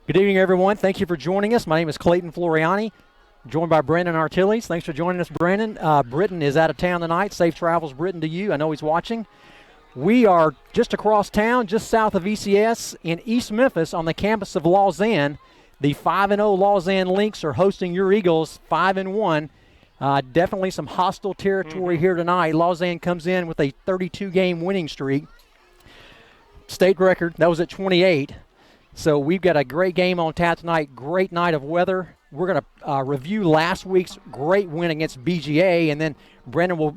Good evening, everyone. Thank you for joining us. My name is Clayton Floriani, joined by Brandon Artilles. Thanks for joining us, Brandon. Britton is out of town tonight. Safe travels, Britton, to you. I know he's watching. We are just across town, just south of ECS in East Memphis on the campus of Lausanne. The 5-0 Lausanne Lynx are hosting your Eagles, 5-1. Definitely some hostile territory here tonight. Lausanne comes in with a 32-game winning streak. State record, that was at 28. So we've got a great game on tap tonight, great night of weather. We're going to review last week's great win against BGA, and then Brendan will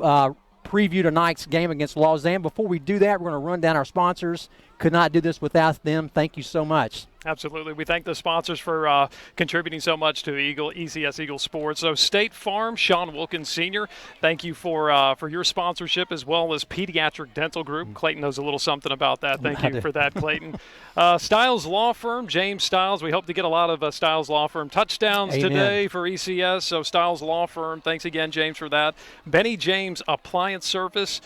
preview tonight's game against Lausanne. Before we do that, we're going to run down our sponsors. Could not do this without them. Thank you so much. Absolutely. We thank the sponsors for contributing so much to ECS Eagle Sports. So State Farm, Sean Wilkins Sr., thank you for your sponsorship, as well as Pediatric Dental Group. Clayton knows a little something about that. Thank you for that, Clayton. Stiles Law Firm, James Stiles. We hope to get a lot of Stiles Law Firm touchdowns today for ECS. So Stiles Law Firm, thanks again, James, for that. Benny James Appliance Service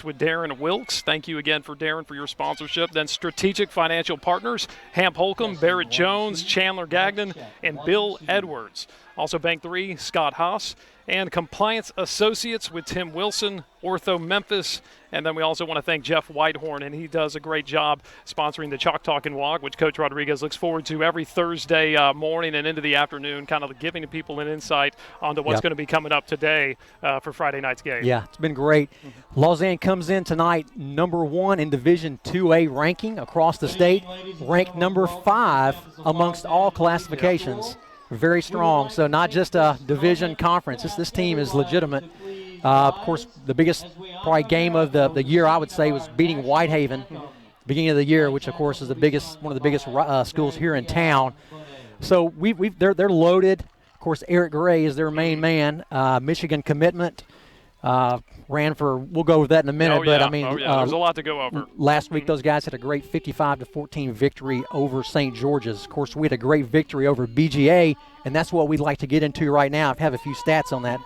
with Darren Wilkes. Thank you again for Darren for your sponsorship. Then Strategic Financial Partners, Hamp Holcomb, Barrett Jones, Chandler Gagnon, and Bill Edwards. Also Bank 3, Scott Haas. And Compliance Associates with Tim Wilson, Ortho Memphis. And then we also want to thank Jeff Whitehorn, and he does a great job sponsoring the Chalk Talk and Walk, which Coach Rodriguez looks forward to every Thursday morning and into the afternoon, kind of giving people an insight onto what's going to be coming up today for Friday night's game. Yeah, it's been great. Lausanne comes in tonight number 1 in Division 2A ranking across the state, ranked number 5 amongst all classifications. Very strong. So not just a division conference. This team is legitimate. Of course, the biggest probably game of the year, I would say, was beating Whitehaven beginning of the year, which of course is one of the biggest schools here in town. So they're loaded. Of course, Eric Gray is their main man. Michigan commitment. Ran for, we'll go over that in a minute, but I mean, there's a lot to go over. Last week, those guys had a great 55-14 victory over St. George's. Of course, we had a great victory over BGA, and that's what we'd like to get into right now. I have a few stats on that.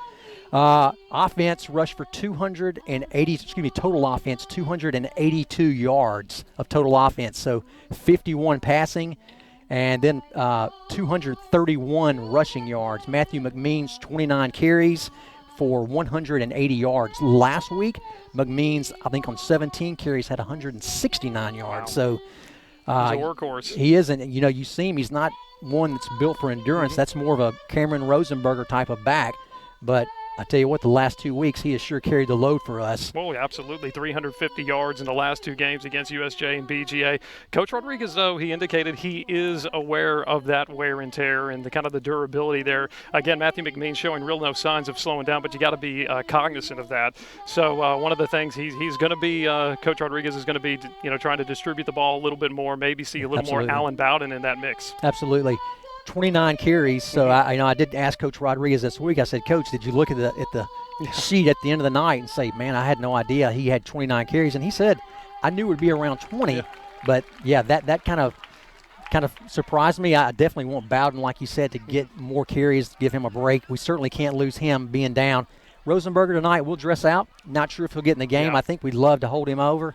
Offense rushed for total offense, 282 yards of total offense, so 51 passing, and then 231 rushing yards. Matthew McMeans, 29 carries for 180 yards. Last week, McMeans, I think on 17 carries, had 169 yards. So he's a workhorse. He isn't. You see him. He's not one that's built for endurance. That's more of a Cameron Rosenberger type of back. But I tell you what, the last 2 weeks, he has sure carried the load for us. Oh, absolutely. 350 yards in the last 2 games against USJ and BGA. Coach Rodriguez, though, he indicated he is aware of that wear and tear and the kind of the durability there. Again, Matthew McMean showing no signs of slowing down, but you got to be cognizant of that. So one of the things he's going to be, Coach Rodriguez is going to be, trying to distribute the ball a little bit more, maybe see a little more Allen Bowden in that mix. Absolutely. 29 carries. So I did ask Coach Rodriguez this week. I said, Coach, did you look at the sheet at the end of the night and say, man, I had no idea he had 29 carries? And he said, I knew it would be around 20, but that kind of surprised me. I definitely want Bowden, like you said, to get more carries, give him a break. We certainly can't lose him being down. Rosenberger tonight will dress out. Not sure if he'll get in the game. I think we'd love to hold him over.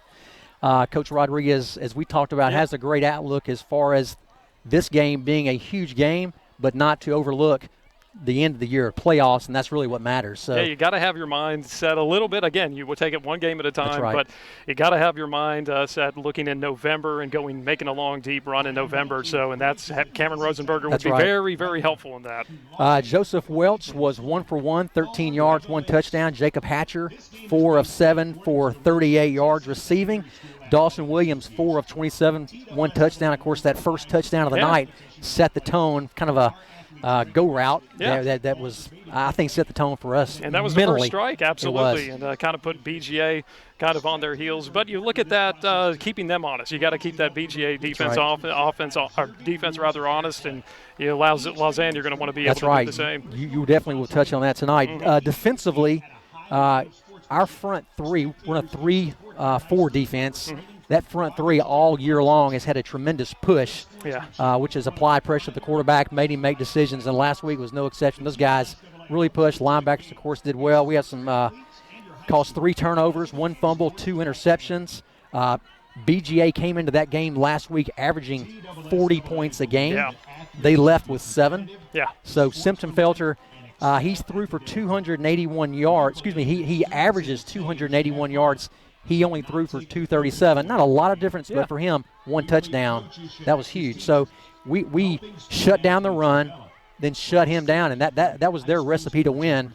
Coach Rodriguez, as we talked about, has a great outlook as far as this game being a huge game, but not to overlook the end of the year playoffs, and that's really what matters. So you got to have your mind set a little bit. Again, you will take it one game at a time, but you got to have your mind set looking in November and making a long, deep run in November. So, and that's Cameron Rosenberger would be very, very helpful in that. Joseph Welch was 1 for 1, 13 yards, 1 touchdown. Jacob Hatcher, 4 of 7 for 38 yards receiving. Dawson Williams, 4 of 27, 1 touchdown. Of course, that first touchdown of the night set the tone, kind of a go route that was, I think, set the tone for us. And that was the first strike, absolutely, and kind of put BGA kind of on their heels. But you look at that, keeping them honest. You got to keep that BGA defense defense rather honest, and Lausanne, you're going to want to be able to do the same. You definitely will touch on that tonight. Defensively, our front three, we're a 3-4 defense. That front three all year long has had a tremendous push, which has applied pressure to the quarterback, made him make decisions, and last week was no exception. Those guys really pushed. Linebackers, of course, did well. We have some caused 3 turnovers, 1 fumble, 2 interceptions. BGA came into that game last week averaging 40 points a game. Yeah. They left with 7. Yeah. So Simpson-Felter, he's threw for 281 yards. Excuse me, he averages 281 yards. He only threw for 237. Not a lot of difference, but for him, 1 touchdown. That was huge. So we shut down the run, then shut him down, and that was their recipe to win.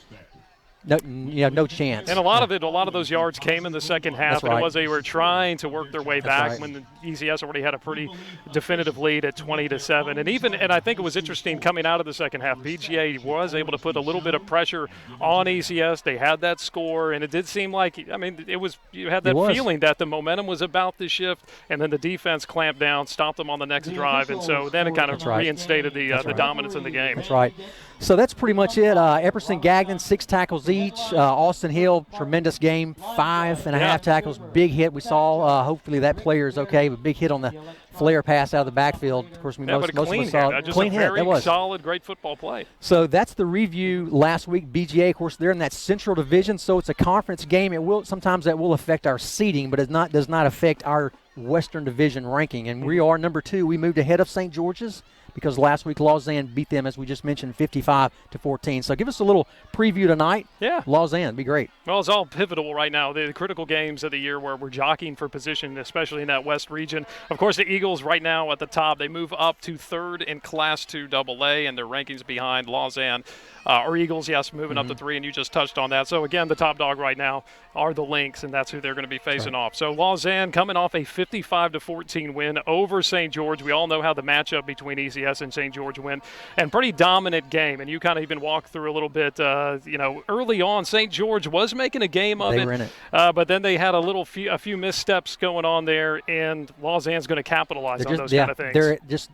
No chance. And a lot of those yards came in the second half. That's and right. it was they were trying to work their way back right. when the ECS already had a pretty definitive lead at 20-7. And I think it was interesting coming out of the second half. BGA was able to put a little bit of pressure on ECS. They had that score, and it did seem like you had that feeling that the momentum was about to shift, and then the defense clamped down, stopped them on the next drive, and so then it kind of reinstated the dominance in the game. That's right. So that's pretty much it. Epperson, Gagnon, 6 tackles each. Austin Hill, tremendous game, 5.5 tackles. Big hit. We saw. Hopefully that player is okay. But big hit on the flare pass out of the backfield. Of course, most of us saw just clean a very hit. That was solid, great football play. So that's the review last week. BGA, of course, they're in that Central Division, so it's a conference game. Sometimes that will affect our seeding, but does not affect our Western Division ranking. And we are number 2. We moved ahead of St. George's, because last week Lausanne beat them, as we just mentioned, 55-14. So give us a little preview tonight. Yeah. Lausanne, be great. Well, it's all pivotal right now. The critical games of the year where we're jockeying for position, especially in that West region. Of course, the Eagles right now at the top. They move up to 3rd in Class 2 AA, and their rankings behind Lausanne. Or Eagles, yes, moving up to 3, and you just touched on that. So, again, the top dog right now are the Lynx, and that's who they're going to be facing off. So, Lausanne coming off a 55-14 win over St. George. We all know how the matchup between ECS and St. George went, and pretty dominant game. And you kind of even walked through a little bit, early on, St. George was making a game of They were in it. But then they had a few missteps going on there, and Lausanne's going to capitalize on those kind of things. They're just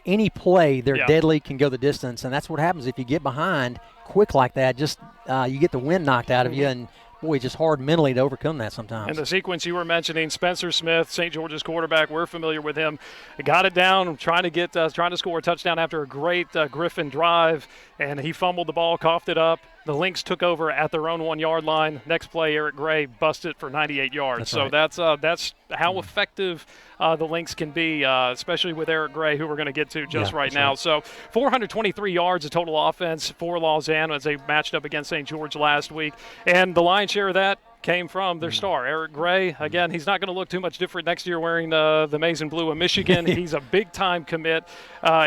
any play, they're deadly, can go the distance, and that's what happens if you get behind quick like that. Just you get the wind knocked out of you, and boy, it's just hard mentally to overcome that sometimes. And the sequence you were mentioning, Spencer Smith, St. George's quarterback, we're familiar with him. Got it down, trying to score a touchdown after a great Griffin drive, and he fumbled the ball, coughed it up. The Lynx took over at their own 1-yard line. Next play, Eric Gray busted for 98 yards. That's that's how effective the Lynx can be, especially with Eric Gray, who we're going to get to right now. So 423 yards of total offense for Lausanne as they matched up against St. George last week. And the lion's share of that came from their star, Eric Gray. Again, he's not going to look too much different next year wearing the maize and blue of Michigan. He's a big-time commit,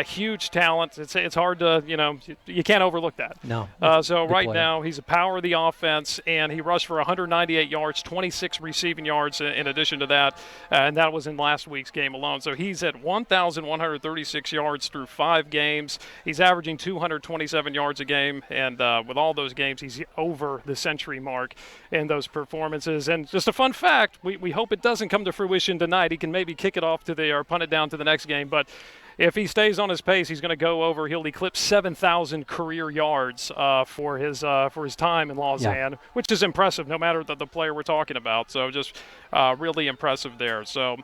huge talent. It's hard to, you can't overlook that. No. So right now, he's a power of the offense, and he rushed for 198 yards, 26 receiving yards in addition to that, and that was in last week's game alone. So he's at 1,136 yards through 5 games. He's averaging 227 yards a game, and with all those games, he's over the century mark in those performances. And just a fun fact, we hope it doesn't come to fruition tonight. He can maybe kick it off or punt it down to the next game, but if he stays on his pace, he's going to go over. He'll eclipse 7,000 career yards for his time in Lausanne, which is impressive, no matter the player we're talking about. So just really impressive there. So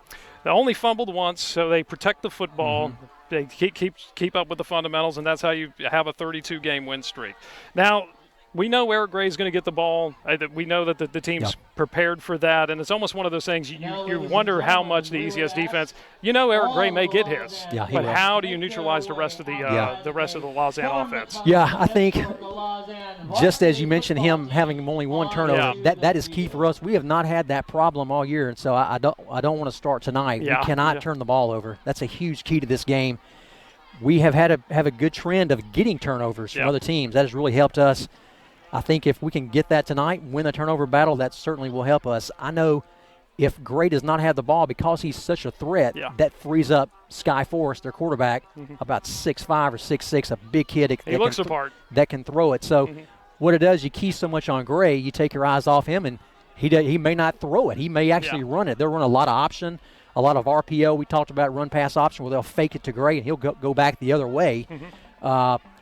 they only fumbled once, so they protect the football. They keep up with the fundamentals, and that's how you have a 32-game win streak. Now, we know Eric Gray is going to get the ball. We know that the team's prepared for that, and it's almost one of those things you wonder how much the ECS defense. Eric Gray may get his, but how do you neutralize the rest of the Lausanne offense? Yeah, I think just as you mentioned, him having only 1 turnover, that is key for us. We have not had that problem all year, and so I don't want to start tonight. We cannot turn the ball over. That's a huge key to this game. We have had a good trend of getting turnovers from other teams. That has really helped us. I think if we can get that tonight, win the turnover battle, that certainly will help us. I know if Gray does not have the ball, because he's such a threat, that frees up Sky Forrest, their quarterback, about 6'5" or 6'6", a big kid that can throw it. So what it does, you key so much on Gray, you take your eyes off him, and he may not throw it. He may actually run it. They'll run a lot of option, a lot of RPO. We talked about run-pass option where they'll fake it to Gray, and he'll go back the other way.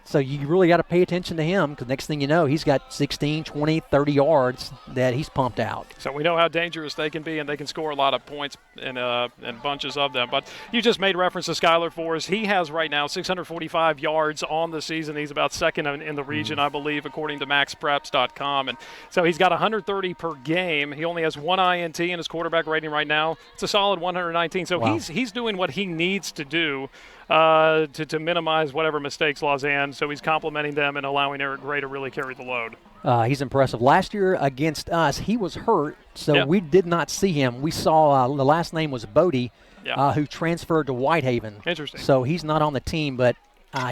So you really got to pay attention to him, because next thing you know, he's got 16, 20, 30 yards that he's pumped out. So we know how dangerous they can be, and they can score a lot of points in bunches of them. But you just made reference to Skylar for us. He has right now 645 yards on the season. He's about second in the region, I believe, according to maxpreps.com. And so he's got 130 per game. He only has one INT in his quarterback rating right now. It's a solid 119. So wow. he's doing what he needs to do to minimize whatever mistakes Lausanne. So he's complimenting them and allowing Eric Gray to really carry the load. He's impressive. Last year against us, he was hurt, so we did not see him. We saw the last name was Bodie, who transferred to Whitehaven. Interesting. So he's not on the team, but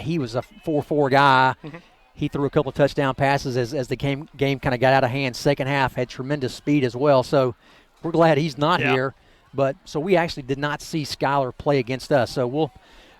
he was a 4-4 guy. Mm-hmm. He threw a couple of touchdown passes as the game kind of got out of hand. Second half had tremendous speed as well. So we're glad he's not here. But so we actually did not see Skylar play against us. So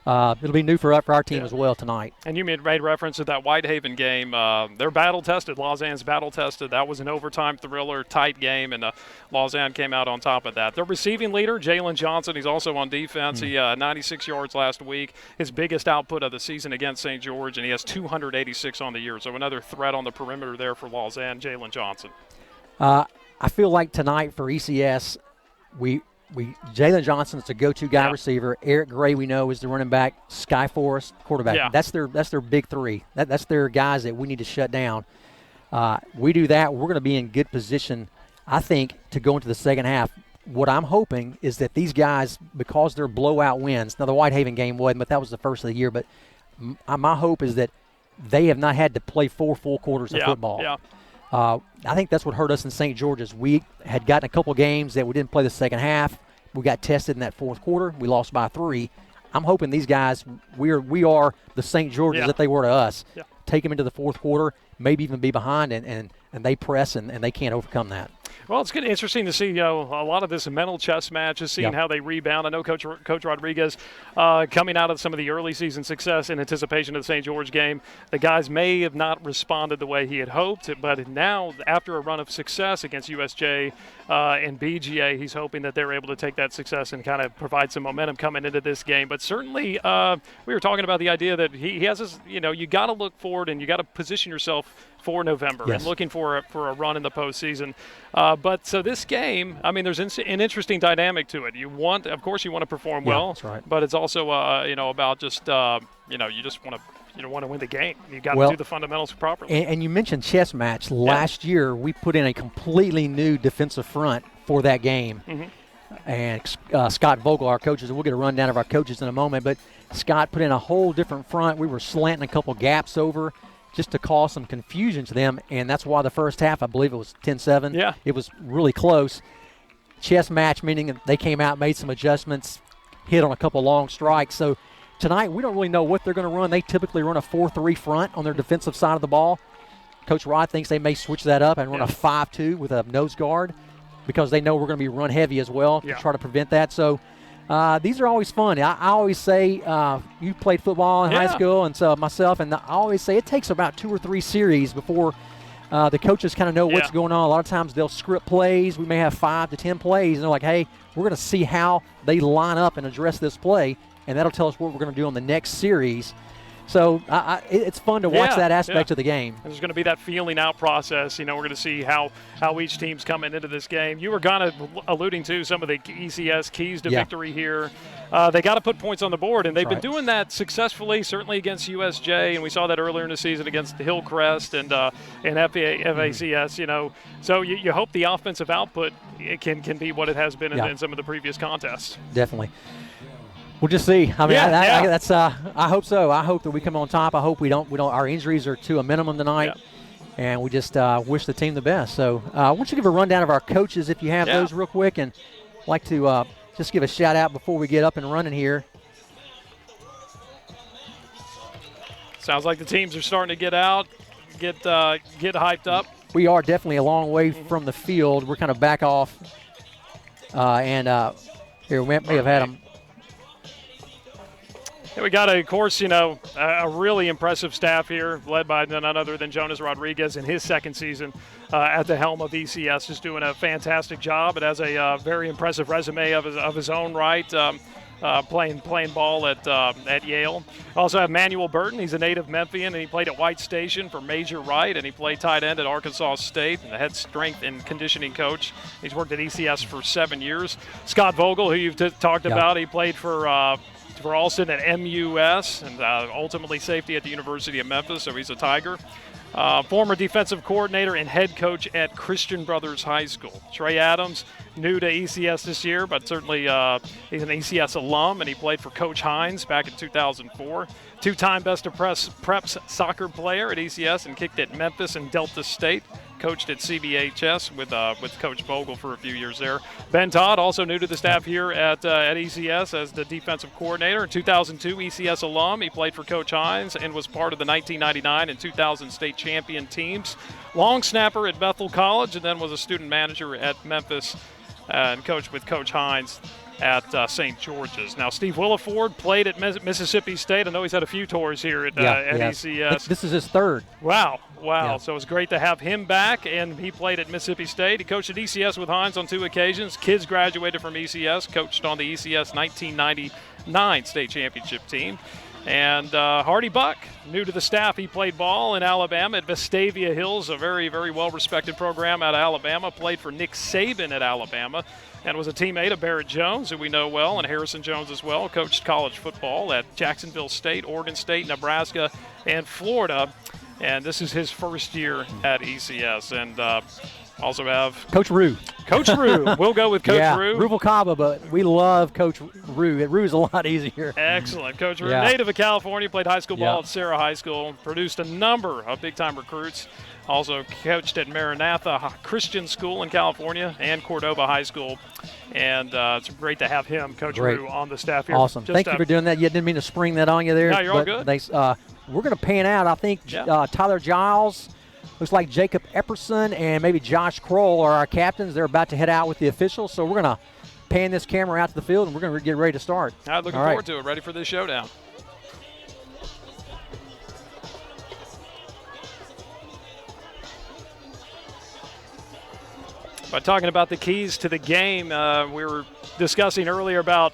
it'll be new for our team as well tonight. And you made reference to that Whitehaven game. They're battle-tested. Lausanne's battle-tested. That was an overtime thriller, tight game, and Lausanne came out on top of that. Their receiving leader, Jalen Johnson, he's also on defense. He 96 yards last week, his biggest output of the season against St. George, and he has 286 on the year. So another threat on the perimeter there for Lausanne, Jalen Johnson. I feel like tonight for ECS, Jalen Johnson is the go-to guy receiver. Eric Gray, we know, is the running back. Sky Forrest, quarterback. Yeah. That's their big three. That's their guys that we need to shut down. We do that, we're going to be in good position, I think, to go into the second half. What I'm hoping is that these guys, because they're blowout wins, now the Whitehaven game wasn't, but that was the first of the year, but my hope is that they have not had to play 4 full quarters of football. Yeah. I think that's what hurt us in St. George's. We had gotten a couple games that we didn't play the second half. We got tested in that fourth quarter. We lost by 3. I'm hoping these guys, we are the St. George's that they were to us. Yeah. Take them into the fourth quarter, maybe even be behind, and they press, and they can't overcome that. Well, it's interesting to see, a lot of this mental chess match, just seeing how they rebound. I know Coach Rodriguez, coming out of some of the early season success in anticipation of the St. George game, the guys may have not responded the way he had hoped, but now after a run of success against USJ and BGA, he's hoping that they're able to take that success and kind of provide some momentum coming into this game. But certainly, we were talking about the idea that he has this, you got to look forward and you got to position yourself for November and looking for a run in the postseason. But so this game, I mean, there's an interesting dynamic to it. Of course, you want to perform well, that's right. But it's also, about just, you just want to win the game. You got to do the fundamentals properly. And you mentioned chess match. Last year, we put in a completely new defensive front for that game. Mm-hmm. And Scott Vogel, our coaches, we'll get a rundown of our coaches in a moment, but Scott put in a whole different front. We were slanting a couple gaps over just to cause some confusion to them, and that's why the first half, I believe it was 10-7. Yeah. It was really close. Chess match, meaning they came out, made some adjustments, hit on a couple long strikes. So tonight, we don't really know what they're going to run. They typically run a 4-3 front on their defensive side of the ball. Coach Rod thinks they may switch that up and run a 5-2 with a nose guard, because they know we're going to be run heavy as well to try to prevent that. So these are always fun. I always say, you played football in high school, and so myself, and I always say it takes about 2 or 3 series before the coaches kind of know what's going on. A lot of times they'll script plays. We may have 5 to 10 plays, and they're like, hey, we're going to see how they line up and address this play, and that'll tell us what we're going to do on the next series. So it's fun to watch that aspect of the game. And there's going to be that feeling out process. We're going to see how each team's coming into this game. You were kind of alluding to some of the ECS keys to victory here. They got to put points on the board, and they've been doing that successfully, certainly against USJ, and we saw that earlier in the season against Hillcrest and FACS. So you hope the offensive output can be what it has been in some of the previous contests. Definitely. We'll just see. I mean, that's. I hope so. I hope that we come on top. I hope we don't. Our injuries are to a minimum tonight, and we just wish the team the best. So, I want you to give a rundown of our coaches if you have those real quick, and I'd like to just give a shout out before we get up and running here. Sounds like the teams are starting to get out, get hyped up. We are definitely a long way from the field. We're kind of back off, and here we may have had them. Yeah, we got, of course, a really impressive staff here, led by none other than Jonas Rodriguez in his second season at the helm of ECS, just doing a fantastic job. It has a very impressive resume of his own right. playing ball at Yale. Also have Manuel Burton. He's a native Memphian, and he played at White Station for Major Wright, and he played tight end at Arkansas State, and the head strength and conditioning coach. He's worked at ECS for 7 years. Scott Vogel, who you've talked about, he played for Alston at MUS, and ultimately safety at the University of Memphis, so he's a Tiger. Former defensive coordinator and head coach at Christian Brothers High School. Trey Adams, new to ECS this year, but certainly he's an ECS alum, and he played for Coach Hines back in 2004. Two-time Best of Preps soccer player at ECS and kicked at Memphis and Delta State. Coached at CBHS with Coach Vogel for a few years there. Ben Todd, also new to the staff here at ECS as the defensive coordinator. In 2002, ECS alum. He played for Coach Hines and was part of the 1999 and 2000 state champion teams. Long snapper at Bethel College, and then was a student manager at Memphis and coached with Coach Hines at St. George's. Now, Steve Williford played at Mississippi State. I know he's had a few tours here at ECS. This is his third. Wow. Yeah. So it's great to have him back, and he played at Mississippi State. He coached at ECS with Hines on 2 occasions. Kids graduated from ECS, coached on the ECS 1999 state championship team. And Hardy Buck, new to the staff, he played ball in Alabama at Vestavia Hills, a very, very well-respected program out of Alabama. Played for Nick Saban at Alabama and was a teammate of Barrett Jones, who we know well, and Harrison Jones as well. Coached college football at Jacksonville State, Oregon State, Nebraska, and Florida. And this is his first year at ECS. And also have Coach Rue. Coach Rue. We'll go with Coach Rue. Ruvalcaba, but we love Coach Rue. Rue's a lot easier. Excellent. Coach Rue, Yeah. native of California, played high school ball at Sarah High School, produced a number of big-time recruits. Also coached at Maranatha Christian School in California and Cordova High School. And it's great to have him, Coach Rue, on the staff here. Awesome. Thank you for doing that. You didn't mean to spring that on you there. No, you're all good. Thanks. We're going to pan out. I think Tyler Giles, looks like Jacob Epperson, and maybe Josh Kroll are our captains. They're about to head out with the officials. So we're going to pan this camera out to the field, and we're going to get ready to start. I'm looking forward to it. Ready for this showdown. By talking about the keys to the game, we were discussing earlier about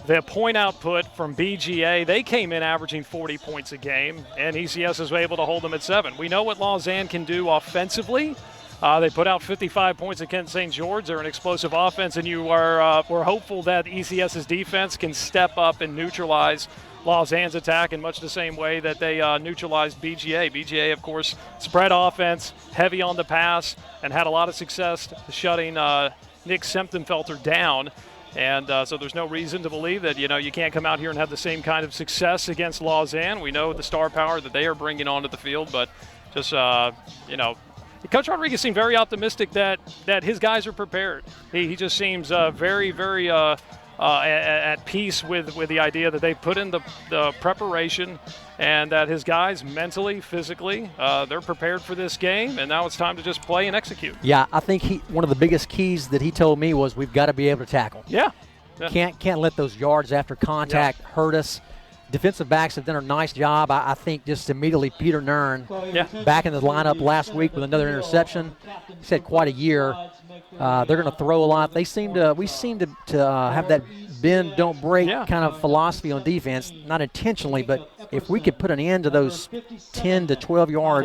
the point output from BGA. They came in averaging 40 points a game, and ECS was able to hold them at 7. We know what Lausanne can do offensively. They put out 55 points against St. George. They're an explosive offense, and we're hopeful that ECS's defense can step up and neutralize Lausanne's attack in much the same way that they neutralized BGA. BGA, of course, spread offense, heavy on the pass, and had a lot of success shutting Nick Semptenfelter down. And so there's no reason to believe that, you can't come out here and have the same kind of success against Lausanne. We know the star power that they are bringing onto the field, but just, Coach Rodriguez seemed very optimistic that his guys are prepared. He just seems very, very at peace with the idea that they put in the preparation and that his guys mentally, physically, they're prepared for this game, and now it's time to just play and execute. Yeah, I think one of the biggest keys that he told me was we've got to be able to tackle. Yeah. Can't let those yards after contact hurt us. Defensive backs have done a nice job. I think just immediately Peter Nern back in the lineup last week with another interception. He's had quite a year. They're going to throw a lot. We seem to have that bend, don't break kind of philosophy on defense, not intentionally, but if we could put an end to those 10 to 12-yard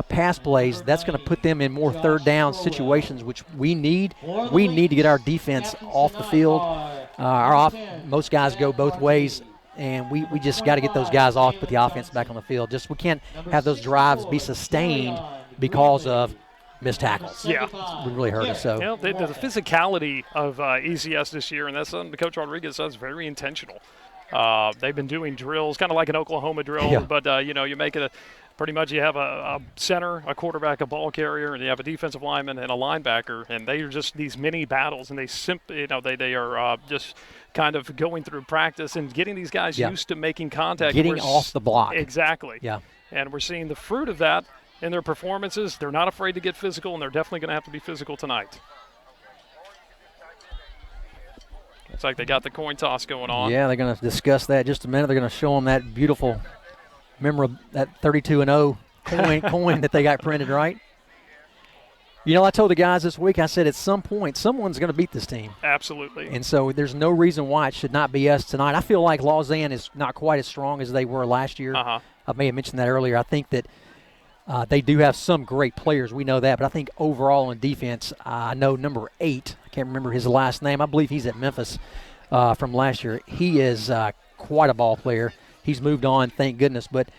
pass plays, that's going to put them in more third-down situations, which we need. We need to get our defense off the field. Most guys go both ways, and we just got to get those guys off, put the offense back on the field. We can't have those drives be sustained because of missed tackles. Yeah. It would really hurt us. So. The physicality of ECS this year, and that's something Coach Rodriguez says, very intentional. They've been doing drills, kind of like an Oklahoma drill, but, you make it pretty much you have a center, a quarterback, a ball carrier, and you have a defensive lineman and a linebacker, and they are just these mini battles, and they simply, they are just kind of going through practice and getting these guys used to making contact. Getting off the block. Exactly. Yeah. And we're seeing the fruit of that in their performances. They're not afraid to get physical, and they're definitely going to have to be physical tonight. Looks like they got the coin toss going on. Yeah, they're going to discuss that in just a minute. They're going to show them that beautiful, remember that 32-0 coin that they got printed, right? You know, I told the guys this week, I said at some point, someone's going to beat this team. Absolutely. And so there's no reason why it should not be us tonight. I feel like Lausanne is not quite as strong as they were last year. Uh-huh. I may have mentioned that earlier. I think that they do have some great players. We know that. But I think overall in defense, I know number 8, I can't remember his last name. I believe he's at Memphis from last year. He is quite a ball player. He's moved on, thank goodness. But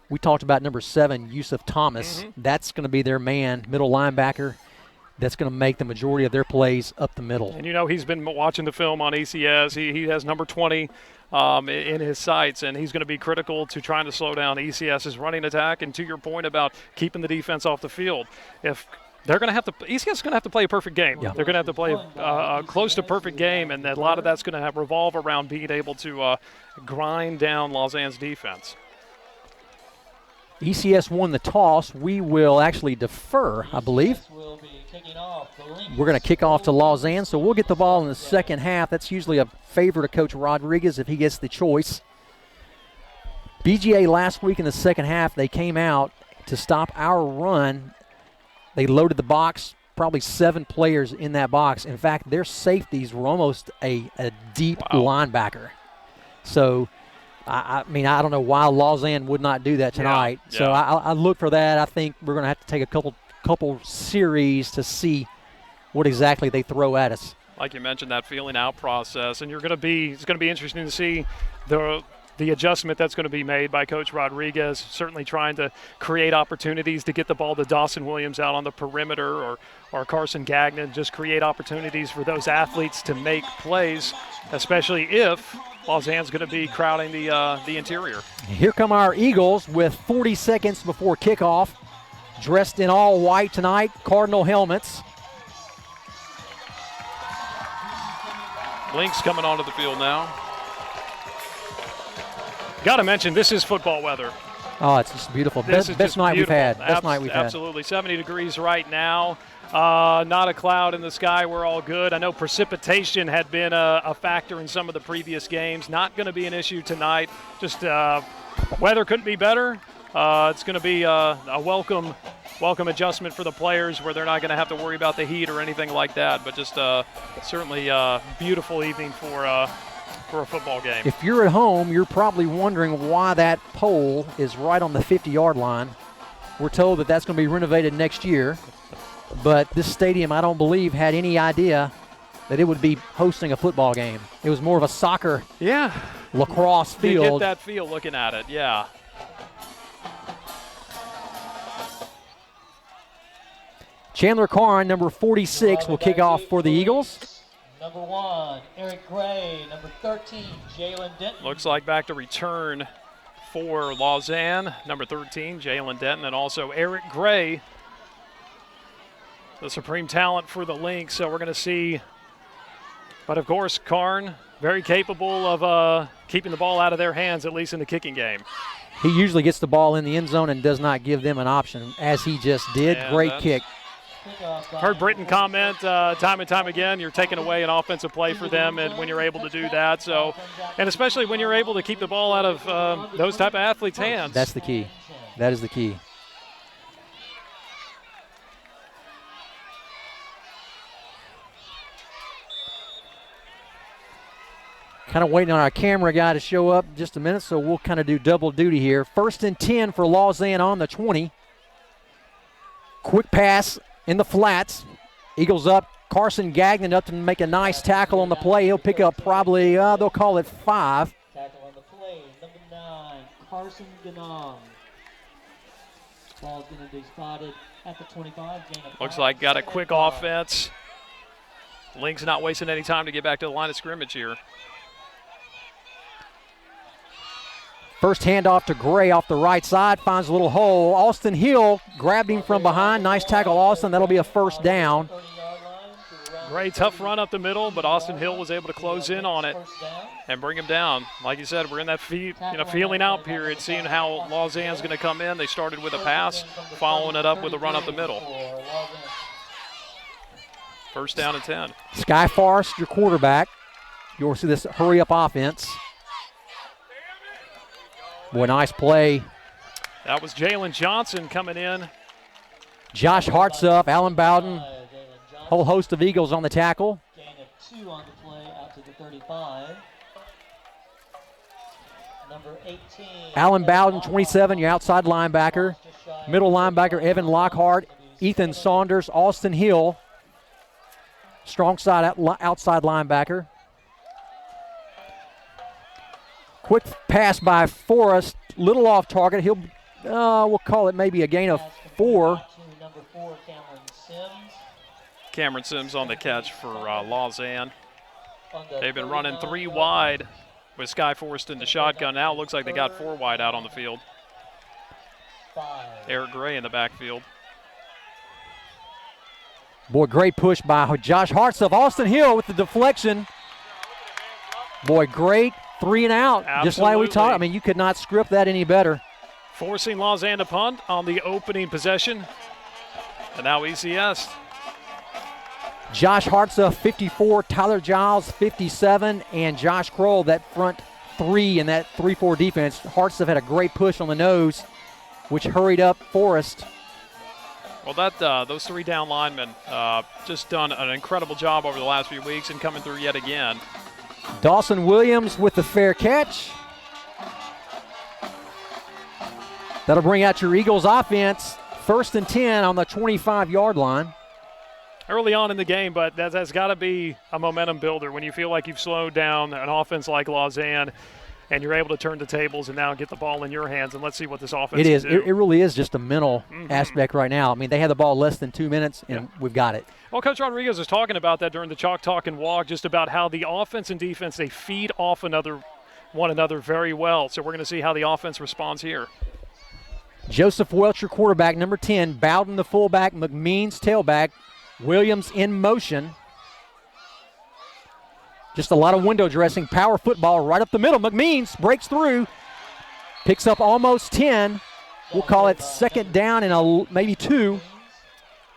we talked about number 7, Yusuf Thomas. Mm-hmm. That's going to be their man, middle linebacker. That's going to make the majority of their plays up the middle. And, you know, he's been watching the film on ECS. He has number 20 in his sights, and he's going to be critical to trying to slow down ECS's running attack. And to your point about keeping the defense off the field, if they're going to have to – ECS is going to have to play a perfect game. Yeah. They're going to have to play a close to perfect game, and a lot of that's going to revolve around being able to grind down Lausanne's defense. ECS won the toss. We will actually defer, I believe. We're going to kick off to Lausanne, so we'll get the ball in the second half. That's usually a favor to Coach Rodriguez if he gets the choice. BGA last week in the second half, they came out to stop our run. They loaded the box, probably 7 players in that box. In fact, their safeties were almost a deep linebacker. So, I mean, I don't know why Lausanne would not do that tonight. Yeah. So I look for that. I think we're going to have to take a couple series to see what exactly they throw at us. Like you mentioned, that feeling out process, and it's going to be interesting to see the adjustment that's going to be made by Coach Rodriguez, certainly trying to create opportunities to get the ball to Dawson Williams out on the perimeter or Carson Gagnon, just create opportunities for those athletes to make plays, especially if Lausanne's going to be crowding the interior. Here come our Eagles with 40 seconds before kickoff, dressed in all white tonight, Cardinal helmets. Lynx coming onto the field now. Got to mention, this is football weather. Oh, it's just beautiful. Best night we've had. Best night we've had. Absolutely. 70 degrees right now. Not a cloud in the sky. We're all good. I know precipitation had been a factor in some of the previous games. Not going to be an issue tonight. Just weather couldn't be better. It's going to be a welcome adjustment for the players where they're not going to have to worry about the heat or anything like that. But just certainly a beautiful evening for a football game. If you're at home, you're probably wondering why that pole is right on the 50-yard line. We're told that that's going to be renovated next year. But this stadium, I don't believe, had any idea that it would be hosting a football game. It was more of a soccer lacrosse field. You get that feel looking at it, yeah. Chandler Karn, number 46, will kick off for the Eagles. Number 1, Eric Gray. Number 13, Jalen Denton. Looks like back to return for Lausanne. Number 13, Jalen Denton, and also Eric Gray, the supreme talent for the Lynx. So we're going to see, but of course, Karn, very capable of keeping the ball out of their hands, at least in the kicking game. He usually gets the ball in the end zone and does not give them an option, as he just did. Yeah, great kick. Heard Britton comment time and time again, you're taking away an offensive play for them, and when you're able to do that, so, and especially when you're able to keep the ball out of those type of athletes' hands. That's the key. That is the key. Kind of waiting on our camera guy to show up in just a minute, so we'll kind of do double duty here. 1st and 10 for Lausanne on the 20. Quick pass in the flats. Eagles up. Carson Gagnon up to make a nice tackle on the play. He'll pick up probably, they'll call it 5. Tackle on the play, number 9, Carson Gagnon. Ball's going to be spotted at the 25. Looks like got a quick offense. Lynx not wasting any time to get back to the line of scrimmage here. First handoff to Gray off the right side, finds a little hole. Austin Hill grabbed him from behind. Nice tackle, Austin. That'll be a first down. Gray, tough run up the middle, but Austin Hill was able to close in on it and bring him down. Like you said, we're in that feeling out period, seeing how Lausanne's going to come in. They started with a pass, following it up with a run up the middle. First down and 10. Sky Forrest, your quarterback. You'll see this hurry-up offense. Boy, nice play. That was Jalen Johnson coming in Josh Hartsuff, Alan Bowden, whole host of Eagles on the tackle. Gain of 2 on the play out to the 35. Number 18. Alan Bowden, 27, your outside linebacker. Middle linebacker, Evan Lockhart, Ethan Saunders, Austin Hill. Strong side outside linebacker. Quick pass by Forrest, little off target. He'll, we'll call it maybe a gain of 4. Number 4, Cameron Sims. Cameron Sims on the catch for Lausanne. On the They've been running 3 wide with Sky Forrest in the shotgun. Now it looks like they got 4 wide out on the field. 5. Eric Gray in the backfield. Boy, great push by Josh Hartsuff. Austin Hill with the deflection. Boy, great 3 and out. Absolutely. Just like we talked. I mean, you could not script that any better. Forcing Lausanne to punt on the opening possession. And now ECS. Josh Hartsuff, 54. Tyler Giles, 57. And Josh Kroll, that front 3 in that 3-4 defense. Hartsuff had a great push on the nose, which hurried up Forrest. Well, those 3 down linemen just done an incredible job over the last few weeks and coming through yet again. Dawson Williams with the fair catch. That'll bring out your Eagles offense. 1st and 10 on the 25-yard line. Early on in the game, but that's got to be a momentum builder when you feel like you've slowed down an offense like Lausanne and you're able to turn the tables and now get the ball in your hands, and let's see what this offense It is. can do. It really is just a mental aspect right now. I mean, they had the ball less than 2 minutes, and we've got it. Well, Coach Rodriguez was talking about that during the Chalk Talk and Walk, just about how the offense and defense, they feed off one another very well. So we're going to see how the offense responds here. Joseph Welch, your quarterback, number 10. Bowden, the fullback. McMeans, tailback. Williams in motion. Just a lot of window dressing. Power football right up the middle. McMeans breaks through. Picks up almost 10. We'll call it 2nd down and maybe 2.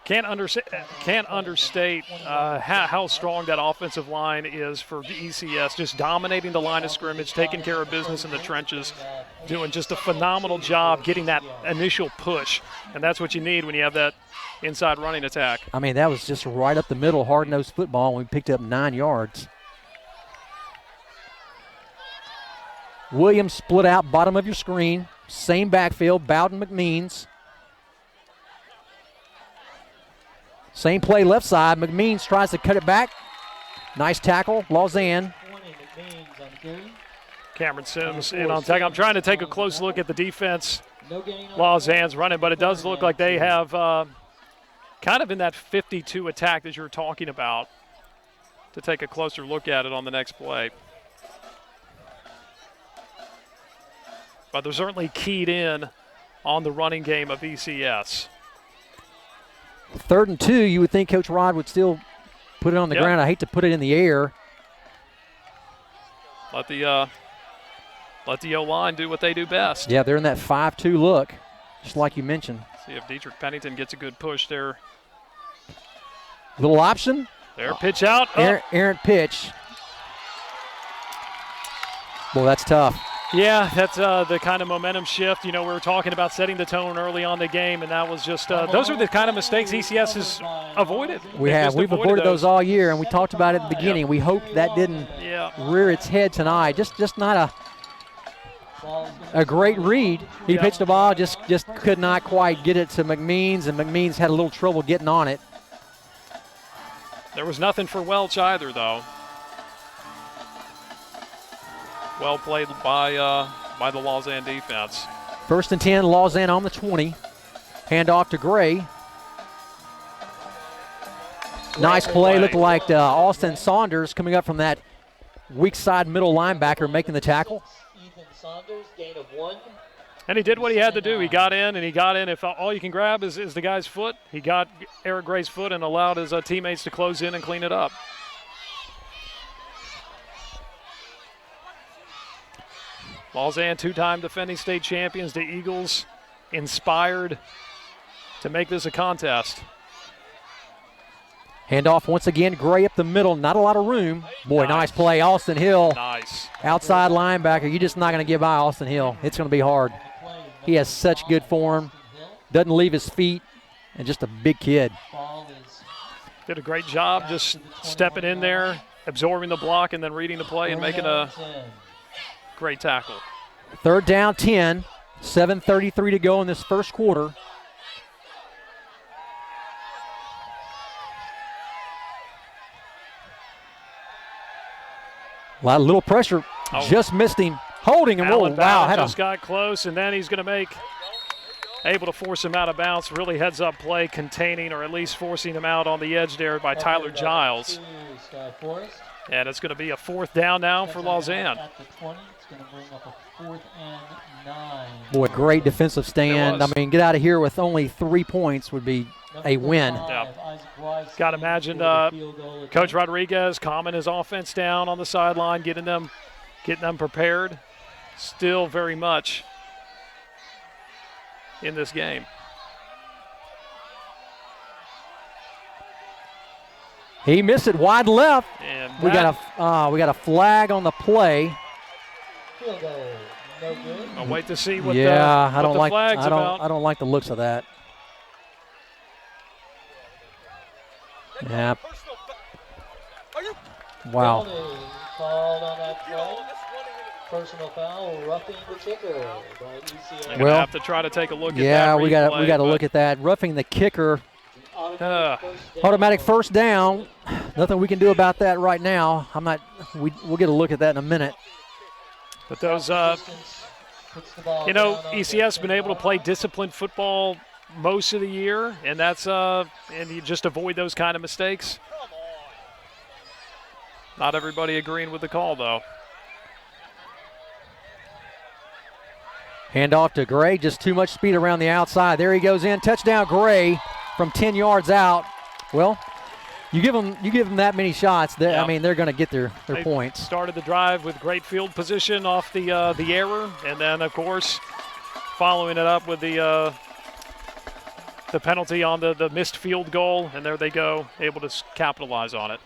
Can't understate how strong that offensive line is for the ECS, just dominating the line of scrimmage, taking care of business in the trenches, doing just a phenomenal job getting that initial push. And that's what you need when you have that inside running attack. I mean, that was just right up the middle, hard-nosed football, and we picked up 9 yards. Williams split out, bottom of your screen. Same backfield, Bowden, McMeans. Same play left side. McMeans tries to cut it back. Nice tackle, Lausanne. Cameron Sims in on tackle. I'm trying to take a close look at the defense Lausanne's running, but it does look like they have kind of in that 52 attack that you're talking about, to take a closer look at it on the next play. But they're certainly keyed in on the running game of ECS. 3rd and 2, you would think Coach Rod would still put it on the ground. I hate to put it in the air. Let the O-line do what they do best. Yeah, they're in that 5-2 look, just like you mentioned. See if Dietrich Pennington gets a good push there. Little option. There, pitch out. Errant pitch. Boy, that's tough. Yeah, that's the kind of momentum shift. You know, we were talking about setting the tone early on the game, and that was just those are the kind of mistakes ECS has avoided. We've avoided those all year, and we talked about it at the beginning. We hoped that didn't rear its head tonight. Just not a great read. He pitched the ball, just could not quite get it to McMeans, and McMeans had a little trouble getting on it. There was nothing for Welch either, though. Well played by the Lausanne defense. 1st and 10, Lausanne on the 20. Hand off to Gray. Nice play. Looked like Austin Saunders coming up from that weak side middle linebacker making the tackle. Ethan Saunders, gain of 1. And he did what he had to do. He got in, and he got in. If all you can grab is the guy's foot, he got Eric Gray's foot and allowed his teammates to close in and clean it up. Lausanne, 2-time defending state champions. The Eagles inspired to make this a contest. Handoff once again, Gray up the middle, not a lot of room. Boy, nice play, Austin Hill. Nice. Outside linebacker, you're just not going to get by Austin Hill. It's going to be hard. He has such good form, doesn't leave his feet. and just a big kid. Ball is Did a great job just stepping in there, absorbing the block, and then reading the play and making a 10. great tackle. 3rd down, 10. 7:33 to go in this first quarter. A little pressure. Oh. Just missed him. Holding him. Allen Wow. Bowden just got close, and then he's going to able to force him out of bounds. Really heads-up play, containing or at least forcing him out on the edge there by Tyler Giles. And it's going to be a 4th down now for Lausanne. At the 20, it's going to bring up a 4th and 9. Boy, great defensive stand. It was. I mean, get out of here with only 3 points would be a win. Yeah. Got to imagine Coach Rodriguez calming his offense down on the sideline, getting them prepared. Still very much in this game. He missed it wide left. And We got a flag on the play. Field goal, no good. I'll wait to see what Yeah, the flag's about. I don't like the looks of that. Yeah. Wow. Penalty called on that play. Personal foul, roughing the kicker by ECS. They're gonna have to try to take a look at that. Yeah, we got replay, to look at that. Roughing the kicker. Automatic first down. Nothing we can do about that right now. We'll get a look at that in a minute. But those, ECS been able to play disciplined football most of the year, and that's and you just avoid those kind of mistakes. Not everybody agreeing with the call, though. Handoff to Gray, just too much speed around the outside. There he goes in. Touchdown, Gray, from 10 yards out. Well, you give them that many shots. I mean, they're going to get their points. Started the drive with great field position off the error, and then of course following it up with the penalty on the missed field goal, and there they go, able to capitalize on it.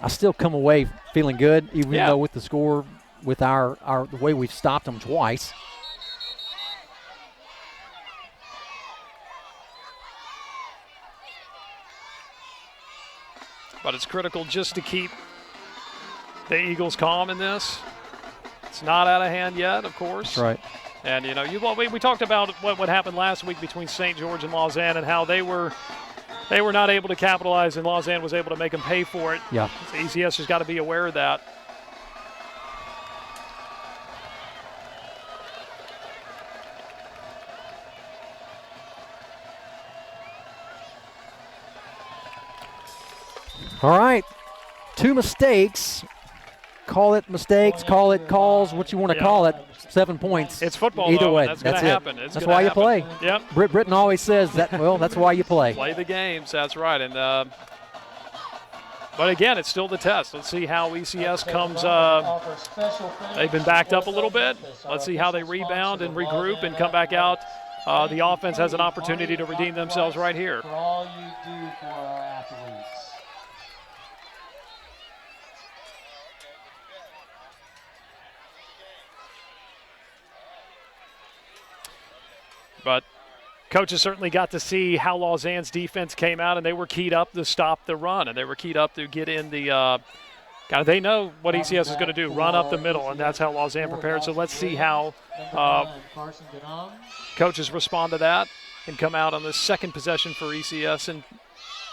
I still come away feeling good, even though with the score, with the way we've stopped them twice. But it's critical just to keep the Eagles calm in this. It's not out of hand yet, of course. That's right. And, we talked about what happened last week between St. George and Lausanne and how they were not able to capitalize and Lausanne was able to make them pay for it. Yeah. So ECS has got to be aware of that. All right. 2 mistakes. Call it mistakes, call it calls, what you want to call it. 7 points. It's football, either though, way. That's going to happen. That's why you play. Yep. Britt Britton always says that. Well, that's why you play. Play the games. That's right. And but again, it's still the test. Let's see how ECS comes. They've been backed up a little bit. Let's see how they rebound and regroup and come back out. The offense has an opportunity to redeem themselves right here. For all you do for our athletes. But coaches certainly got to see how Lausanne's defense came out, and they were keyed up to stop the run, and they were keyed up to get in the they know what ECS is going to do, run up the middle, and that's how Lausanne prepared. So let's see how coaches respond to that and come out on the second possession for ECS and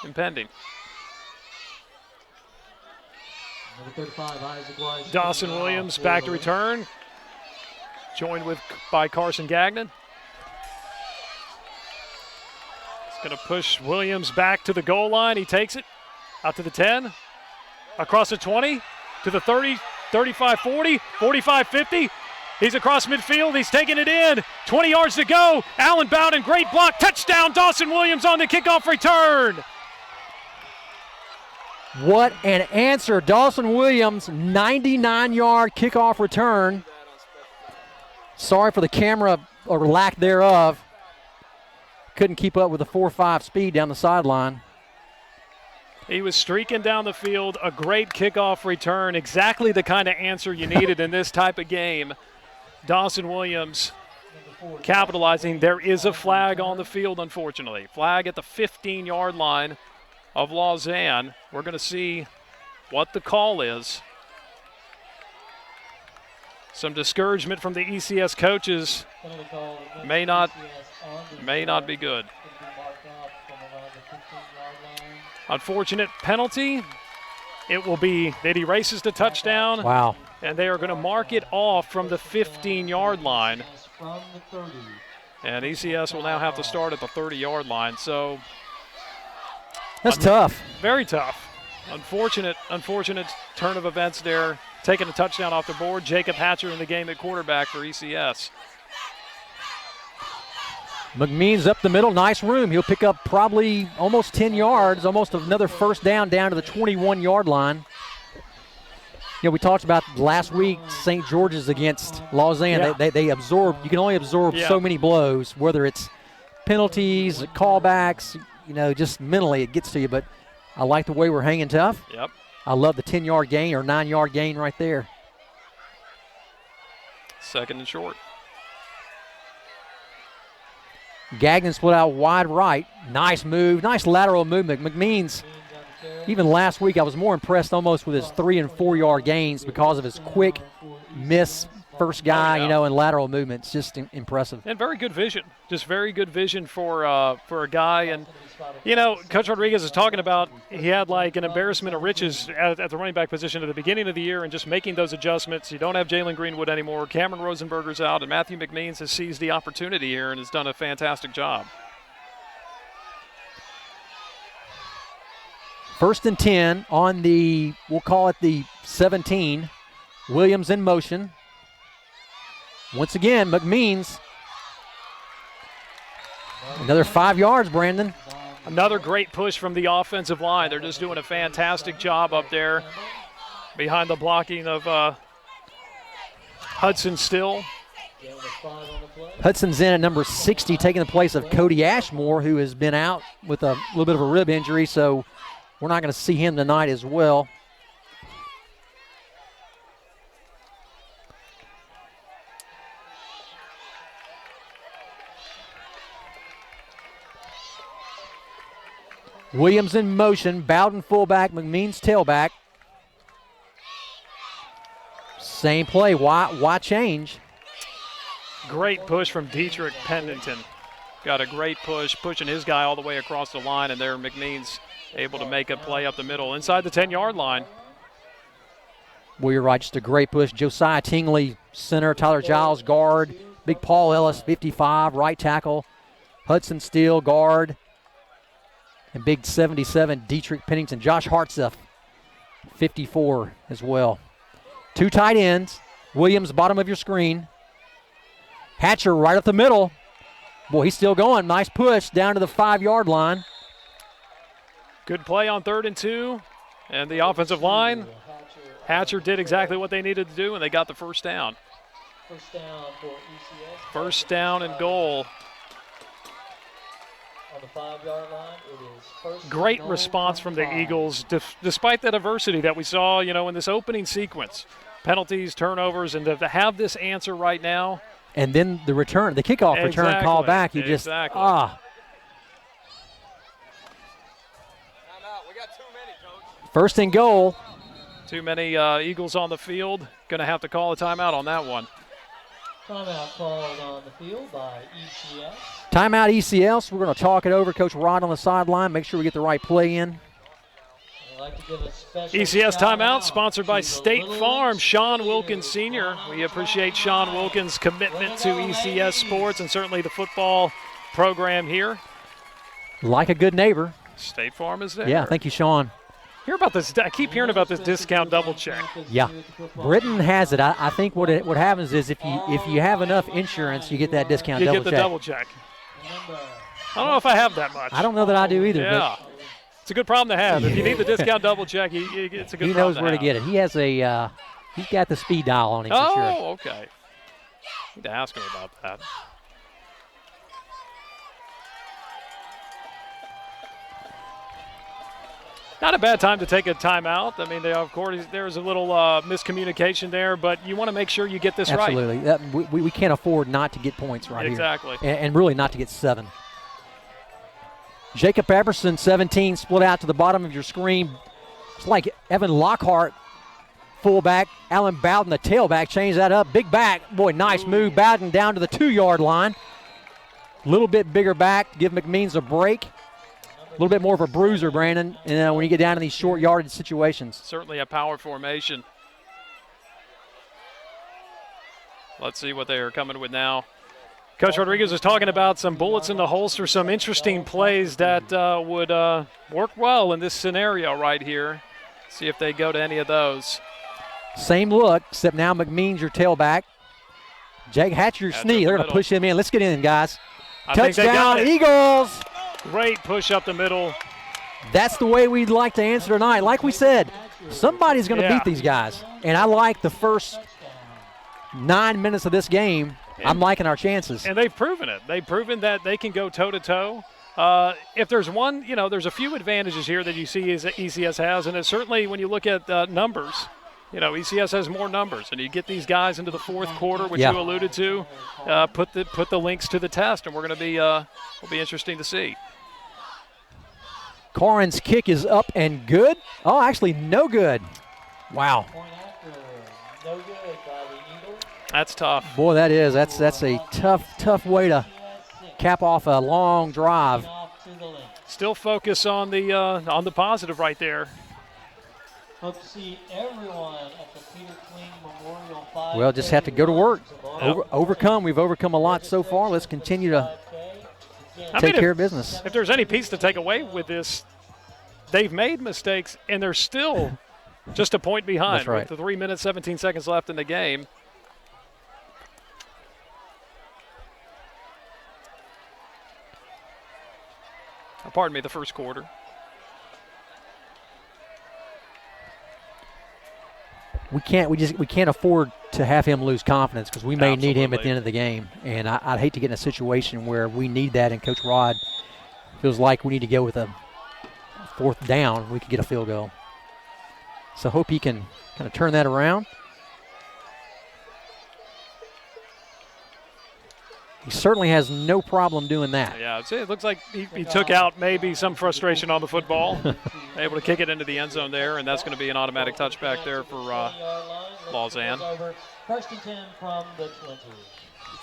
impending. Dawson Williams back to return, joined by Carson Gagnon. Going to push Williams back to the goal line. He takes it out to the 10, across the 20, to the 30, 35, 40, 45, 50. He's across midfield. He's taking it in. 20 yards to go. Allen Bowden, great block. Touchdown, Dawson Williams on the kickoff return. What an answer. Dawson Williams, 99-yard kickoff return. Sorry for the camera or lack thereof. Couldn't keep up with the 4.5 speed down the sideline. He was streaking down the field, a great kickoff return, exactly the kind of answer you needed in this type of game. Dawson Williams capitalizing. There is a flag on the field, unfortunately. Flag at the 15-yard line of Lausanne. We're going to see what the call is. Some discouragement from the ECS coaches may not be good. Unfortunate penalty. It will be that he races to touchdown. Wow. And they are going to mark it off from the 15-yard line. And ECS will now have to start at the 30-yard line. So that's tough. Very tough. Unfortunate turn of events there. Taking a touchdown off the board. Jacob Hatcher in the game at quarterback for ECS. McMeans up the middle, nice room. He'll pick up probably almost 10 yards, almost another first down to the 21-yard line. You know, we talked about last week St. George's against Lausanne. Yeah. They absorb. You can only absorb so many blows, whether it's penalties, callbacks. You know, just mentally it gets to you. But I like the way we're hanging tough. Yep. I love the 10-yard gain or 9-yard gain right there. Second and short. Gagnon split out wide right. Nice move. Nice lateral movement. McMeans, even last week, I was more impressed almost with his 3- and 4-yard gains because of his quick miss, first guy, you know, and lateral movements. Just impressive. And very good vision. Just very good vision for a guy. And, you know, Coach Rodriguez is talking about he had like an embarrassment of riches at the running back position at the beginning of the year and just making those adjustments. You don't have Jalen Greenwood anymore. Cameron Rosenberger's out, and Matthew McMeans has seized the opportunity here and has done a fantastic job. 1st and 10 on the, we'll call it the 17. Williams in motion. Once again, McMeans. Another 5 yards, Brandon. Another great push from the offensive line. They're just doing a fantastic job up there behind the blocking of Hudson Still. Hudson's in at number 60, taking the place of Cody Ashmore, who has been out with a little bit of a rib injury, so we're not going to see him tonight as well. Williams in motion, Bowden fullback, McMeans tailback. Same play, why change? Great push from Dietrich Pendleton. Got a great push, pushing his guy all the way across the line, and there McMeans able to make a play up the middle inside the 10-yard line. Well, you're right, just a great push. Josiah Tingley, center, Tyler Giles, guard. Big Paul Ellis, 55, right tackle. Hudson Steele, guard. And big 77, Dietrich Pennington. Josh Hartsuff, 54 as well. 2 tight ends. Williams, bottom of your screen. Hatcher right up the middle. Boy, he's still going. Nice push down to the 5-yard line. Good play on 3rd and 2. And the offensive line, Hatcher did exactly what they needed to do, and they got the first down. First down for ECS. First down and goal. On the 5-yard line, it is first. Great response from the Eagles, despite that adversity that we saw, you know, in this opening sequence. Penalties, turnovers, and to have this answer right now. And then the return, the kickoff return call back. You just, First and goal. Too many Eagles on the field. Going to have to call a timeout on that one. Timeout called on the field by ECS. Timeout ECS. We're going to talk it over. Coach Rod on the sideline. Make sure we get the right play in. Like to give a special ECS timeout sponsored by State Farm. Sean Wilkins Sr. We appreciate Sean Wilkins' commitment to ECS sports and certainly the football program here. Like a good neighbor. State Farm is there. Yeah, thank you, Sean. Hear about this? I keep hearing about this discount double check. Yeah, Britain has it. I think what happens is if you have enough insurance, you get that discount double check. You get the double check. I don't know if I have that much. I don't know that I do either. Yeah. But it's a good problem to have. If you need the discount double check, it's a good problem to have. He knows where to get it. He has he's got the speed dial on him for sure. Oh, okay. Need to ask him about that. Not a bad time to take a timeout. I mean, of course, there's a little miscommunication there, but you want to make sure you get this right. Absolutely. We can't afford not to get points right Exactly. here. And really not to get 7. Jacob Epperson, 17, split out to the bottom of your screen. It's like Evan Lockhart, fullback. Alan Bowden, the tailback, change that up. Big back. Boy, nice move. Bowden down to the 2-yard line. A little bit bigger back. Give McMeans a break. A little bit more of a bruiser, Brandon, when you get down in these short yardage situations. Certainly a power formation. Let's see what they are coming with now. Coach Rodriguez was talking about some bullets in the holster, some interesting plays that would work well in this scenario right here. See if they go to any of those. Same look, except now McMeans your tailback. Jake Hatcher your sneak. They're going to push him in. Let's get in, guys. Touchdown, Eagles. Great push up the middle. That's the way we'd like to answer tonight. Like we said, somebody's going to beat these guys. And I like the first 9 minutes of this game. I'm liking our chances. And they've proven it. They've proven that they can go toe-to-toe. If there's one, there's a few advantages here that you see as ECS has, and it's certainly when you look at numbers. ECS has more numbers, and you get these guys into the fourth quarter, which you alluded to, put the links to the test, and we're going to be will be interesting to see. Corin's kick is up and good. Oh, actually, no good. Wow. No good by the Eagles. That's tough. Boy, that is. That's a tough way to cap off a long drive. Still focus on the positive right there. Hope to see everyone at the Peter Queen Memorial 5K. Well, just have to go to work. Overcome. We've overcome a lot so far. Let's continue to take care of business. If there's any piece to take away with this, they've made mistakes, and they're still just a point behind. That's right. With the 3 minutes, 17 seconds left in the game. Pardon me, the first quarter. We can't afford to have him lose confidence because we may need him at the end of the game. And I'd hate to get in a situation where we need that, and Coach Rod feels like we need to go with a 4th down. We could get a field goal. So hope he can kind of turn that around. He certainly has no problem doing that. Yeah, it looks like he took out maybe some frustration on the football. Able to kick it into the end zone there, and that's going to be an automatic touchback there for Lausanne. 1st and 10 from the 20.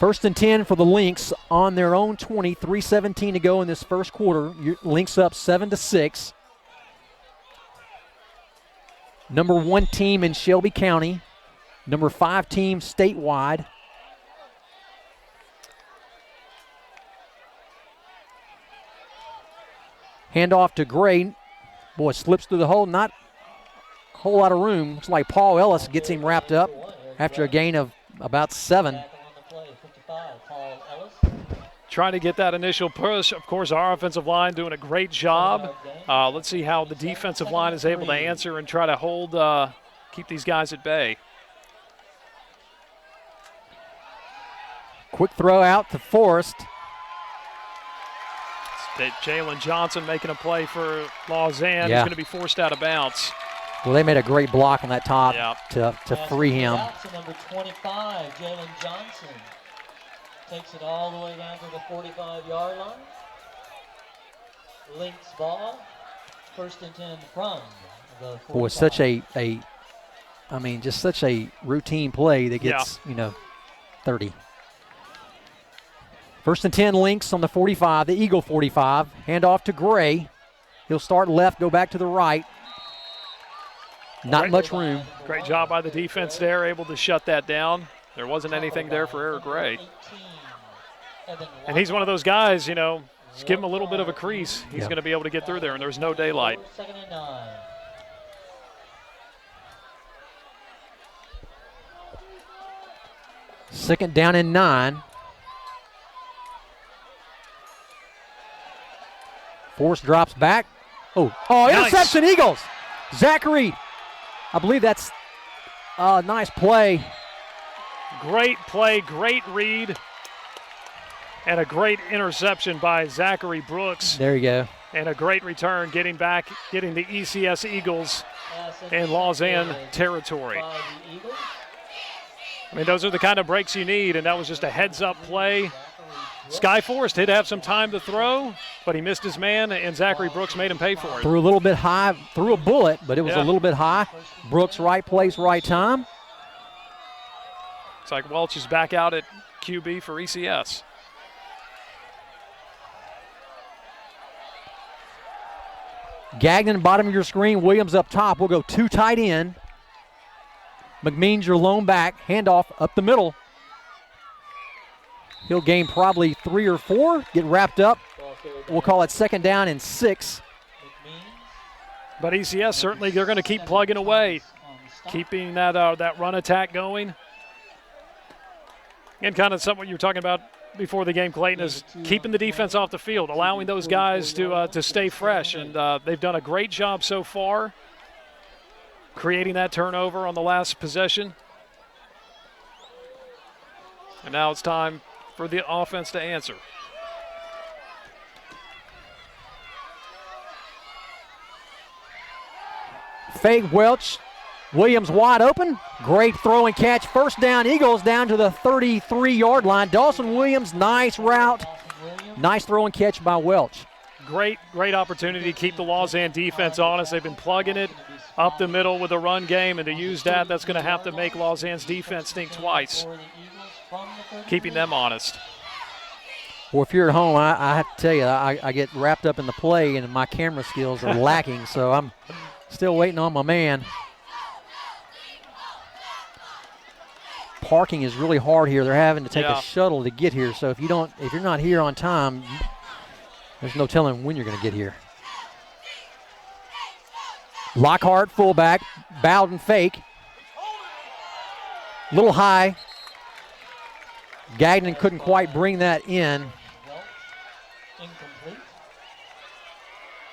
1st and 10 for the Lynx on their own 20. 3:17 to go in this first quarter. Lynx up 7-6. Number 1 team in Shelby County. Number 5 team statewide. Handoff to Gray. Boy, slips through the hole. Not a whole lot of room. Looks like Paul Ellis gets him wrapped up after a gain of about 7. Trying to get that initial push. Of course, our offensive line doing a great job. Let's see how the defensive line is able to answer and try to keep these guys at bay. Quick throw out to Forrest. Jalen Johnson making a play for Lausanne. He's going to be forced out of bounds. Well, they made a great block on that top to free him. Number 25, Jalen Johnson, takes it all the way down to the 45-yard line. Lynx ball, 1st and 10 from the 45. Boy, just such a routine play that gets 30. 1st and 10 Lynx on the 45, the Eagle 45. Handoff to Gray. He'll start left, go back to the right. Not much room. Great job by the defense there, able to shut that down. There wasn't anything there for Eric Gray. And he's one of those guys, just give him a little bit of a crease. He's going to be able to get through there, and there's no daylight. 2nd and 9. Second down and 9. Forrest drops back. Interception, nice. Eagles. Zachary, I believe that's a nice play. Great play, great read, and a great interception by Zachary Brooks. There you go. And a great return, getting the ECS Eagles in Lausanne territory. I mean, those are the kind of breaks you need, and that was just a heads-up play. Sky Forest did have some time to throw, but he missed his man, and Zachary Brooks made him pay for it. Threw a little bit high, threw a bullet, but it was a little bit high. Brooks, right place, right time. It's like Welch is back out at QB for ECS. Gagnon, bottom of your screen. Williams up top. We'll go 2 tight end. McMeans, your lone back. Handoff up the middle. He'll gain probably 3 or 4. Get wrapped up. We'll call it 2nd down and 6. But ECS, certainly they're going to keep plugging away, keeping that run attack going. And kind of something you were talking about before the game, Clayton, is keeping the defense off the field, allowing those guys to stay fresh. And they've done a great job so far creating that turnover on the last possession. And now it's time for the offense to answer. Fake Welch. Williams wide open. Great throw and catch. 1st down, Eagles down to the 33-yard line. Dawson Williams, nice route. Nice throw and catch by Welch. Great opportunity to keep the Lausanne defense honest. They've been plugging it up the middle with a run game, and to use that's going to have to make Lausanne's defense think twice, keeping them honest. Well, if you're at home, I have to tell you, I get wrapped up in the play, and my camera skills are lacking, so I'm still waiting on my man. Parking is really hard here. They're having to take a shuttle to get here, so if you're not here on time, there's no telling when you're going to get here. Lockhart, fullback. Bowden fake. Little high. Gagnon couldn't quite bring that in. Incomplete.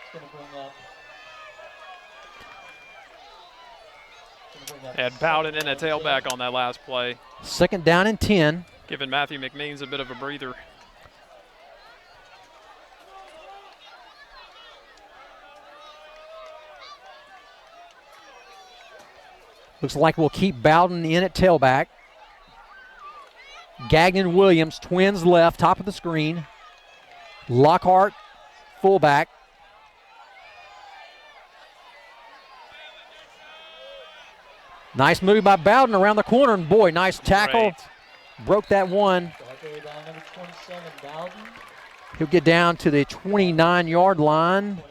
It's going to bring up. Had Bowden in a tailback on that last play. 2nd down and 10. Giving Matthew McMeans a bit of a breather. Looks like we'll keep Bowden in at tailback. Gagnon Williams, twins left, top of the screen. Lockhart, fullback. Nice move by Bowden around the corner, and boy, nice tackle. Great. Broke that one. He'll get down to the 29-yard line.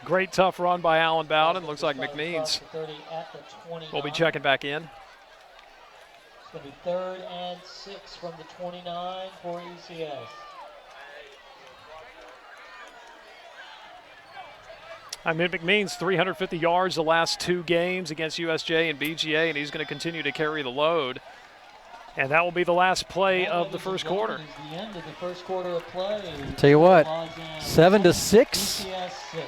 Great tough run by Alan Bowden. Looks like McMeans will be checking back in. It's going to be 3rd and 6 from the 29 for ECS. I mean, McMeans 350 yards the last 2 games against USJ and BGA, and he's going to continue to carry the load. And that will be the last play of the first quarter. The end of the first quarter of play. Tell you what, 7-6. ECS 6.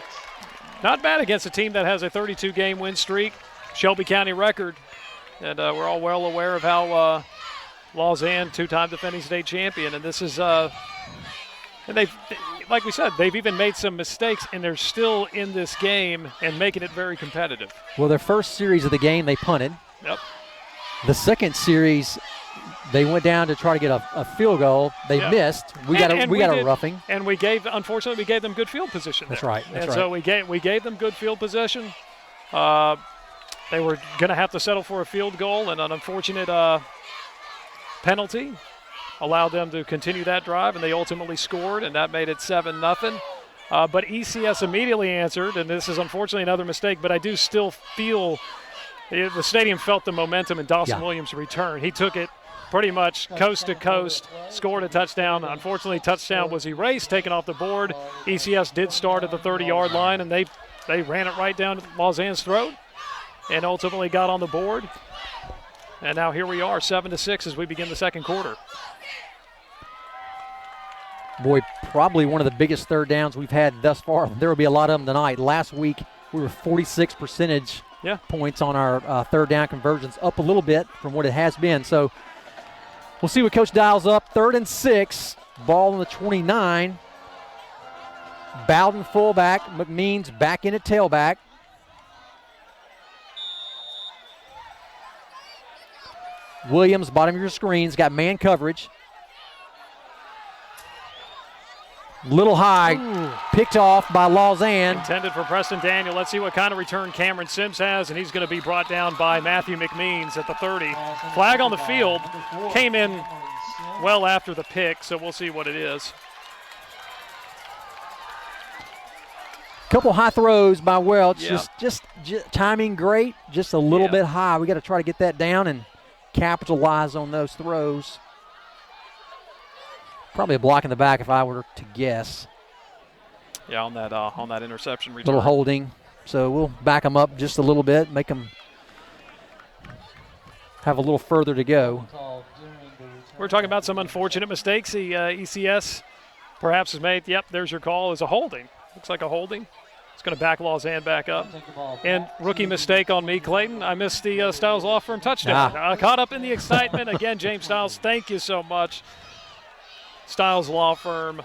Not bad against a team that has a 32-game win streak, Shelby County record. And we're all well aware of how Lausanne, 2-time defending state champion, and this is and they've, like we said, they've even made some mistakes, and they're still in this game and making it very competitive. Well, their first series of the game, they punted. Yep. The second series, they went down to try to get a field goal. They missed. We got a roughing. And unfortunately, we gave them good field position there. That's right. So we gave them good field position. They were going to have to settle for a field goal, and an unfortunate penalty allowed them to continue that drive, and they ultimately scored, and that made it 7-0. But ECS immediately answered, and this is unfortunately another mistake, but I do still feel the stadium felt the momentum in Dawson Williams' return. He took it pretty much coast to coast, scored a touchdown. Unfortunately, touchdown was erased, taken off the board. ECS did start at the 30-yard line, and they ran it right down to Lausanne's throat and ultimately got on the board. And now here we are, 7-6 as we begin the second quarter. Boy, probably one of the biggest 3rd downs we've had thus far. There will be a lot of them tonight. Last week, we were 46 percentage points on our 3rd down conversions, up a little bit from what it has been. So we'll see what Coach dials up. 3rd and 6. Ball on the 29. Bowden fullback. McMeans back in at tailback. Williams, bottom of your screen's got man coverage. Little high, picked off by Lausanne. Intended for Preston Daniel. Let's see what kind of return Cameron Sims has, and he's going to be brought down by Matthew McMeans at the 30. Flag on the field. Came in well after the pick, so we'll see what it is. Couple high throws by Welch. Yeah. Just timing great, just a little bit high. We got to try to get that down and capitalize on those throws. Probably a block in the back if I were to guess. Yeah, on that interception return. Little holding. So we'll back them up just a little bit, make them have a little further to go. We're talking about some unfortunate mistakes the ECS perhaps has made. Yep, there's your call. Is a holding. Looks like a holding. It's going to back Lausanne back up. And rookie mistake on me, Clayton. I missed the Stiles Law Firm touchdown. Caught up in the excitement. Again, James Stiles, thank you so much. Stiles Law Firm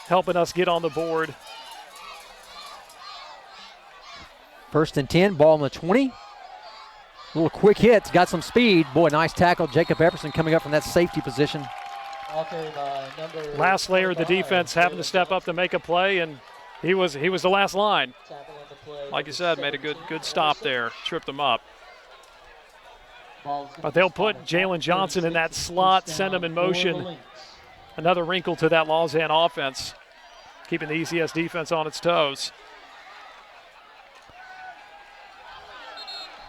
helping us get on the board. 1st and 10, ball on the 20. Little quick hits, got some speed. Boy, nice tackle. Jacob Epperson coming up from that safety position. Last layer of the defense having to step up to make a play, and he was the last line. Like you said, made a good stop there, tripped them up. But they'll put Jalen Johnson in that slot, send him in motion. Another wrinkle to that Lausanne offense, keeping the ECS defense on its toes.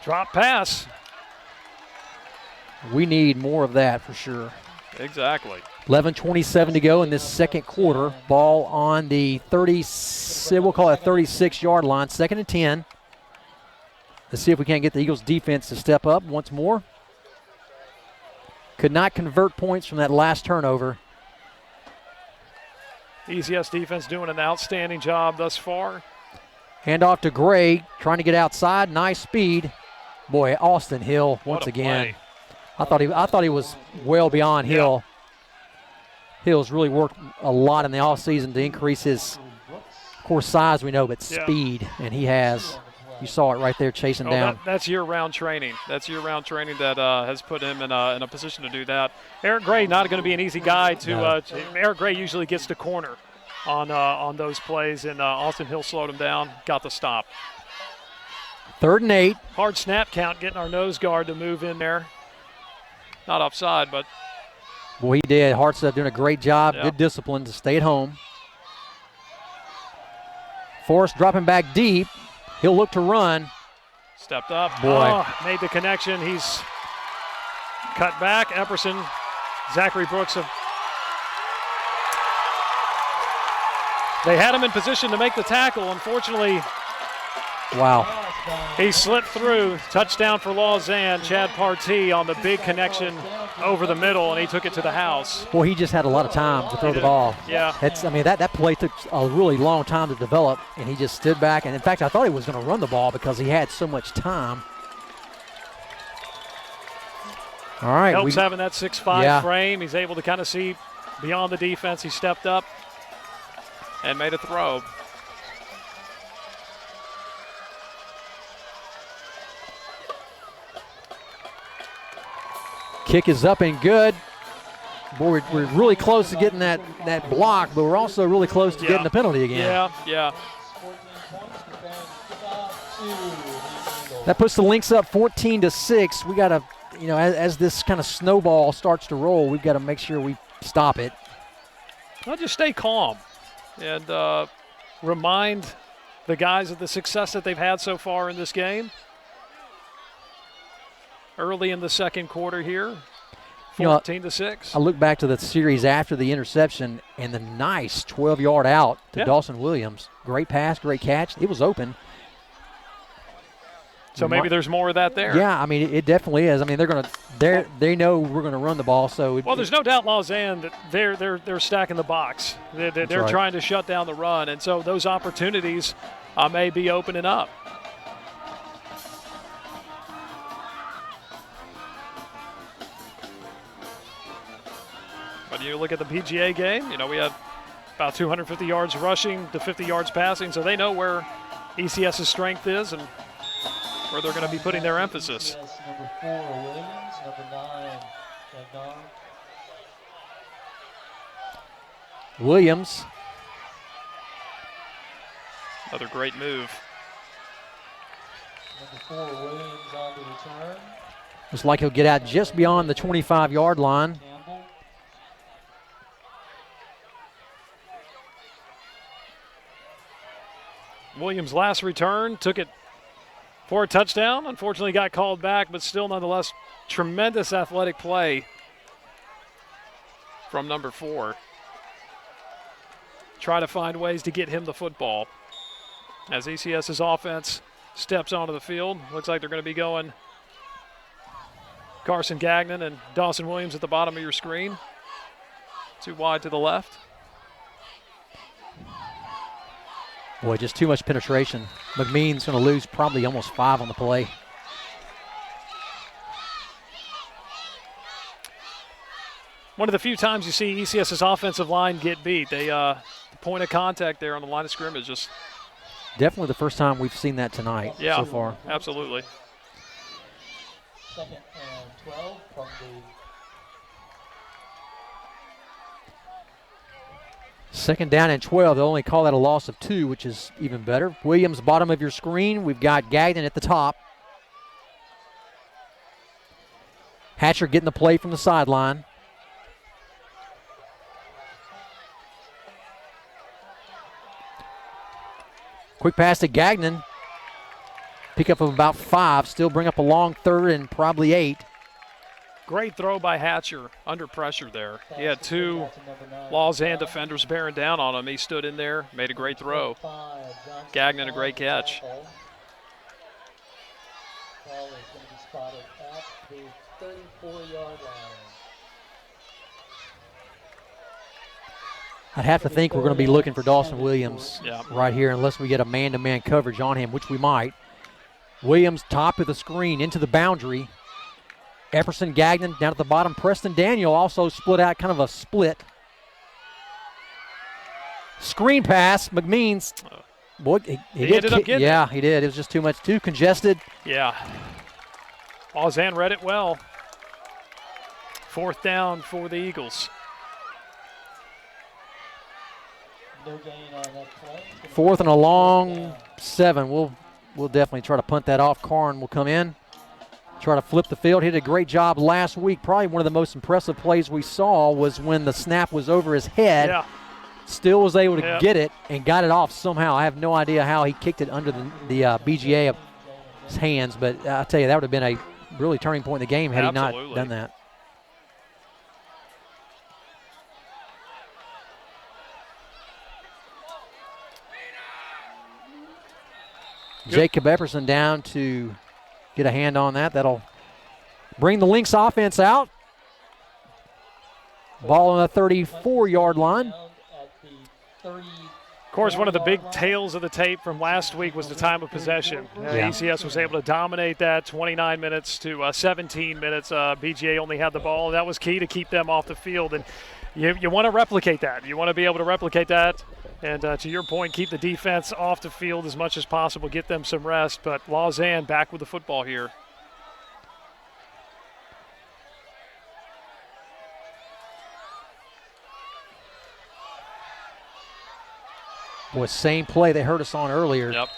Drop pass. We need more of that for sure. Exactly. 11:27 to go in this second quarter. Ball on the 30, we'll call it 36-yard line, 2nd and 10. Let's see if we can't get the Eagles defense to step up once more. Could not convert points from that last turnover. ECS defense doing an outstanding job thus far. Hand off to Gray, trying to get outside. Nice speed. Boy, Austin Hill once again. Play. I thought he was well beyond Hill. Hill's really worked a lot in the offseason to increase his, of course, size we know, but speed, and he has. You saw it right there chasing down. That's year-round training. That's year-round training that has put him in a position to do that. Eric Gray not going to be an easy guy to. Eric Gray usually gets to corner on those plays, and Austin Hill slowed him down, got the stop. 3rd and 8. Hard snap count, getting our nose guard to move in there. Not offside, but. Boy, he did. Hartstead doing a great job. Yep. Good discipline to stay at home. Forrest dropping back deep. He'll look to run. Stepped up. Boy. Made the connection. He's cut back. Epperson, Zachary Brooks. They had him in position to make the tackle. Unfortunately, wow. He slipped through. Touchdown for Lausanne. Chad Partee on the big connection over the middle, and he took it to the house. Boy, he just had a lot of time to throw the ball. Yeah. That play took a really long time to develop, and he just stood back. And, in fact, I thought he was going to run the ball because he had so much time. All right. Helps having that 6'5" frame. He's able to kind of see beyond the defense. He stepped up and made a throw. Kick is up and good. Boy, we're really close to getting that block, but we're also really close to getting the penalty again. Yeah. That puts the Lynx up 14-6. We got to, as this kind of snowball starts to roll, we've got to make sure we stop it. Well, just stay calm and remind the guys of the success that they've had so far in this game. Early in the second quarter here, 14-6. I look back to the series after the interception and the nice 12-yard out to Dawson Williams. Great pass, great catch. It was open. So maybe there's more of that there. Yeah, it definitely is. They know we're gonna run the ball. So there's no doubt Lausanne that they're stacking the box. They're trying to shut down the run, and so those opportunities may be opening up. But you look at the PGA game, you know, we had about 250 yards rushing to 50 yards passing, so they know where ECS's strength is and where they're going to be putting their emphasis. ECS number 4, Williams. Number 9, Gagnon. Williams. Another great move. Number 4, Williams on the return. Looks like he'll get out just beyond the 25-yard line. Campbell. Williams' last return took it for a touchdown. Unfortunately got called back, but still nonetheless tremendous athletic play from number 4. Try to find ways to get him the football. As ECS's offense steps onto the field, looks like they're going to be going Carson Gagnon and Dawson Williams at the bottom of your screen. Too wide to the left. Boy, just too much penetration. McMean's going to lose probably almost 5 on the play. One of the few times you see ECS's offensive line get beat. They the point of contact there on the line of scrimmage just Definitely the first time we've seen that tonight so far. Absolutely. 2nd and 12 from the 2nd down and 12. They'll only call that a loss of 2, which is even better. Williams, bottom of your screen. We've got Gagnon at the top. Hatcher getting the play from the sideline. Quick pass to Gagnon. Pickup of about 5. Still bring up a long 3rd and probably 8. Great throw by Hatcher under pressure there. He had 2 Lausanne defenders bearing down on him. He stood in there, made a great throw. Gagnon a great catch. Ball is going to be spotted at the 34-yard line. I'd have to think we're going to be looking for Dawson Williams Yeah. right here unless we get a man-to-man coverage on him, which we might. Williams top of the screen into the boundary. Epperson, Gagnon down at the bottom. Preston Daniel also split out, kind of a split. Screen pass, McMeans. Boy, he ended up getting yeah, he did. It was just too congested. Yeah. Lausanne read it well. 4th down for the Eagles. No gain on that play. 4th and a long 7. We'll definitely try to punt that off. Karn will come in. Try to flip the field. He did a great job last week. Probably one of the most impressive plays we saw was when the snap was over his head. Yeah. Still was able to get it and got it off somehow. I have no idea how he kicked it under the BGA of his hands, but I'll tell you, that would have been a really turning point in the game had he not done that. Jacob Epperson down to get a hand on that. That'll bring the Lynx offense out. Ball on the 34-yard line. Of course, one of the big tales of the tape from last week was the time of possession. ECS was able to dominate that 29 minutes to 17 minutes. BGA only had the ball, and that was key to keep them off the field. And you want to replicate that. You want to be able to replicate that. And to your point, keep the defense off the field as much as possible, get them some rest. But Lausanne back with the football here. Boy, same play they heard us on earlier. Yep.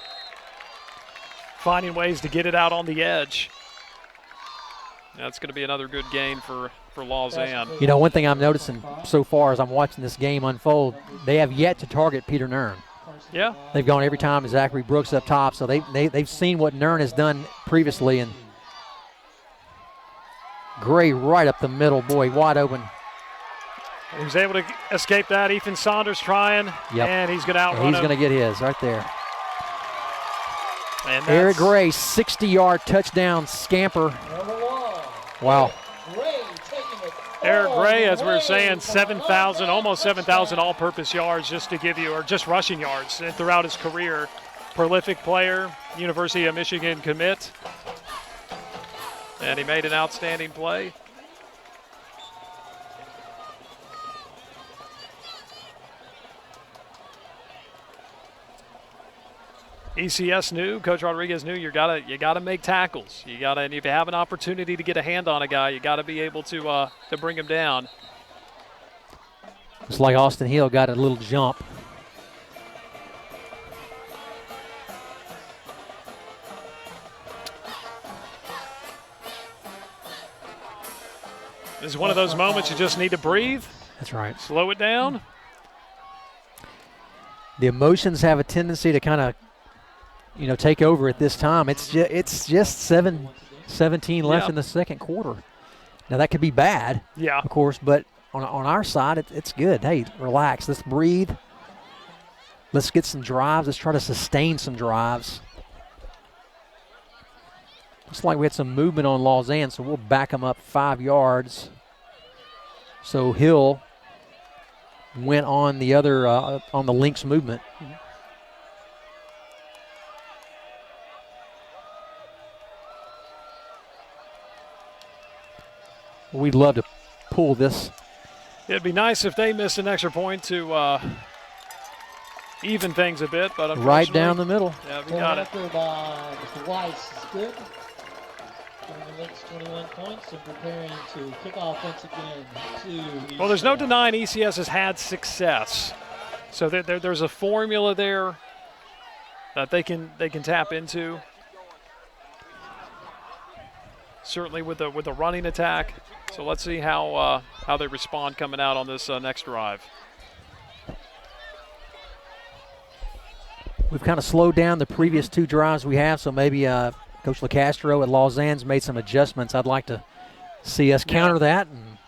Finding ways to get it out on the edge. That's going to be another good gain for Lausanne. You know, one thing I'm noticing so far as I'm watching this game unfold, they have yet to target Peter Nern. Yeah. They've gone every time to Zachary Brooks up top, so they've seen what Nern has done previously. And Gray right up the middle, boy, wide open. He was able to escape that. Ethan Saunders trying, and he's going to outrun him. He's going to get his right there. And Eric Gray, 60-yard touchdown scamper. Wow. Eric Gray, as we were saying, 7,000, almost 7,000 all-purpose yards just to give you, or just rushing yards throughout his career. Prolific player, University of Michigan commit. And he made an outstanding play. ECS knew, Coach Rodriguez knew you gotta make tackles. And if you have an opportunity to get a hand on a guy, you gotta be able to bring him down. It's like Austin Hill got a little jump. This is one of those moments you just need to breathe. That's right. Slow it down. The emotions have a tendency to kind of, take over at this time. It's just 17 left in the second quarter. Now that could be bad, of course, but on our side, it's good. Hey, relax. Let's breathe. Let's get some drives. Let's try to sustain some drives. Looks like we had some movement on Lausanne, so we'll back them up 5 yards. So Hill went on the other on the Lynx movement. We'd love to pull this. It'd be nice if they missed an extra point to even things a bit, but unfortunately, right down the middle. Yeah, we got it. By Mr. Weiss is good. The Lynx 21 points and preparing to kick off once again to Well, there's no denying ECS has had success. So there's a formula there that they can tap into. Certainly with the running attack. So let's see how they respond coming out on this next drive. We've kind of slowed down the previous 2 drives we have, so maybe Coach LeCastro at Lausanne's made some adjustments. I'd like to see us counter that and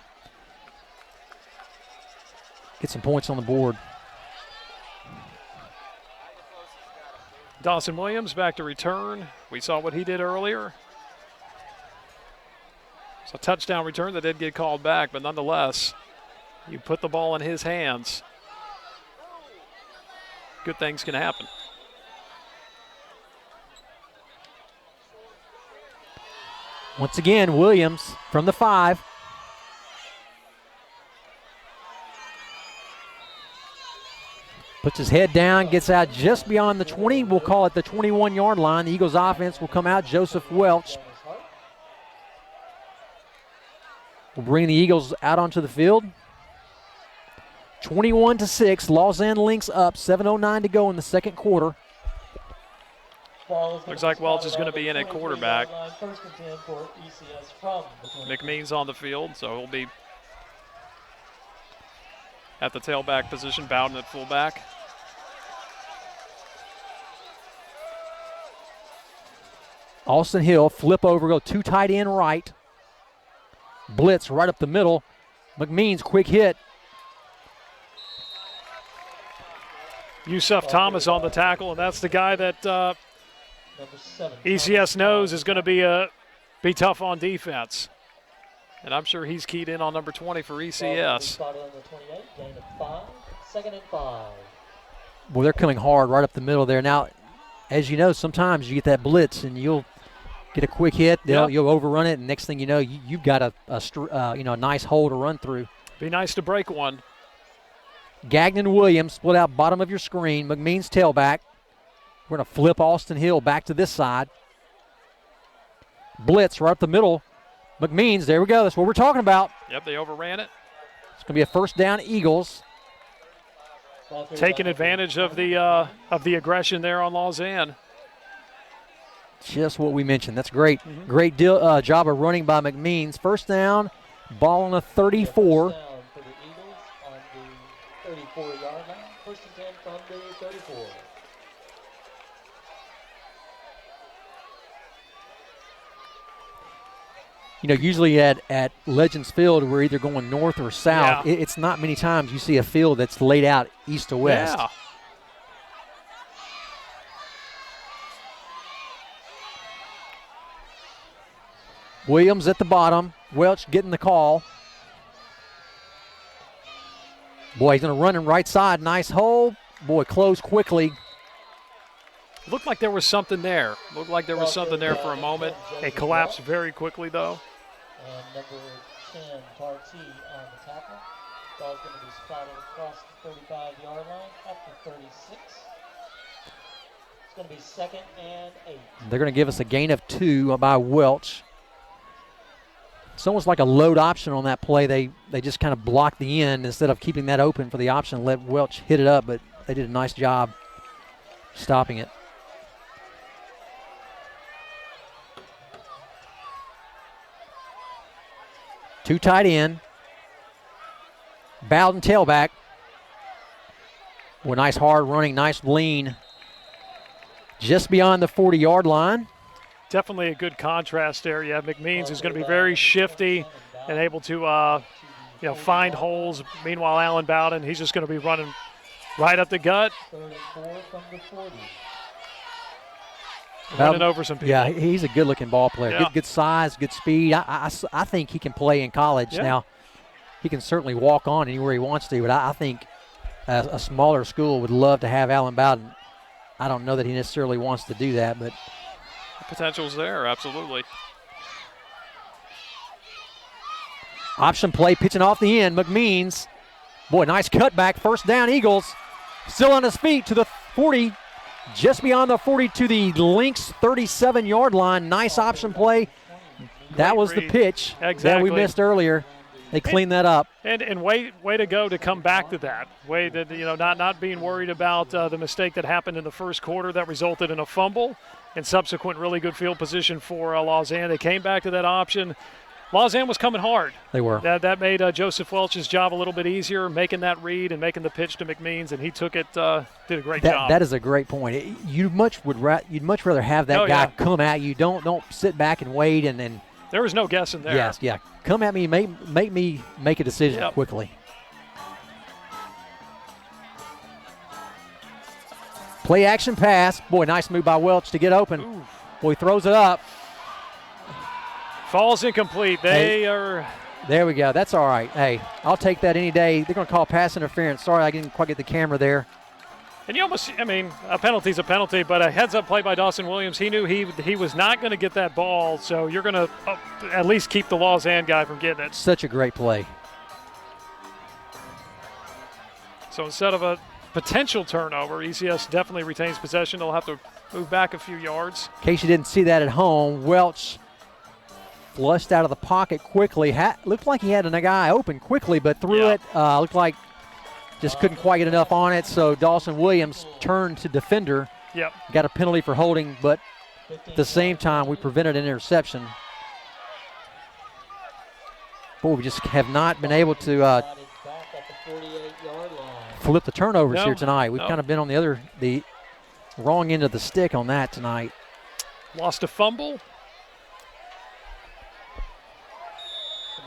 get some points on the board. Dawson Williams back to return. We saw what he did earlier. It's a touchdown return that did get called back, but nonetheless, you put the ball in his hands. Good things can happen. Once again, Williams from the 5. Puts his head down, gets out just beyond the 20. We'll call it the 21-yard line. The Eagles offense will come out. Joseph Welch will bring the Eagles out onto the field. 21-6. Lausanne Lynx up. 7:09 to go in the second quarter. Looks like Welch is going to be in at quarterback. McMean's on the field, so he'll be at the tailback position, Bowden at fullback. Austin Hill, flip over, go 2 tight end right. Blitz right up the middle. McMean's quick hit. Yusuf Thomas on the tackle, and that's the guy that ECS knows is going to be tough on defense. And I'm sure he's keyed in on number 20 for ECS. Boy, they're coming hard right up the middle there. Now, as you know, sometimes you get that blitz and you'll get a quick hit. You'll overrun it, and next thing you know, you've got a nice hole to run through. Be nice to break one. Gagnon Williams split out bottom of your screen. McMean's tailback. We're going to flip Austin Hill back to this side. Blitz right up the middle. McMean's, there we go. That's what we're talking about. Yep, they overran it. It's going to be a first down, Eagles. Taking advantage of the aggression there on Lausanne. Just what we mentioned. That's great. Great job of running by McMean's. First down, ball on the 34. First down for the Eagles on the 34-yard line. First and 10 from the 34. Usually at Legends Field, we're either going north or south. Yeah. It's not many times you see a field that's laid out east to west. Yeah. Williams at the bottom. Welch getting the call. Boy, he's going to run in right side. Nice hole. Boy, closed quickly. Looked like there was something there. Looked like there was something there for a moment. It collapsed very quickly, though. And number 10, Tartee on the tackle. Ball's going to be spotted across the 35-yard line, up to 36. It's going to be 2nd and 8. They're going to give us a gain of 2 by Welch. It's almost like a load option on that play. They just kind of blocked the end instead of keeping that open for the option. Let Welch hit it up, but they did a nice job stopping it. Two tight end. Bowden tailback. Nice hard running, nice lean. Just beyond the 40-yard line. Definitely a good contrast there. You have McMeans, who's going to be very shifty and able to find holes. Meanwhile, Alan Bowden, he's just going to be running right up the gut. 34 from the 40. Running over some people. Yeah, he's a good-looking ball player. Yeah. Good size, good speed. I think he can play in college. Yeah. Now, he can certainly walk on anywhere he wants to, but I think a smaller school would love to have Alan Bowden. I don't know that he necessarily wants to do that, but Potential's there, absolutely. option play, pitching off the end. McMeans, boy, nice cutback. First down, Eagles. Still on his feet to the 40, just beyond the 40 to the Lynx 37-yard line. Nice option play. That was the pitch that we missed earlier. They cleaned that up. And way to go to come back to that. Way that, not being worried about the mistake that happened in the first quarter that resulted in a fumble and subsequent really good field position for Lausanne. They came back to that option. Lausanne was coming hard. They were. That made Joseph Welch's job a little bit easier, making that read and making the pitch to McMeans, and he took it, did a great job. That is a great point. You'd much rather have that guy come at you. Don't sit back and wait and there was no guessing there. Yes, yeah. Come at me, make me make a decision quickly. Play action pass. Boy, nice move by Welch to get open. Ooh. Boy, throws it up. Falls incomplete. There we go. That's all right. Hey, I'll take that any day. They're going to call pass interference. Sorry, I didn't quite get the camera there. And a penalty's a penalty, but a heads-up play by Dawson Williams. He knew he was not going to get that ball, so you're going to at least keep the Lausanne guy from getting it. Such a great play. So instead of a potential turnover, ECS definitely retains possession. They'll have to move back a few yards. In case you didn't see that at home, Welch flushed out of the pocket quickly. Looked like he had a guy open quickly, but threw it. Looked like just couldn't quite get enough on it, so Dawson Williams turned to defender. Yep. Got a penalty for holding, but at the same time, we prevented an interception. Boy, we just have not been able to flip the turnovers here tonight. We've kind of been on the wrong end of the stick on that tonight. Lost a fumble.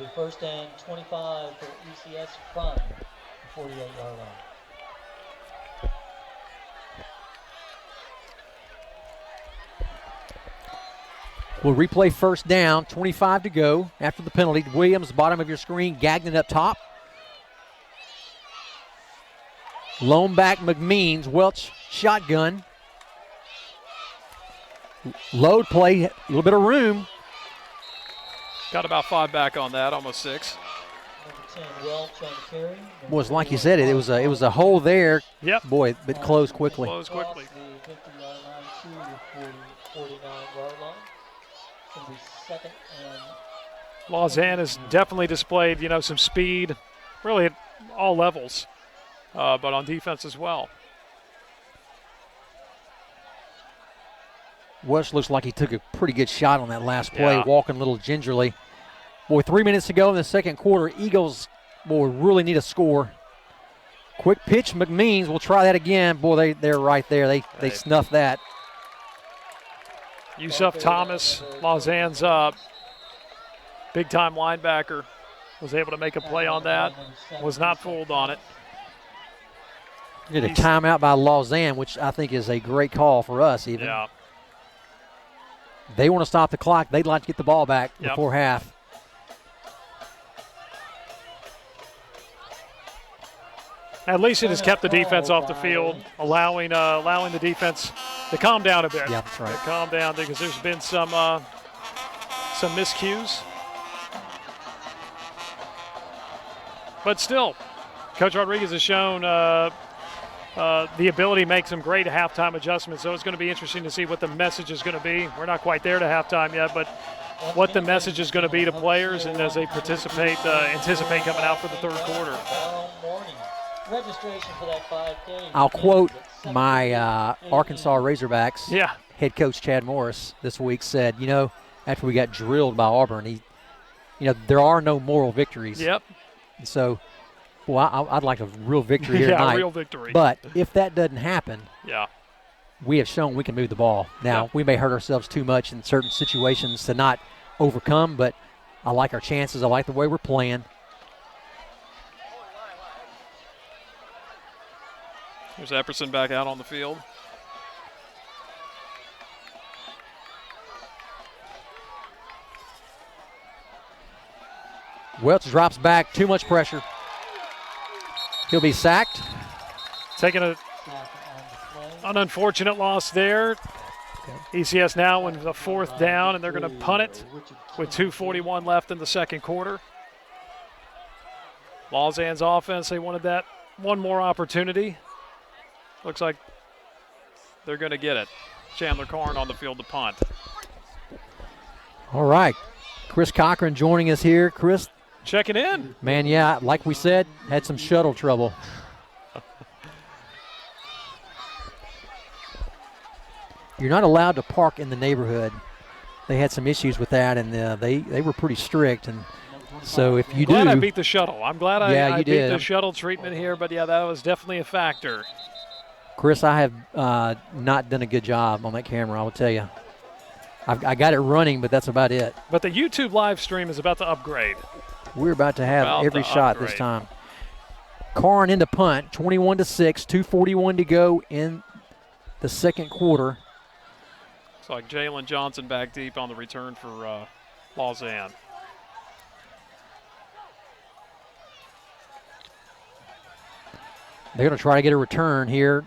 It'll be 1st and 25 for ECS from the 48-yard line. We'll replay first down, 25 to go after the penalty. Williams, bottom of your screen, Gagnon up top. Lone back McMeans, Welch shotgun. Load play, a little bit of room. Got about 5 back on that, almost 6. Number 10, Welch on the carry. Was like you said, it was a hole there. Yep. Boy, but closed quickly. Closed quickly. The 50-yard line to the 49-yard line. It's going to be 2nd and Lausanne has definitely displayed, some speed, really at all levels, but on defense as well. Welch looks like he took a pretty good shot on that last play, walking a little gingerly. Boy, 3 minutes to go in the second quarter. Eagles, boy, really need a score. Quick pitch, McMeans will try that again. Boy, they're right there. They snuffed that. Yusuf Thomas, Lausanne's big-time linebacker, was able to make a play on that. Was not fooled on it. Get a timeout by Lausanne, which I think is a great call for us even. Yeah. They want to stop the clock. They'd like to get the ball back before half. At least it has kept the defense off the field, allowing the defense to calm down a bit. Yeah, that's right. To calm down because there's been some miscues. But still, Coach Rodriguez has shown the ability to make some great halftime adjustments. So it's going to be interesting to see what the message is going to be. We're not quite there to halftime yet, but what the message is going to be to players and as they participate, anticipate coming out for the third quarter. I'll quote my Arkansas Razorbacks head coach Chad Morris this week said, after we got drilled by Auburn, there are no moral victories. Yep. So, I'd like a real victory here tonight. Yeah, real victory. But if that doesn't happen, yeah, we have shown we can move the ball. Now, we may hurt ourselves too much in certain situations to not overcome, but I like our chances. I like the way we're playing. There's Epperson back out on the field. Welch drops back. Too much pressure. He'll be sacked. Taking an unfortunate loss there. ECS now in the fourth down, and they're going to punt it with 2:41 left in the second quarter. Lausanne's offense, they wanted that one more opportunity. Looks like they're going to get it. Chandler Karn on the field to punt. All right. Chris Cochran joining us here. Chris. Checking in. Man, yeah, like we said, had some shuttle trouble. You're not allowed to park in the neighborhood. They had some issues with that, and they were pretty strict. And so if you glad I beat the shuttle. I'm glad I beat did. the shuttle treatment here, but yeah, that was definitely a factor. Chris, I have not done a good job on that camera, I will tell you. I got it running, but that's about it. But the YouTube live stream is about to upgrade. We're about to have every shot this time. Karn in the punt, 21-6, 2:41 to go in the second quarter. Looks like Jalen Johnson back deep on the return for Lausanne. They're going to try to get a return here.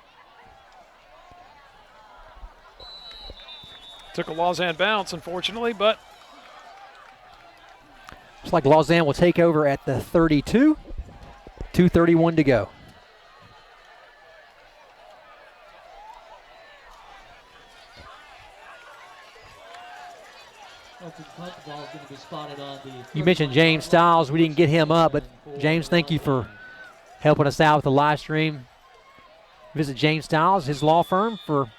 Took a Lausanne bounce, unfortunately, but looks like Lausanne will take over at the 32. 2:31 to go. You mentioned James Stiles. We didn't get him up, but James, thank you for helping us out with the live stream. Visit James Stiles, his law firm, for,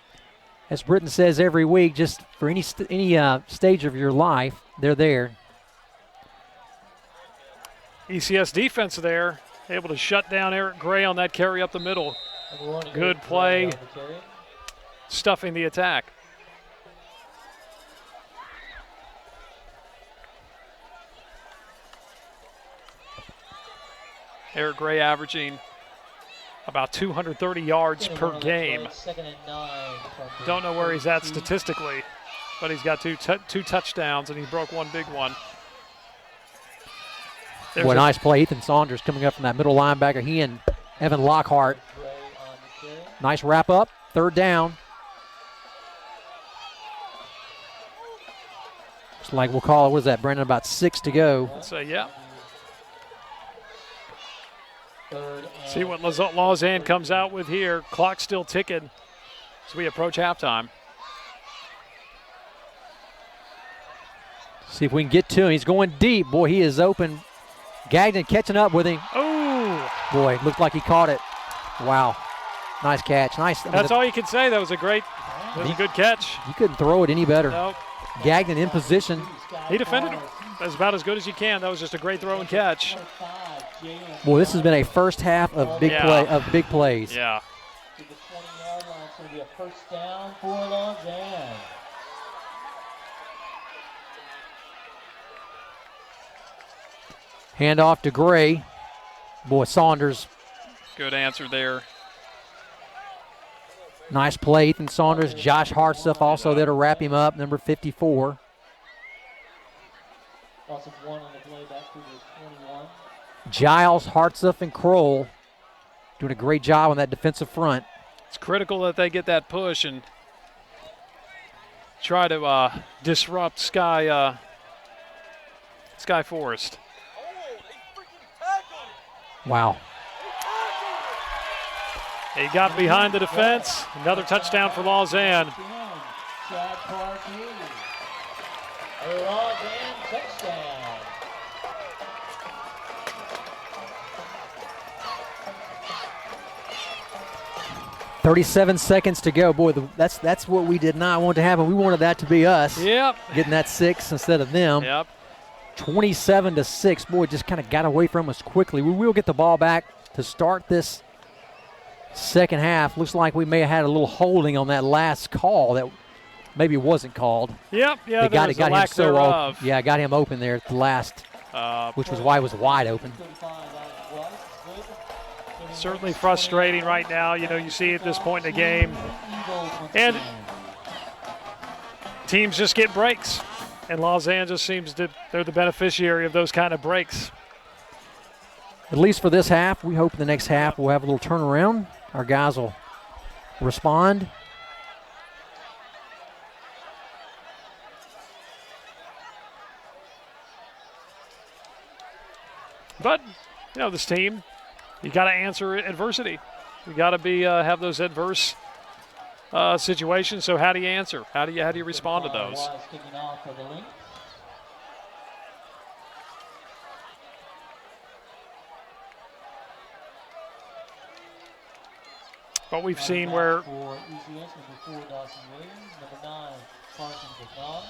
as Britton says every week, just for any stage of your life, they're there. ECS defense there, able to shut down Eric Gray on that carry up the middle. Good play, stuffing the attack. Eric Gray averaging about 230 yards per game. Don't know where he's at statistically, but he's got two touchdowns, and he broke one big one. Boy, nice play. Ethan Saunders coming up from that middle linebacker. He and Evan Lockhart. Nice wrap up. Third down. Looks like we'll call it, what is that, Brendan, about 6 to go. Let's say, yeah. See what Lausanne comes out with here. Clock still ticking as we approach halftime. See if we can get to him. He's going deep. Boy, he is open. Gagnon catching up with him. Oh! Boy, looked like he caught it. Wow. Nice catch. Nice. That's all you can say. That was a good catch. You couldn't throw it any better. Nope. Gagnon in position. He defended him as about as good as you can. That was just a great throw and catch. Boy, this has been a first half of big plays. Yeah. To the 20-yard line, it's going to be a first down for Lausanne. Hand off to Gray. Boy, Saunders. Good answer there. Nice play, Ethan Saunders. Josh Hartsuff also there to wrap him up, number 54. Loss of one on the play back to the 21. Giles, Hartsuff, and Kroll doing a great job on that defensive front. It's critical that they get that push and try to disrupt Sky Forest. Wow. He got behind the defense. Another touchdown for Lausanne. Chad Parkey. A Lausanne touchdown. 37 seconds to go. Boy, that's what we did not want to happen. We wanted that to be us. Yep. Getting that 6 instead of them. Yep. 27-6. Boy, just kind of got away from us quickly. We will get the ball back to start this second half. Looks like we may have had a little holding on that last call that maybe wasn't called. Yep. Yeah. They got him so thereof. yeah, got him open there at the last, which was why it was wide open. Certainly frustrating right now. You know, you see at this point in the game, and teams just get breaks, and Lausanne just seems to they're the beneficiary of those kind of breaks. At least for this half, we hope in the next half we'll have a little turnaround. Our guys will respond. But you know, this team, you got to answer adversity. You got to be have those adverse situations. So how do you answer? How do you respond to those? But we've seen where for ECS, number 4, Dawson Williams, number 9, Carson Bacall.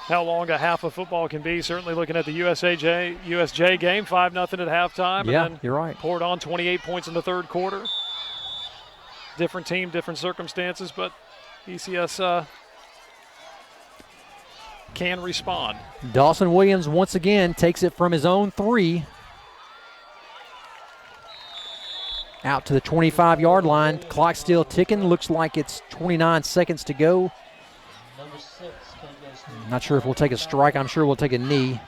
How long a half of football can be. Certainly looking at the USJ game, 5-0 at halftime. Yeah, and then you're right. Poured on 28 points in the third quarter. Different team, different circumstances, but ECS can respond. Dawson Williams once again takes it from his own 3 out to the 25-yard line. Clock still ticking. Looks like it's 29 seconds to go. Number 6, Not sure if we'll take a strike. I'm sure we'll take a knee.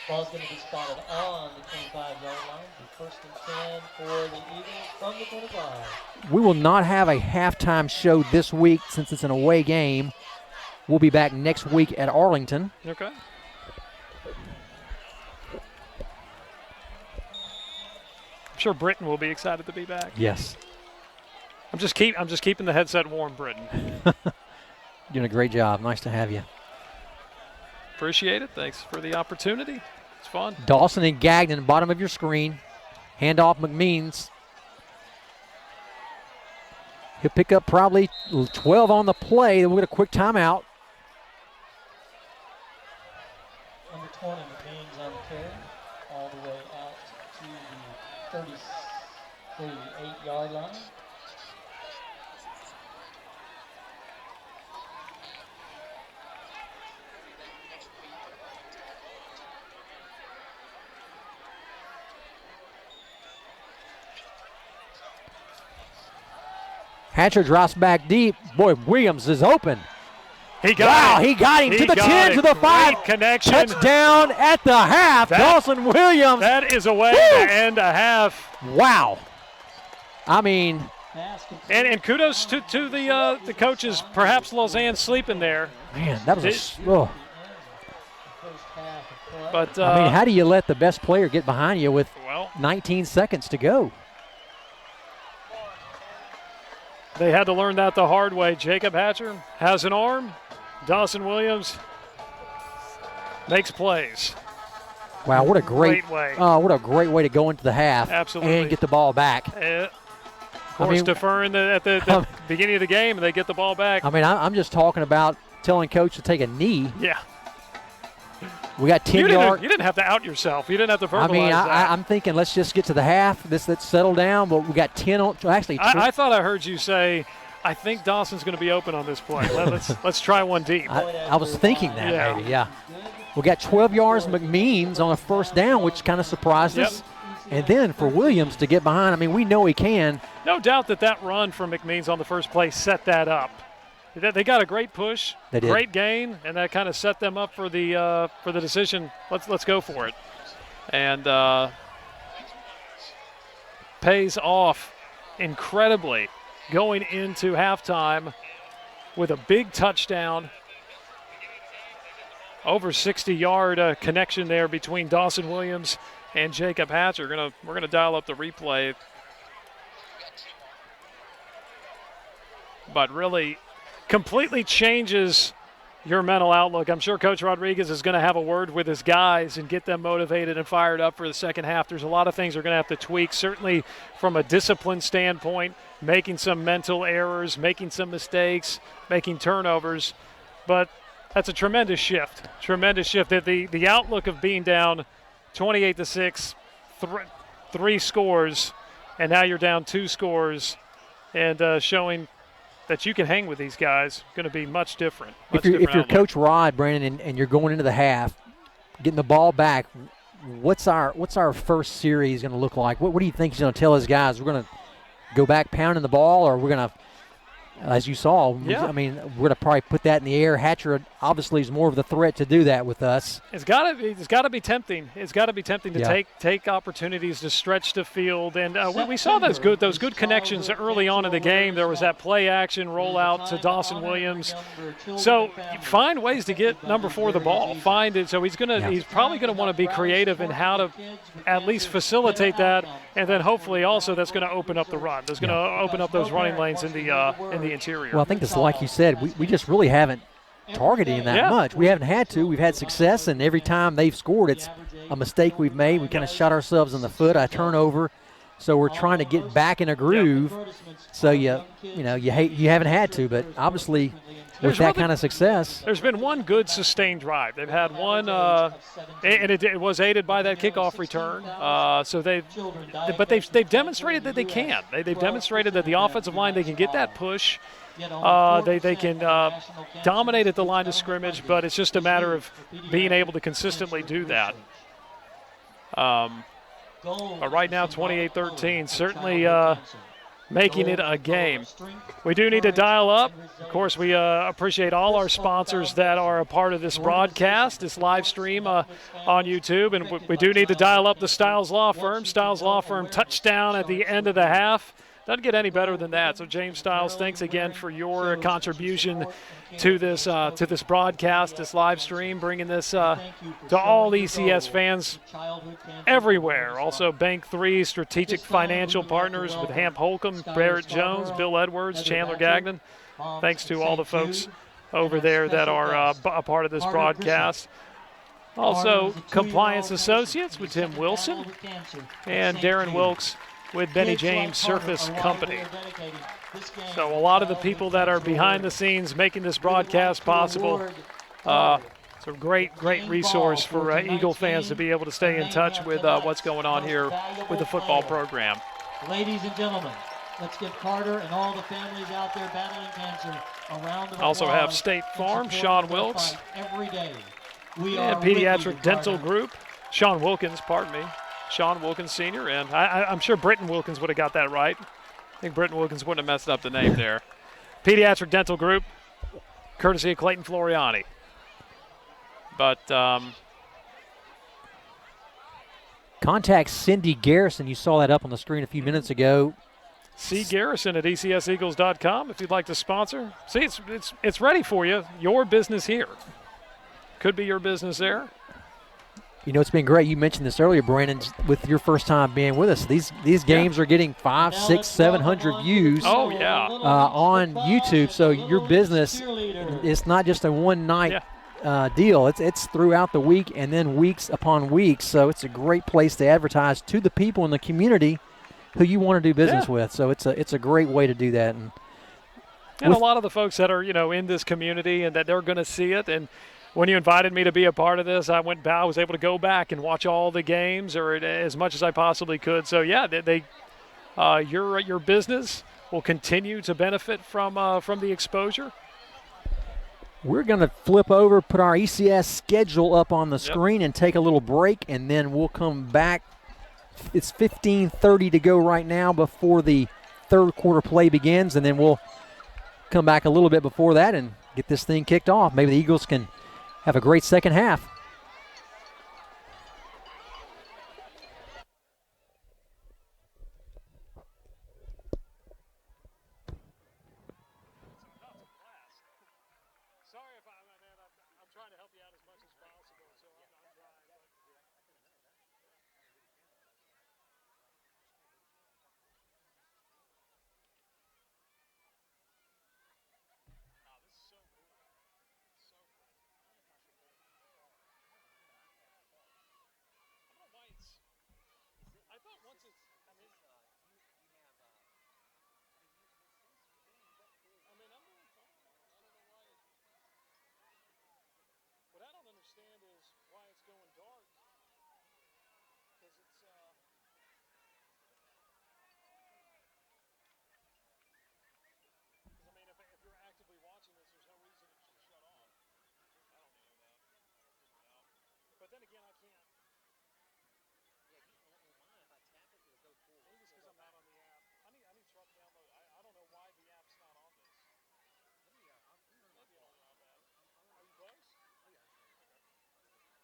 Ball's going to be spotted on the 25-yard line. The 1st and 10 for the Eagles from the 25. We will not have a halftime show this week since it's an away game. We'll be back next week at Arlington. Okay. I'm sure Britton will be excited to be back. Yes. I'm just keeping the headset warm, Britton. Doing a great job. Nice to have you. Appreciate it. Thanks for the opportunity. It's fun. Dawson and Gagnon, bottom of your screen. Handoff McMeans. He'll pick up probably 12 on the play. Then we'll get a quick timeout. Number 20, McMeans on the carry, all the way out to the 38-yard line. Hatcher drops back deep. Boy, Williams is open. He got it. He got him to the 10, to the 5. Great connection. Touchdown at the half. Dawson Williams. That is a way to end a half. Wow. I mean. And kudos to the coaches. Perhaps Lausanne sleeping there. Man, that was But I mean, how do you let the best player get behind you with 19 seconds to go? They had to learn that the hard way. Jacob Hatcher has an arm. Dawson Williams makes plays. Wow, what a great way. What a great way to go into the half. Absolutely. And get the ball back. Of course, deferring at the beginning of the game, and they get the ball back. I mean, I'm just talking about telling coach to take a knee. Yeah. We got 10 yards. You didn't have to out yourself. You didn't have to verbalize I mean, that. I'm thinking let's just get to the half. Let's settle down. But we got 10 on. Actually, I thought I heard you say, I think Dawson's going to be open on this play. Let's try one deep. I was thinking that maybe, yeah. We got 12 yards McMeans on a first down, which kind of surprised us. And then for Williams to get behind, I mean, we know he can. No doubt that run from McMeans on the first play set that up. They got a great push, they did. Great gain, and that kind of set them up for the decision. Let's go for it, and pays off incredibly going into halftime with a big touchdown over 60-yard connection there between Dawson Williams and Jacob Hatcher. We're gonna dial up the replay, but really completely changes your mental outlook. I'm sure Coach Rodriguez is going to have a word with his guys and get them motivated and fired up for the second half. There's a lot of things they're going to have to tweak, certainly from a discipline standpoint, making some mental errors, making some mistakes, making turnovers. But that's a tremendous shift. Tremendous shift. The outlook of being down 28-6, three scores, and now you're down 2 scores, and showing that you can hang with these guys, going to be much different. If you're Coach Rod, Brandon, and you're going into the half, getting the ball back, what's our first series going to look like? What do you think he's going to tell his guys? We're going to go back pounding the ball, or we're going to, as you saw, I mean, we're going to probably put that in the air. Hatcher obviously is more of the threat to do that with us. It's got to be tempting. It's got to be tempting to take opportunities to stretch the field. And we saw those good connections early on in the game. There was that play action rollout to Dawson Williams. So find ways to get number 4 the ball. Find it. So he's probably going to want to be creative in how to at least facilitate that, and then hopefully also that's going to open up the run. That's going to open up those running lanes in the interior. Well, I think that's like you said. We just really haven't targeted him that much. We haven't had to. We've had success, and every time they've scored, it's a mistake we've made. We kind of shot ourselves in the foot, a turnover. So we're trying to get back in a groove. So you haven't had to, but obviously with that kind of success. There's been one good sustained drive. They've had one, and it was aided by that kickoff return. So they've demonstrated that they can. They've demonstrated that the offensive line, they can get that push. They can dominate at the line of scrimmage, but it's just a matter of being able to consistently do that. But right now, 28-13, certainly making it a game. We do need to dial up. Of course, we appreciate all our sponsors that are a part of this broadcast, this live stream on YouTube. And we do need to dial up the Stiles Law Firm. Stiles Law Firm touchdown at the end of the half. Doesn't get any better than that. So, James Stiles, thanks again for your contribution to this broadcast, this live stream, bringing this to all ECS fans everywhere. Also, Bank 3, Strategic Financial Partners with Hamp Holcomb, Barrett Jones, Bill Edwards, Chandler Gagnon. Thanks to all the folks over there that are a part of this broadcast. Also, Compliance Associates with Tim Wilson and Darren Wilkes with Benny James Surface Company. So a lot of the people that are behind the scenes making this broadcast possible. It's a great resource for Eagle fans to be able to stay in touch with what's going on here with the football program. Ladies and gentlemen, let's give Carter and all the families out there battling cancer a round of applause. Also have State Farm, Sean Wilkes, every day. And Pediatric Dental Group, Sean Wilkins, Sean Wilkins Sr., and I'm sure Britton Wilkins would have got that right. I think Britton Wilkins wouldn't have messed up the name there. Pediatric Dental Group, courtesy of Clayton Floriani. But contact Cindy Garrison. You saw that up on the screen a few minutes ago. C. Garrison at ECSEagles.com if you'd like to sponsor. See, it's ready for you. Your business here. Could be your business there. You know, it's been great. You mentioned this earlier, Brandon, with your first time being with us. These games are getting 500, 600, 700 views on YouTube. So your business, it's not just a one-night deal. It's throughout the week and then weeks upon weeks. So it's a great place to advertise to the people in the community who you want to do business with. So it's a great way to do that. And a lot of the folks that are, in this community and that they're going to see it. And when you invited me to be a part of this, I was able to go back and watch all the games, or as much as I possibly could. So yeah, your business will continue to benefit from the exposure. We're going to flip over, put our ECS schedule up on the screen, and take a little break, and then we'll come back. It's 15:30 to go right now before the third quarter play begins, and then we'll come back a little bit before that and get this thing kicked off. Maybe the Eagles can have a great second half. Sorry if I'm trying to help you out as much as understand is why it's going dark. Because it's, because I mean, if you're actively watching this, there's no reason it should shut off. I don't know that. But then again, I can't. Yeah, on mine, if I tap it, it'll go forward. Maybe it's because I'm not on the app. I need to try to download. I don't know why the app's not on this. Let me run my Maybe phone. I'll that. Are you close? Oh, yeah.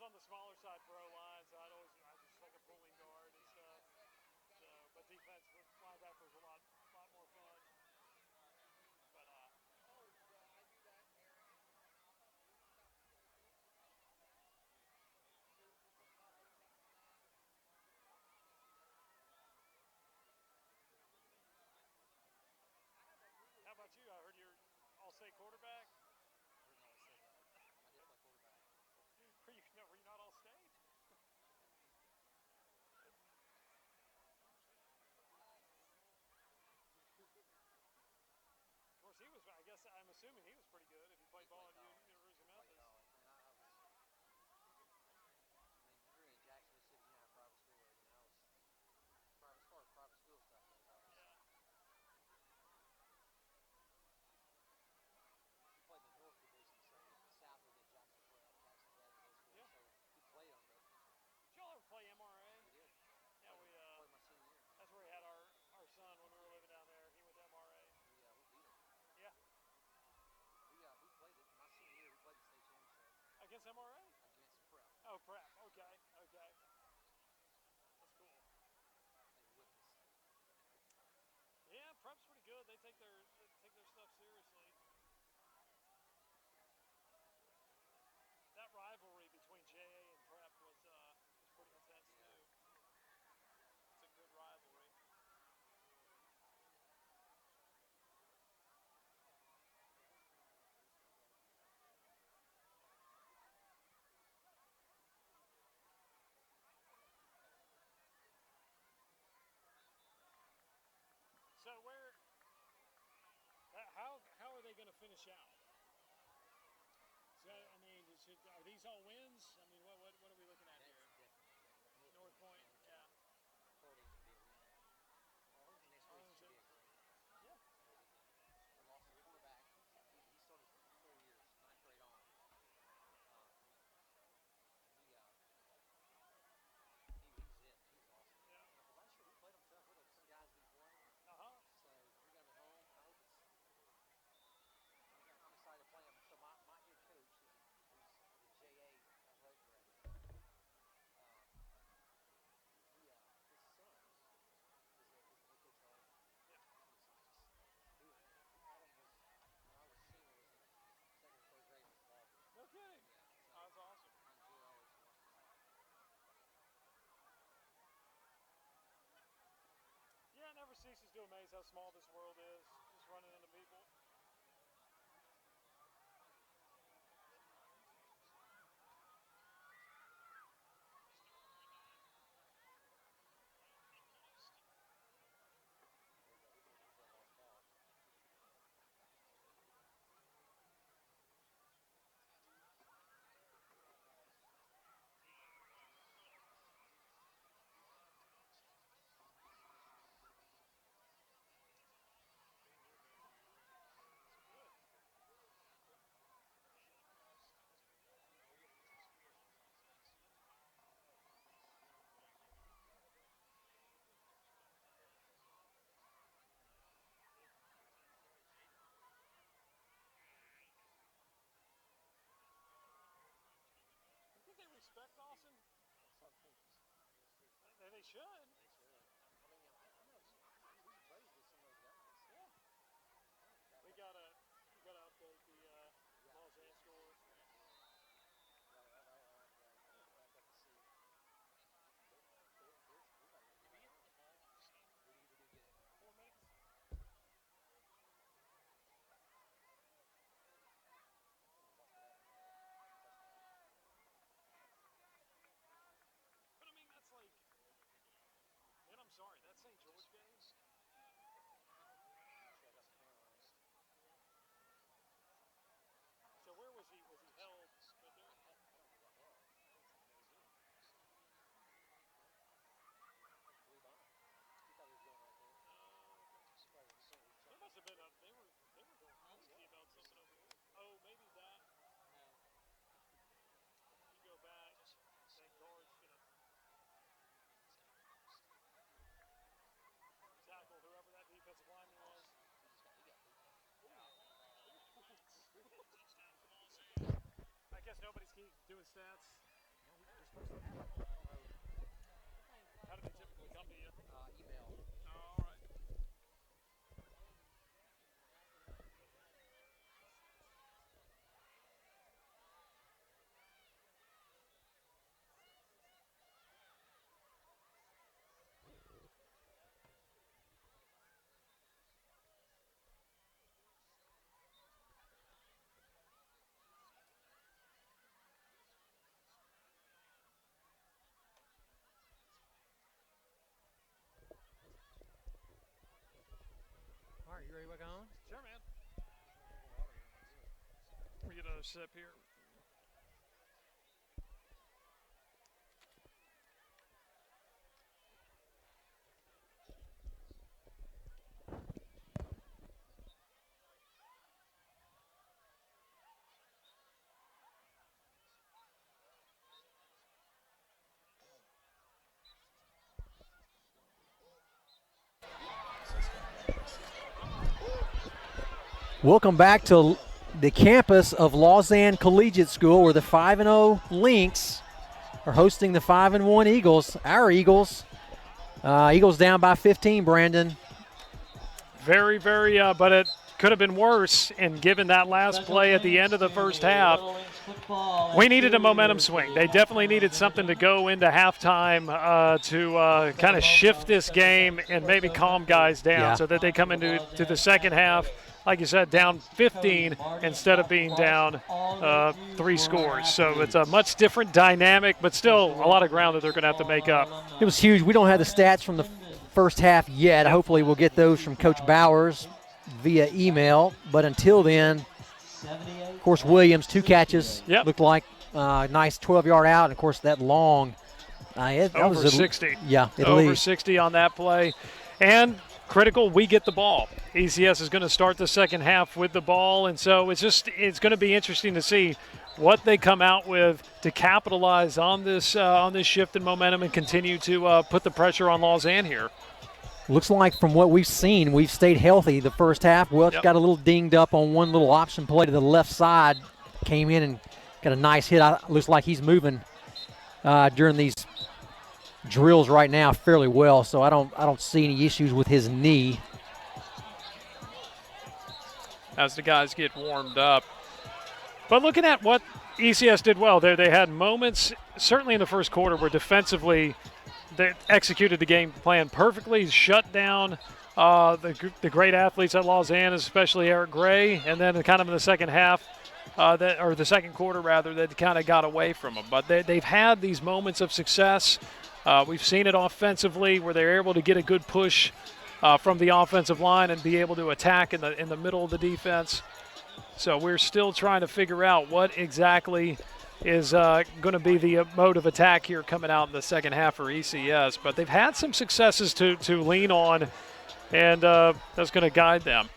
on the smaller side for O-line, so I just like a pulling guard and stuff. So, but defense for linebacker was a lot more fun. But how about you? I heard you're all-state quarterback. We're not say that. I did play quarterback. Were you not all-state? Of course, he was. I guess I'm assuming he was pretty good if you played ball at University of Memphis. I mean, you were in Jackson, Mississippi, you know how private school is. I mean, I was private, as far as private school stuff goes, I was. Yeah. He played in the North Division, so South was at Jackson Prep, Jackson Academy High School. Yeah. So he played on the. Did y'all ever play MRA? We did. Yeah, played my senior year. That's where we had our son when we were living down there. He went to MRA. We beat him. Yeah. We played it my senior year. We played the state championship Against MRA? against Prep. Oh, Prep. Okay. That's cool. They whipped us. Yeah, Prep's pretty good. They take their stuff seriously. That rivalry between JA and Prep was pretty intense too. It's a good rivalry. So how are they going to finish out? So I mean, are these all wins? I mean, what are we looking at That's here? definitely North Point, yeah. Florida should be a win. Arlington next week should be a win. Yeah. We lost the quarterback. He started 4 years, 9th grade on. He was it. He was awesome. Yeah. Last year we played him tough. With some guys didn't play. So we got him at home. I hope it's. I'm excited to play him. So my head coach, who's the JA athletic director, his son is the head coach of Arlington. Yeah. Adam was, when I was senior, was in second or third grade with the ball. No kidding. Yeah. So That's awesome. I enjoy always watching that. Yeah, it never ceases to amaze how small this world is, just running into people. You think they respect Dawson? Some coaches. They should. They should. I mean, I'm not. We raised with some of those guys. Yeah. We gotta update the Lausanne score. Back up to see. Did we get the ball off the snap? We did get it. 4 minutes. But I mean, that's like, man, I'm sorry, that St. George game. So where was he? Was he held right there? There must have been they were going crazy about something over here. Oh, maybe that. You go back, that guard's gonna tackle whoever that defensive lineman was. I guess nobody's doing stats. How do they typically come to you? Email. All right. All right, you ready to work on? Sure, man. We get another sip here. Welcome back to the campus of Lausanne Collegiate School, where the 5-0 Lynx are hosting the 5-1 Eagles. Our Eagles. Eagles down by 15, Brandon. Very, very, but it could have been worse. And given that last play at the end of the first half, we needed a momentum swing. They definitely needed something to go into halftime to kind of shift this game and maybe calm guys down so that they come into the second half, like you said, down 15 instead of being down 3 scores. So it's a much different dynamic, but still a lot of ground that they're going to have to make up. It was huge. We don't have the stats from the first half yet. Hopefully we'll get those from Coach Bowers via email. But until then, of course, Williams, 2 catches. Looked like nice 12-yard out. And, of course, that long. That over was 60. Yeah, over 60 on that play. And critical, we get the ball. ECS is going to start the second half with the ball. And so it's going to be interesting to see what they come out with to capitalize on this shift in momentum and continue to put the pressure on Lausanne here. Looks like from what we've seen, we've stayed healthy the first half. Welch got a little dinged up on one little option play to the left side. Came in and got a nice hit. Looks like he's moving during these drills right now fairly well, so I don't see any issues with his knee. As the guys get warmed up. But looking at what ECS did well, they had moments, certainly in the first quarter, where defensively they executed the game plan perfectly, shut down the great athletes at Lausanne, especially Eric Gray, and then kind of in the second half, or the second quarter rather, that kind of got away from them. But they've had these moments of success. We've seen it offensively where they're able to get a good push from the offensive line and be able to attack in the middle of the defense. So we're still trying to figure out what exactly is going to be the mode of attack here coming out in the second half for ECS. But they've had some successes to lean on, and that's going to guide them.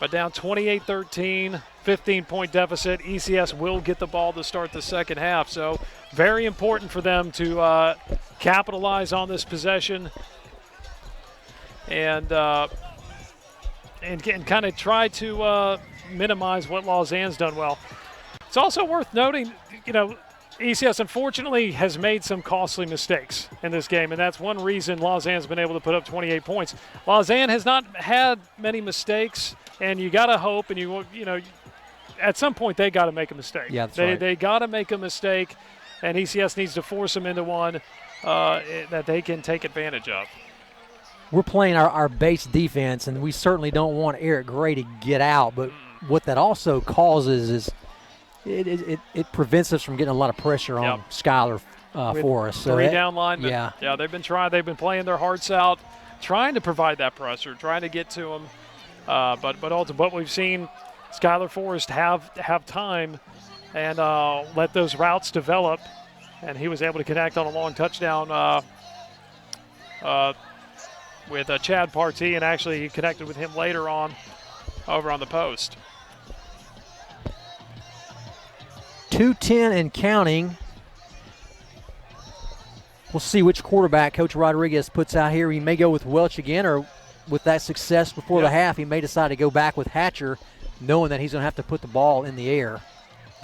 But down 28-13, 15-point deficit. ECS will get the ball to start the second half. So very important for them to capitalize on this possession and kind of try to minimize what Lausanne's done well. It's also worth noting, ECS unfortunately has made some costly mistakes in this game, and that's one reason Lausanne's been able to put up 28 points. Lausanne has not had many mistakes, and you got to hope, and at some point they got to make a mistake. Yeah, that's right. They got to make a mistake, and ECS needs to force them into one that they can take advantage of. We're playing our base defense, and we certainly don't want Eric Gray to get out, but what that also causes is it prevents us from getting a lot of pressure on Skylar for us. So 3 down linemen. Yeah, they've been playing their hearts out, trying to provide that pressure, trying to get to them. But ultimately, we've seen Skylar Forrest have time and let those routes develop, and he was able to connect on a long touchdown with Chad Partee, and actually he connected with him later on over on the post. 2:10 and counting. We'll see which quarterback Coach Rodriguez puts out here. He may go with Welch again, or with that success before the half, he may decide to go back with Hatcher, knowing that he's going to have to put the ball in the air.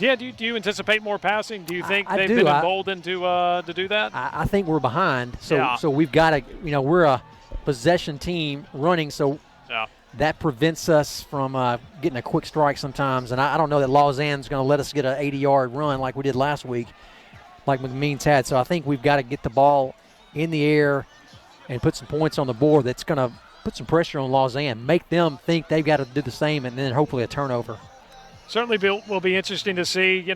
Yeah, do you anticipate more passing? Do you think I they've do. been emboldened to do that? I think we're behind, so Yeah. so we've got to, we're a possession team running, so Yeah. that prevents us from getting a quick strike sometimes. And I don't know that Lausanne's going to let us get an 80-yard run like we did last week, like McMeans had. So I think we've got to get the ball in the air and put some points on the board that's going to put some pressure on Lausanne, make them think they've got to do the same, and then hopefully a turnover. Certainly will be interesting to see.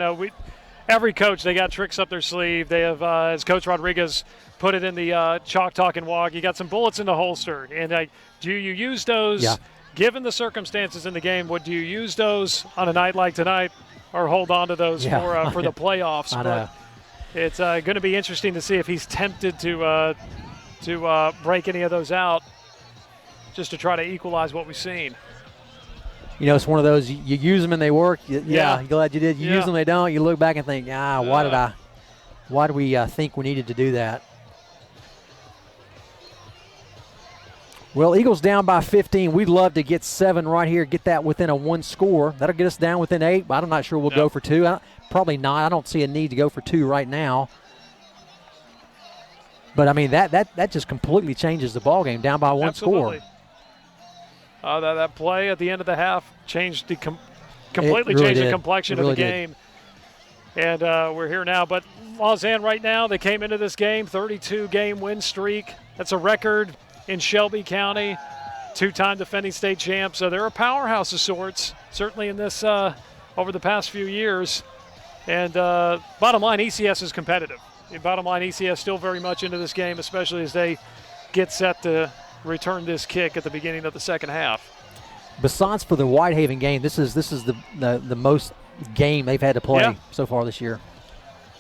Every coach, they got tricks up their sleeve. They have, as Coach Rodriguez put it in the Chalk Talk and Walk, you got some bullets in the holster. And do you use those, Yeah. given the circumstances in the game, do you use those on a night like tonight or hold on to those for the playoffs? I know. But it's going to be interesting to see if he's tempted to break any of those out just to try to equalize what we've seen. It's one of those, you use them and they work. Yeah, Yeah. glad you did. You use them, they don't. You look back and think, why did we think we needed to do that? Well, Eagles down by 15. We'd love to get 7 right here, get that within a 1 score. That'll get us down within 8, but I'm not sure we'll go for 2. Probably not. I don't see a need to go for 2 right now. But, I mean, that just completely changes the ballgame, down by 1 Absolutely. score. That play at the end of the half changed completely really changed the did. complexion It really of the game. And we're here now. But Lausanne right now, they came into this game, 32-game win streak. That's a record in Shelby County, 2-time defending state champs. So they're a powerhouse of sorts, certainly in this over the past few years. And bottom line, ECS is competitive. Bottom line, ECS still very much into this game, especially as they get set to return this kick at the beginning of the second half. Besides for the Whitehaven game, this is the most game they've had to play so far this year,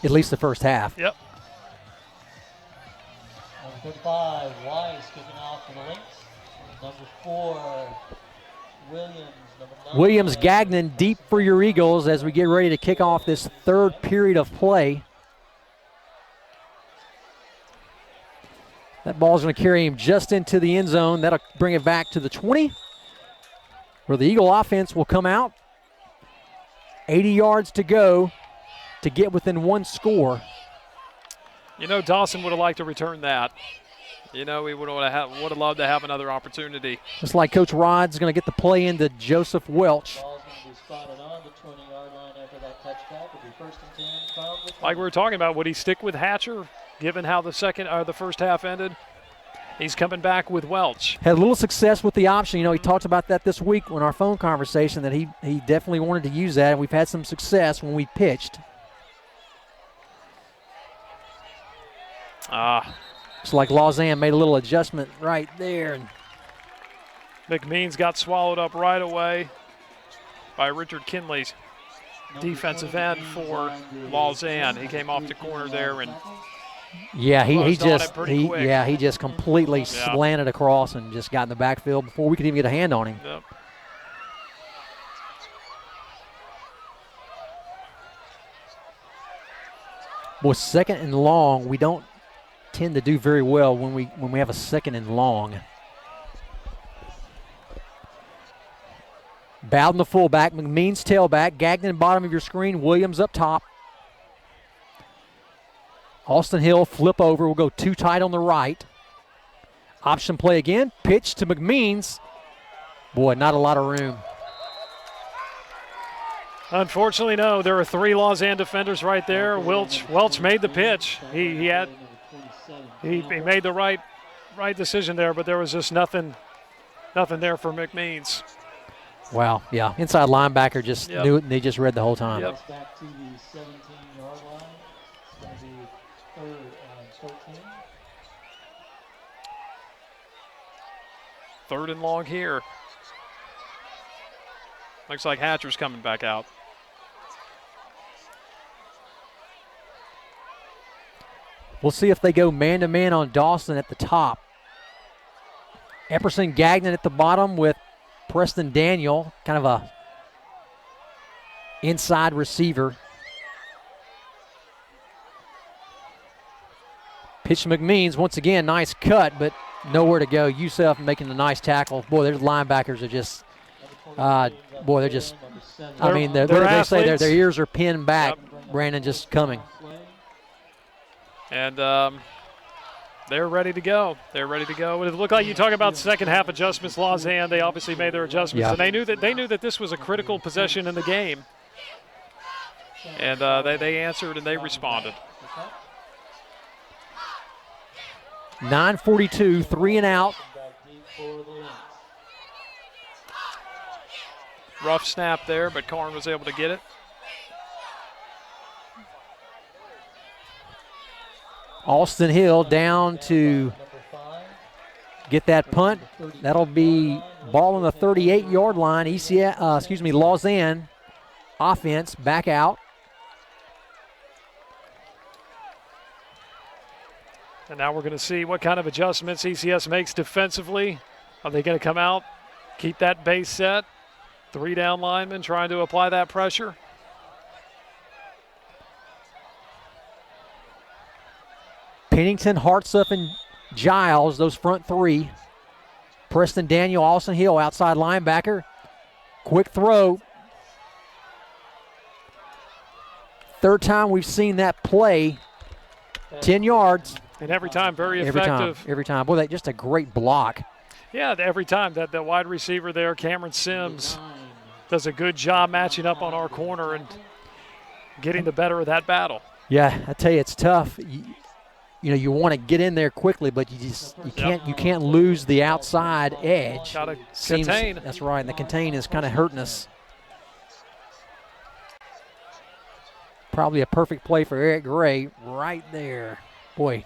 at least the first half. Yep. Number 35, Wise kicking off for the Lynx. Number 4, Williams. Number 9. Williams Gagnon deep for your Eagles as we get ready to kick off this third period of play. That ball's going to carry him just into the end zone. That'll bring it back to the 20, where the Eagle offense will come out. 80 yards to go to get within 1 score. Dawson would have liked to return that. We would have loved to have another opportunity. Looks like Coach Rod's going to get the play into Joseph Welch. Ball's going to be spotted on the 20-yard line after that touchback. It'll be 1st and 10 from the 20. Like we were talking about, would he stick with Hatcher, given how the first half ended? He's coming back with Welch. Had a little success with the option. He talked about that this week on our phone conversation, that he definitely wanted to use that, and we've had some success when we pitched. It's like Lausanne made a little adjustment right there. And McMeans got swallowed up right away by Richard Kinley's defensive end for Lausanne. He came off the corner there and he quick. just completely slanted across and just got in the backfield before we could even get a hand on him. Yep. Well, 2nd and long, we don't tend to do very well when we have a 2nd and long. Bowden the fullback, McMeans tailback, Gagnon bottom of your screen, Williams up top. Austin Hill flip over, will go 2 tight on the right. Option play again, pitch to McMeans. Boy, not a lot of room. Unfortunately, no. There are 3 Lausanne defenders right there. Welch made the pitch. He made the right decision there, but there was just nothing there for McMeans. Wow, yeah. Inside linebacker just knew it, and they just read the whole time. Yep. Back to the 17-yard line. It's going to be 3rd and 13. 3rd and long here. Looks like Hatcher's coming back out. We'll see if they go man-to-man on Dawson at the top. Epperson Gagnon at the bottom with Preston Daniel, kind of a inside receiver. Pitch to McMeans, once again, nice cut, but nowhere to go. Youssef making a nice tackle. Boy, their linebackers are just, they're just I mean, they say their ears are pinned back. Yep. Brandon just coming. And they're ready to go. They're ready to go. It looked like you talk about second half adjustments. Lausanne, they obviously made their adjustments, and they knew that this was a critical possession in the game. And they answered and they responded. 9:42, 3 and out. Rough snap there, but Karn was able to get it. Austin Hill down to get that punt. That'll be ball on the 38-yard line. Lausanne offense back out. And now we're going to see what kind of adjustments ECS makes defensively. Are they going to come out, keep that base set? 3 down linemen trying to apply that pressure. Pennington, Hartsuff, and Giles, those front 3. Preston Daniel, Austin Hill, outside linebacker. Quick throw. Third time we've seen that play. 10 yards. And every time, very effective. Every time. Boy, just a great block. Yeah, every time. That wide receiver there, Cameron Sims, does a good job matching up on our corner and getting the better of that battle. Yeah, I tell you, it's tough. You want to get in there quickly, but you can't lose the outside edge. Gotta contain. That's right, and the contain is kind of hurting us. Probably a perfect play for Eric Gray right there. Boy,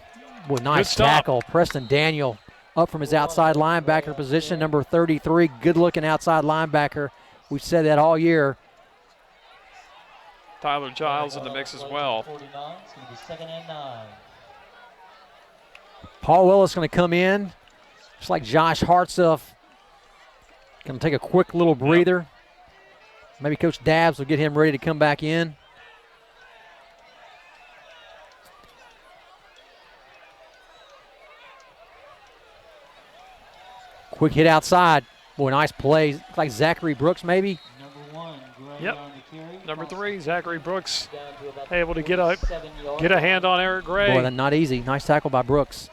nice tackle. Preston Daniel up from his outside linebacker position, number 33. Good-looking outside linebacker. We've said that all year. Tyler Giles in the mix as well. Paul Willis going to come in, just like Josh Hartsuff. Going to take a quick little breather. Maybe Coach Dabbs will get him ready to come back in. Quick hit outside. Boy, nice play. Looks like Zachary Brooks maybe. Yep. Number 3, Zachary Brooks, able to get a hand on Eric Gray. Boy, that's not easy. Nice tackle by Brooks.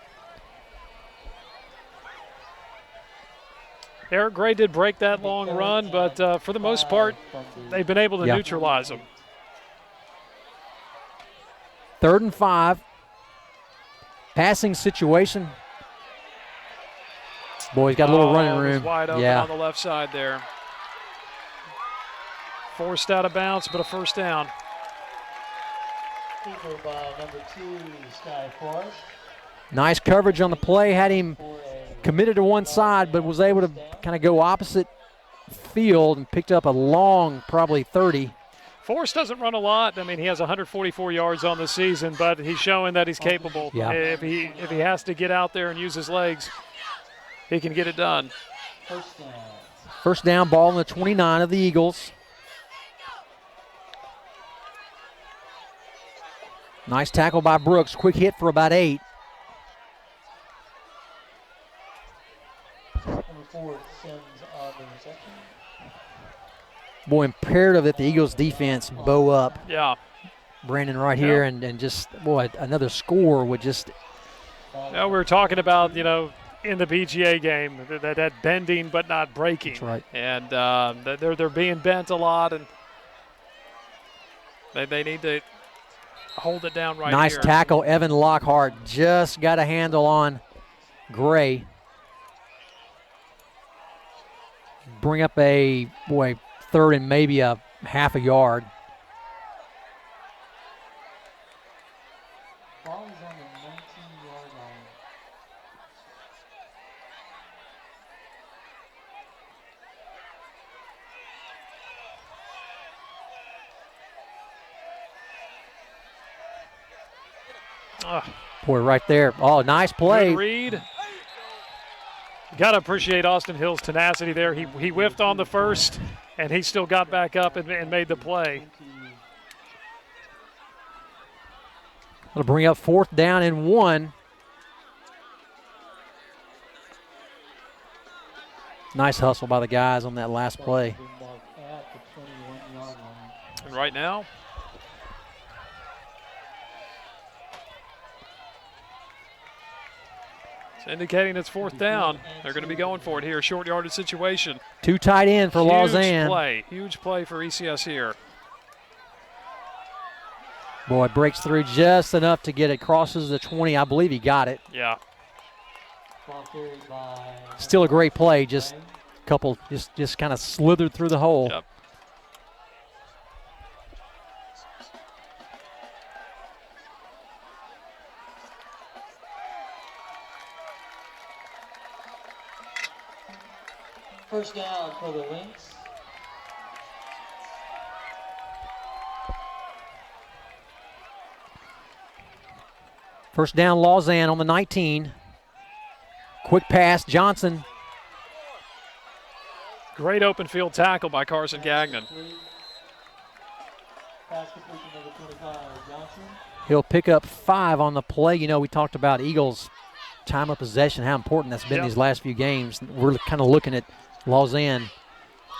Eric Gray did break that long run, but for the most part, they've been able to neutralize him. 3rd and 5. Passing situation. Boy, he's got a little running room. Wide open on the left side there. Forced out of bounds, but a first down. Nice coverage on the play. Had him committed to one side, but was able to kind of go opposite field and picked up a long, probably 30. Forrest doesn't run a lot. I mean, he has 144 yards on the season, but he's showing that he's capable. Yeah. If he has to get out there and use his legs, he can get it done. First down, ball on the 29 of the Eagles. Nice tackle by Brooks. Quick hit for about 8. Boy, imperative that the Eagles defense bow up. Yeah. Brandon right here, and just, boy, another score would just. We were talking about, in the BGA game, that bending but not breaking. That's right. And they're being bent a lot, and they need to hold it down right nice here. Nice tackle. Evan Lockhart just got a handle on Gray. Bring up a, 3rd and maybe a half a yard. Ball is on the 19-yard line. Boy, right there. Oh, nice play. Good read. Got to appreciate Austin Hill's tenacity there. He whiffed on the first, and he still got back up and made the play. It'll bring up 4th down and 1. Nice hustle by the guys on that last play. right now. It's indicating it's 4th down. They're going to be going for it here. Short yardage situation. Too tight end for Lausanne. Huge play for ECS here. Boy, breaks through just enough to get it. Crosses the 20. I believe he got it. Yeah. Still a great play. Just a couple, just kind of slithered through the hole. Yep. First down for the Lynx. First down, Lausanne on the 19. Quick pass, Johnson. Great open field tackle by Carson Gagnon. Pass completion number 25, Johnson. He'll pick up 5 on the play. You know, we talked about Eagles' time of possession, how important that's been these last few games. We're kind of looking at Lausanne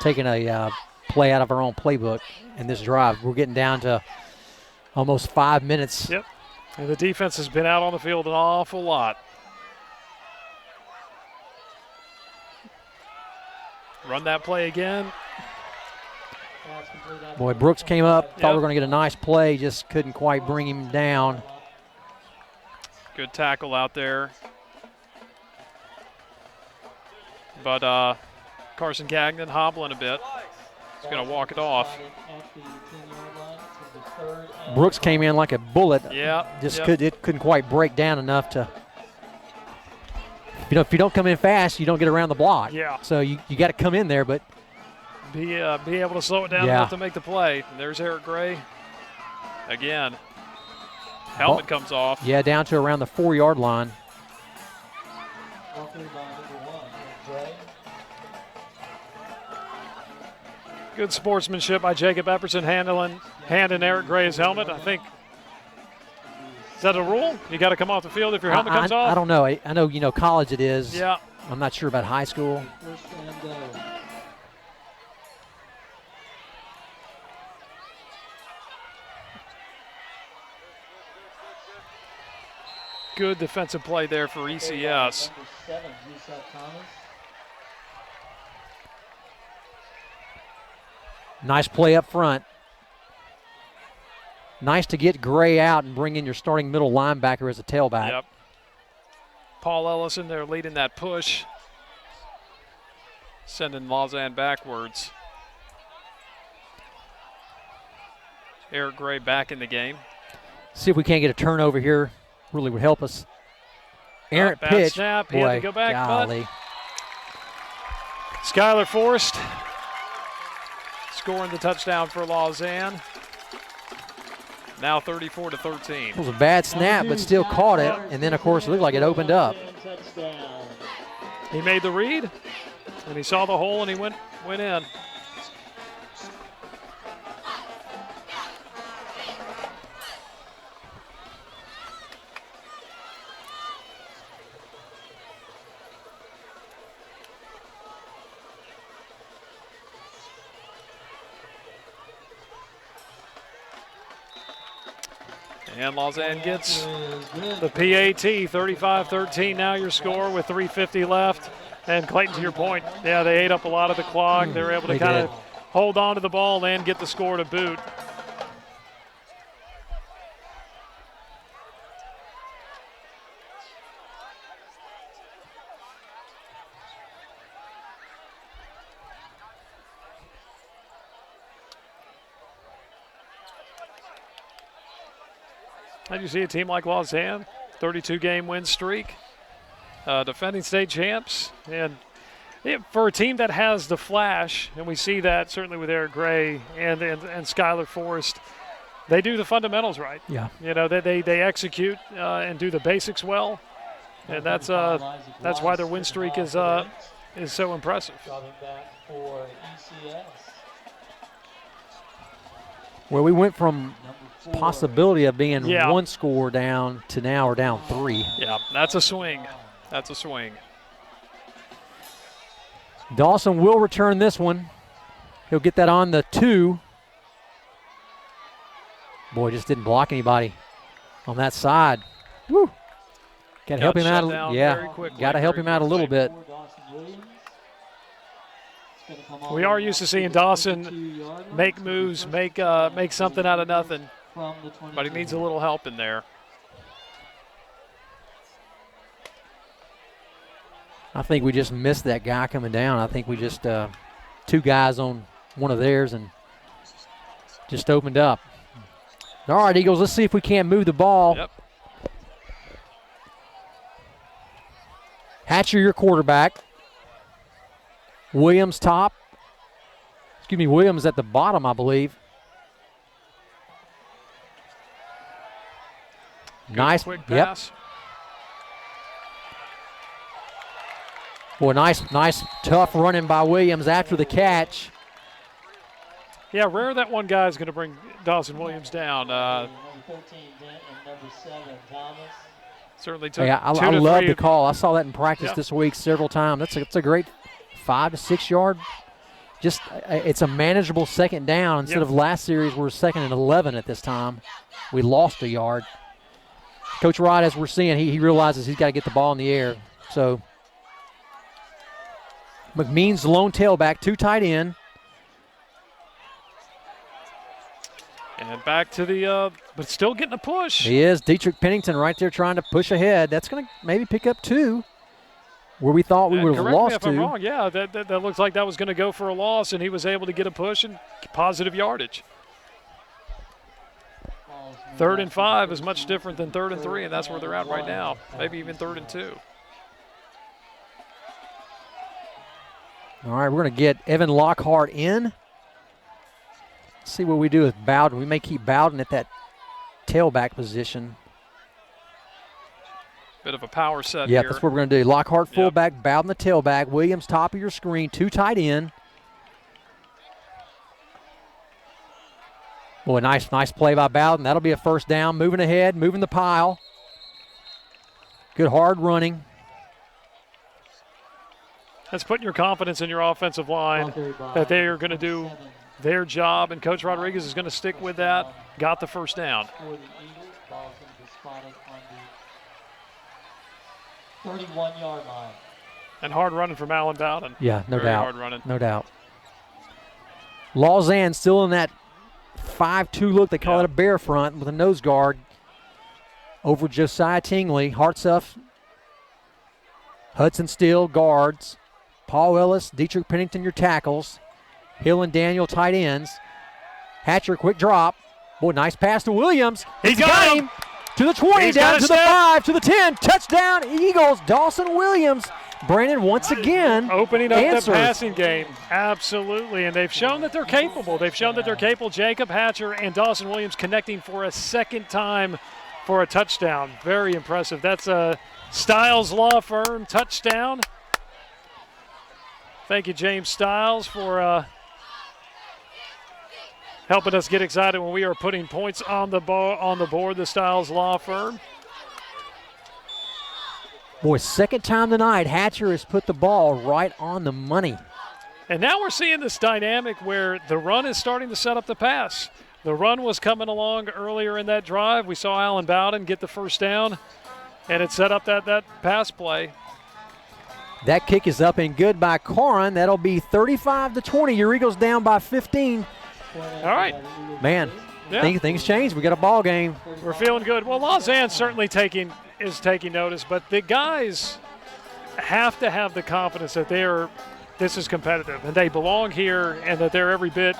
taking a play out of our own playbook in this drive. We're getting down to almost 5 minutes. Yep. And the defense has been out on the field an awful lot. Run that play again. Boy, Brooks came up, thought we were going to get a nice play, just couldn't quite bring him down. Good tackle out there. But Carson Gagnon hobbling a bit. He's going to walk it off. Brooks came in like a bullet. Yeah. Couldn't quite break down enough to. You know, if you don't come in fast, you don't get around the block. Yeah. So you got to come in there, but be able to slow it down enough to make the play. And there's Eric Gray again. Helmet comes off. Yeah, down to around the 4-yard line. Good sportsmanship by Jacob Epperson handing Eric Gray's helmet. I think, is that a rule? You got to come off the field if your helmet comes off? I don't know. I know, you know, college it is. Yeah. I'm not sure about high school. Good defensive play there for ECS. Nice play up front. Nice to get Gray out and bring in your starting middle linebacker as a tailback. Yep. Paul Ellison there leading that push. Sending Lausanne backwards. Eric Gray back in the game. See if we can't get a turnover here. Really would help us. Errant bad pitch. Snap. He Boy, had to go back. golly. Skylar Forrest scoring the touchdown for Lausanne. Now 34-13. It was a bad snap, but still caught it. And then, of course, it looked like it opened up. He made the read, and he saw the hole, and he went in. And Lausanne gets the PAT, 35-13 now your score with 3:50 left. And Clayton, to your point, yeah, they ate up a lot of the clock. They were able to kind of hold on to the ball and get the score to boot. How do you see a team like Lausanne, 32-game win streak, defending state champs, and for a team that has the flash, and we see that certainly with Eric Gray and Skylar Forrest, they do the fundamentals right. Yeah. You know, they execute and do the basics well, and that's why their win streak is so impressive. Well, we went from possibility of being one score down to now we're down 3. Yeah, that's a swing. That's a swing. Dawson will return this one. He'll get that on the 2. Boy, just didn't block anybody on that side. Woo. Got to help him out. Got to help him out a little bit. We are used to seeing Dawson make moves, make something out of nothing, but he needs a little help in there. I think we just missed that guy coming down. I think we just two guys on one of theirs and just opened up. All right, Eagles, let's see if we can't move the ball. Yep. Hatcher, your quarterback. Williams top. Excuse me, Williams at the bottom, I believe. Nice. Quick pass. Boy, nice, tough running by Williams after the catch. Yeah, rare that one guy is going to bring Dawson Williams down. Number 13, Dent, and number 7, Thomas. Certainly took I love the call. I saw that in practice this week several times. It's a great 5 to 6 yard. Just it's a manageable second down instead of last series we're 2nd and 11 at this time. We lost a yard. Coach Rod, as we're seeing, he realizes he's got to get the ball in the air. So McMean's the lone tailback, 2 tight end. And back to the, but still getting a push. He is. Dietrich Pennington right there trying to push ahead. That's going to maybe pick up 2 where we thought we would have lost 2. Correct me if I'm wrong. Yeah, that looks like that was going to go for a loss, and he was able to get a push and positive yardage. 3rd and 5 is much different than 3rd and 3, and that's where they're at right now. Maybe even 3rd and 2. All right, we're going to get Evan Lockhart in. See what we do with Bowden. We may keep Bowden at that tailback position. Bit of a power set here. Yeah, that's what we're going to do. Lockhart fullback, Bowden the tailback. Williams top of your screen, 2 tight end. Boy, nice play by Bowden. That'll be a first down. Moving ahead, moving the pile. Good hard running. That's putting your confidence in your offensive line that they are going to do their job, and Coach Rodriguez is going to stick with that. Got the first down. For the Eagles, ball's going to be spotted on the 31-yard line. And hard running from Alan Bowden. Yeah, no Very doubt. hard running. No doubt. Lausanne still in that 5-2 look. They call it a bear front with a nose guard over Josiah Tingley. Hartsuff, Hudson Steele, guards. Paul Ellis, Dietrich Pennington, your tackles. Hill and Daniel, tight ends. Hatcher, quick drop. Boy, nice pass to Williams. He's got him. To the 20, down to the 5, to the 10. Touchdown, Eagles. Dawson Williams. Brandon, once again, opening up answers. the passing game. Absolutely, and they've shown that they're capable. They've shown that they're capable. Jacob Hatcher and Dawson Williams connecting for a second time for a touchdown. Very impressive. That's a Stiles Law Firm touchdown. Thank you, James Stiles, for helping us get excited when we are putting points on the board. The Stiles Law Firm. Boy, second time tonight, Hatcher has put the ball right on the money. And now we're seeing this dynamic where the run is starting to set up the pass. The run was coming along earlier in that drive. We saw Alan Bowden get the first down, and it set up that pass play. That kick is up and good by Corin. That'll be 35-20. Your Eagles down by 15. All right. Man, things change. We got a ball game. We're feeling good. Well, Lausanne certainly is taking notice, but the guys have to have the confidence that this is competitive and they belong here and that they're every bit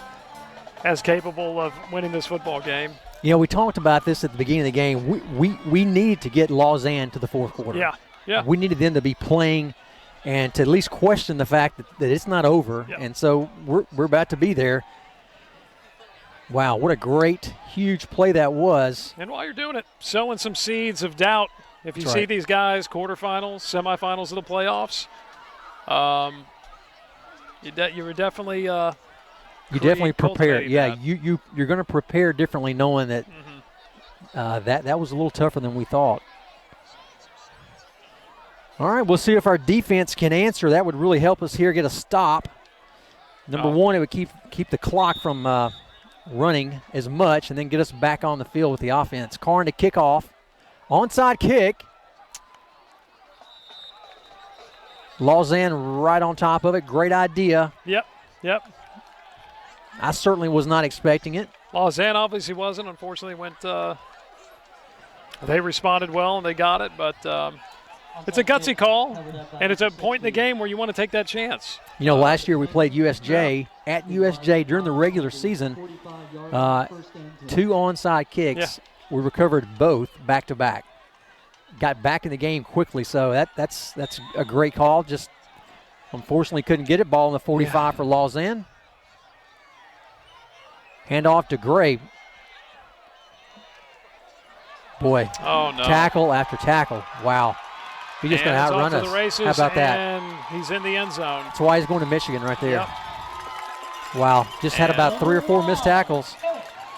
as capable of winning this football game. You know, we talked about this at the beginning of the game. We needed to get Lausanne to the fourth quarter. Yeah. We needed them to be playing and to at least question the fact that it's not over. Yeah. And so we're about to be there. Wow, what a great, huge play that was. And while you're doing it, sowing some seeds of doubt. If you see these guys, quarterfinals, semifinals of the playoffs, you were definitely you definitely prepared. Yeah, you're going to prepare differently, knowing that that was a little tougher than we thought. All right, we'll see if our defense can answer. That would really help us here get a stop. Number one, it would keep the clock from running as much and then get us back on the field with the offense. Karn to kick off. Onside kick. Lausanne right on top of it. Great idea. Yep. I certainly was not expecting it. Lausanne obviously wasn't. Unfortunately, they responded well and they got it, but it's a gutsy call, and it's a point in the game where you want to take that chance. You know, last year we played USJ. At USJ during the regular season, 2 onside kicks. We recovered both back-to-back. Got back in the game quickly, so that's a great call. Just unfortunately couldn't get it. Ball in the 45 for Lausanne. Hand off to Gray. Boy, oh no! Tackle after tackle. Wow. He's just going to outrun us. How about that? And he's in the end zone. That's why he's going to Michigan right there. Yep. Wow. Just had about 3 or 4 missed tackles.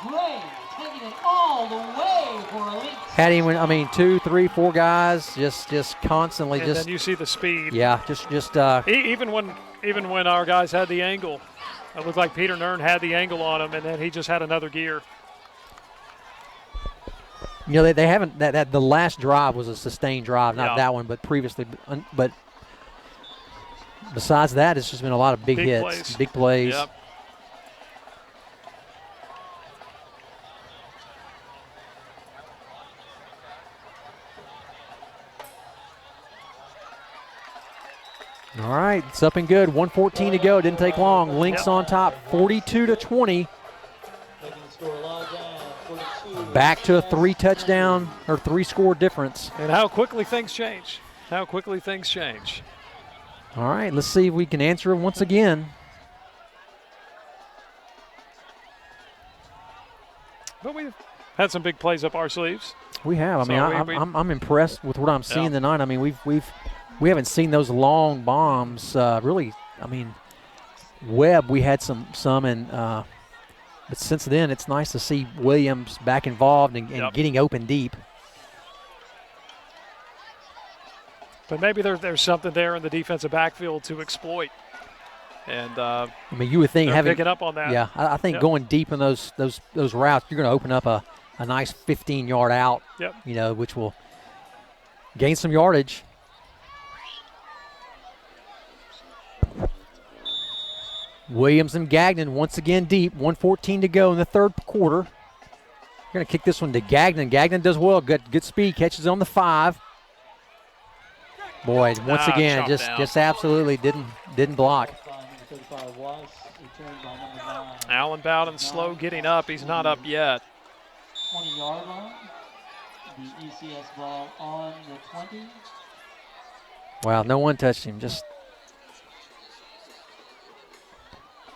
Gray taking it all the way for a leap. Had him, 2, 3, 4 guys just constantly And then you see the speed. Yeah, Even when our guys had the angle, it looked like Peter Nern had the angle on him, and then he just had another gear. You know, they haven't that the last drive was a sustained drive, not that one, but previously. But besides that, it's just been a lot of big hits, big plays. Yep. All right, it's up and good. 1:14 to go. Didn't take long. Lynx on top, 42-20. Back to a 3-touchdown or 3-score difference. And how quickly things change. All right, let's see if we can answer it once again. But we've had some big plays up our sleeves. We have. I'm impressed with what I'm seeing tonight. We haven't seen those long bombs really. Webb we had some and. But since then, it's nice to see Williams back involved and getting open deep. But maybe there's something there in the defensive backfield to exploit. And you would think having picking up on that. Yeah, I think going deep in those routes, you're going to open up a nice 15-yard out. Yep. Which will gain some yardage. Williams and Gagnon once again deep. 1:14 to go in the third quarter. We're going to kick this one to Gagnon. Gagnon does well. Good speed. Catches on the 5. Boy, once again, just absolutely didn't block. Allen Bowden slow getting up. He's not up yet. 20-yard line. The ECS ball on the 20. Wow, no one touched him.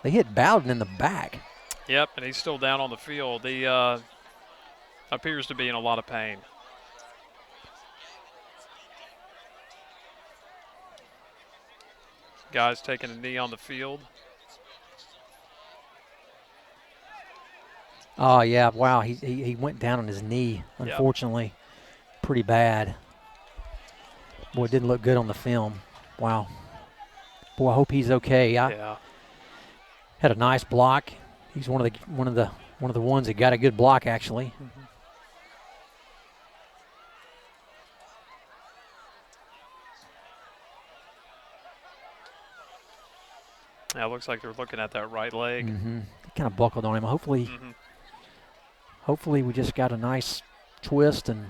They hit Bowden in the back. Yep, and he's still down on the field. He appears to be in a lot of pain. Guys taking a knee on the field. Oh, yeah, wow, he went down on his knee, unfortunately. Pretty bad. Boy, it didn't look good on the film. Wow. Boy, I hope he's okay. Had a nice block. He's one of the ones that got a good block actually. Mm-hmm. Now it looks like they're looking at that right leg. Mm-hmm. Kind of buckled on him. Hopefully we just got a nice twist and.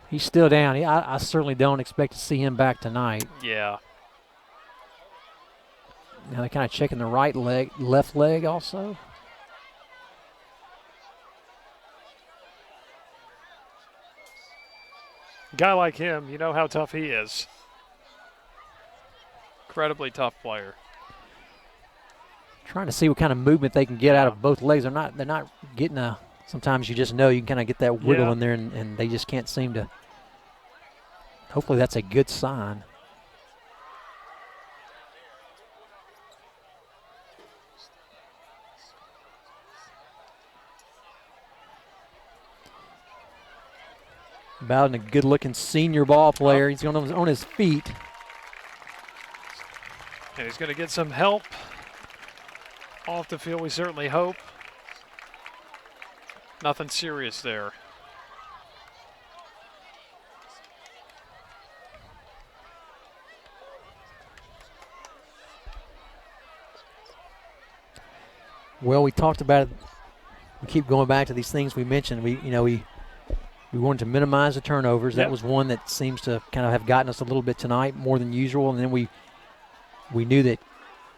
He's still down. I certainly don't expect to see him back tonight. Yeah. Now they're kind of checking the left leg also. A guy like him, you know how tough he is. Incredibly tough player. Trying to see what kind of movement they can get out of both legs. They're not getting a. Sometimes you just know you can kind of get that wiggle in there, and they just can't seem to. Hopefully that's a good sign. Bowden, a good-looking senior ball player. He's on his feet. And he's going to get some help off the field, we certainly hope. Nothing serious there. Well, we talked about it. We keep going back to these things we mentioned. We wanted to minimize the turnovers. Yep. That was one that seems to kind of have gotten us a little bit tonight, more than usual. And then we knew that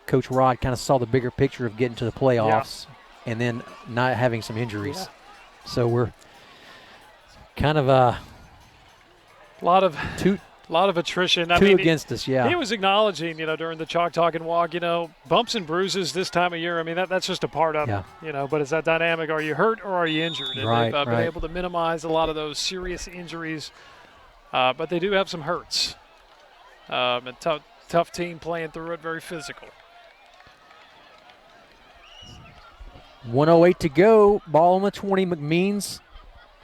Coach Rod kind of saw the bigger picture of getting to the playoffs and then not having some injuries. Yeah. So we're kind of a lot of attrition. Two against us, yeah. He was acknowledging, during the Chalk Talk and Walk, bumps and bruises this time of year. I mean, that's just a part of it, but it's that dynamic. Are you hurt or are you injured? And they've been able to minimize a lot of those serious injuries, but they do have some hurts. A tough team playing through it, very physical. 1:08 to go. Ball on the 20. McMeans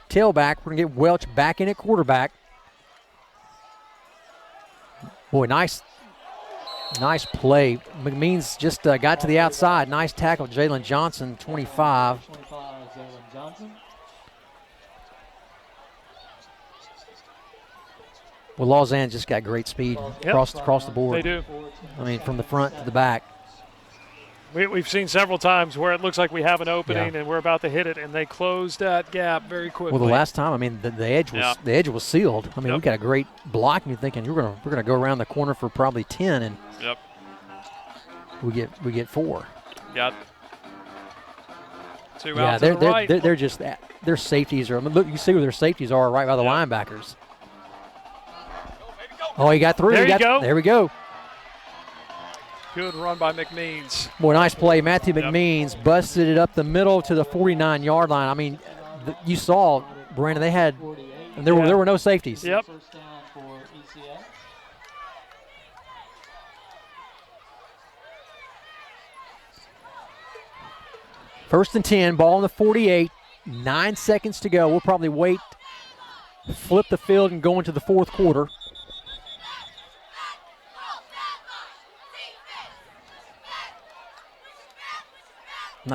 tailback. We're going to get Welch back in at quarterback. Boy, nice play. McMeans just got to the outside. Nice tackle, Jalen Johnson, 25. 25, Jalen Johnson. Well, Lausanne just got great speed across the board. They do. I mean, from the front to the back. We've seen several times where it looks like we have an opening and we're about to hit it, and they close that gap very quickly. Well, the last time, I mean, the edge was sealed. I mean, we got a great block, and you're thinking we're gonna go around the corner for probably 10, and we get 4. Got 2 out to the right. They're just their safeties are. I mean, look, you see where their safeties are right by the linebackers. Oh, he got through. There we go. Good run by McMeans. Boy, nice play. Matthew McMeans busted it up the middle to the 49-yard line. I mean, you saw, Brandon, they had, and there were no safeties. Yep. First down for ECS. First and 10, ball on the 48, 9 seconds to go. We'll probably wait, flip the field, and go into the fourth quarter. I'm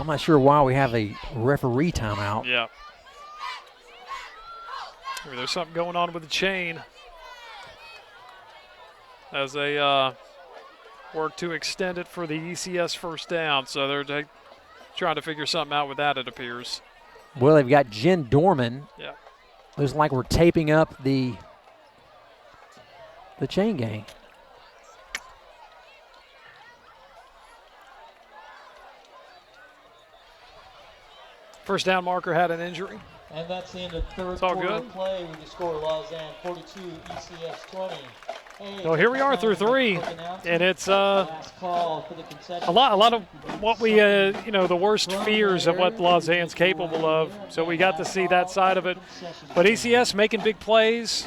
not sure why we have a referee timeout. Yeah. Maybe there's something going on with the chain as they work to extend it for the ECS first down. So they're trying to figure something out with that, it appears. Well, they've got Jen Dorman. Yeah. Looks like we're taping up the chain gang. First down marker had an injury. And that's the end of third It's all quarter good. play with the score Lausanne 42, ECS 20. Hey, So here we are through 3, and it's last call for the concession. a lot of what we, the worst fears of what Lausanne's capable of. So we got to see that side of it. But ECS making big plays,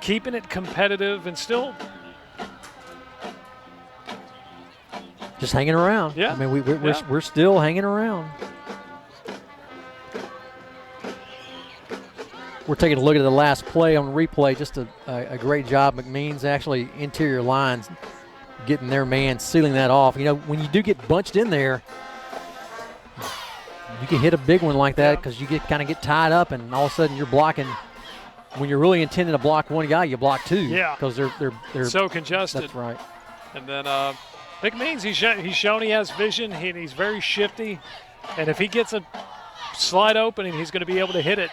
keeping it competitive, and still just hanging around. Yeah. I mean, we're still hanging around. We're taking a look at the last play on replay. Just a great job. McMeans actually interior lines getting their man, sealing that off. When you do get bunched in there, you can hit a big one like that because you kind of get tied up, and all of a sudden you're blocking. When you're really intending to block one guy, you block 2. Yeah. Because they're so congested. That's right. And then McMeans, he's shown he has vision, and he's very shifty. And if he gets a slide opening, he's going to be able to hit it.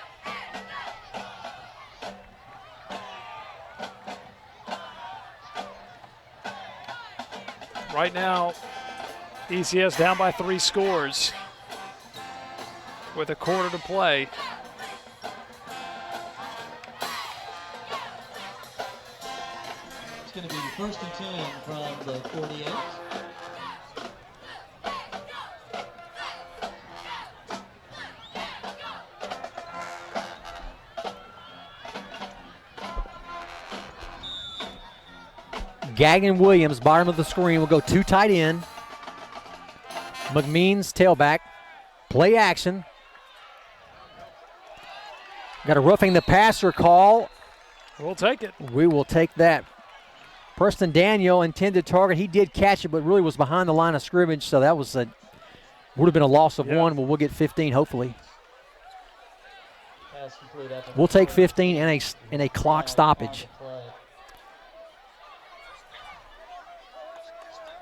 Right now, ECS down by 3 scores with a quarter to play. It's going to be first and 10 from the 48. Gagnon Williams, bottom of the screen, will go 2 tight end. McMeans tailback, play action. Got a roughing the passer call. We'll take it. We will take that. Preston Daniel intended target. He did catch it, but really was behind the line of scrimmage, so that was would have been a loss of one, but we'll get 15 hopefully. We'll take 15 and a clock stoppage.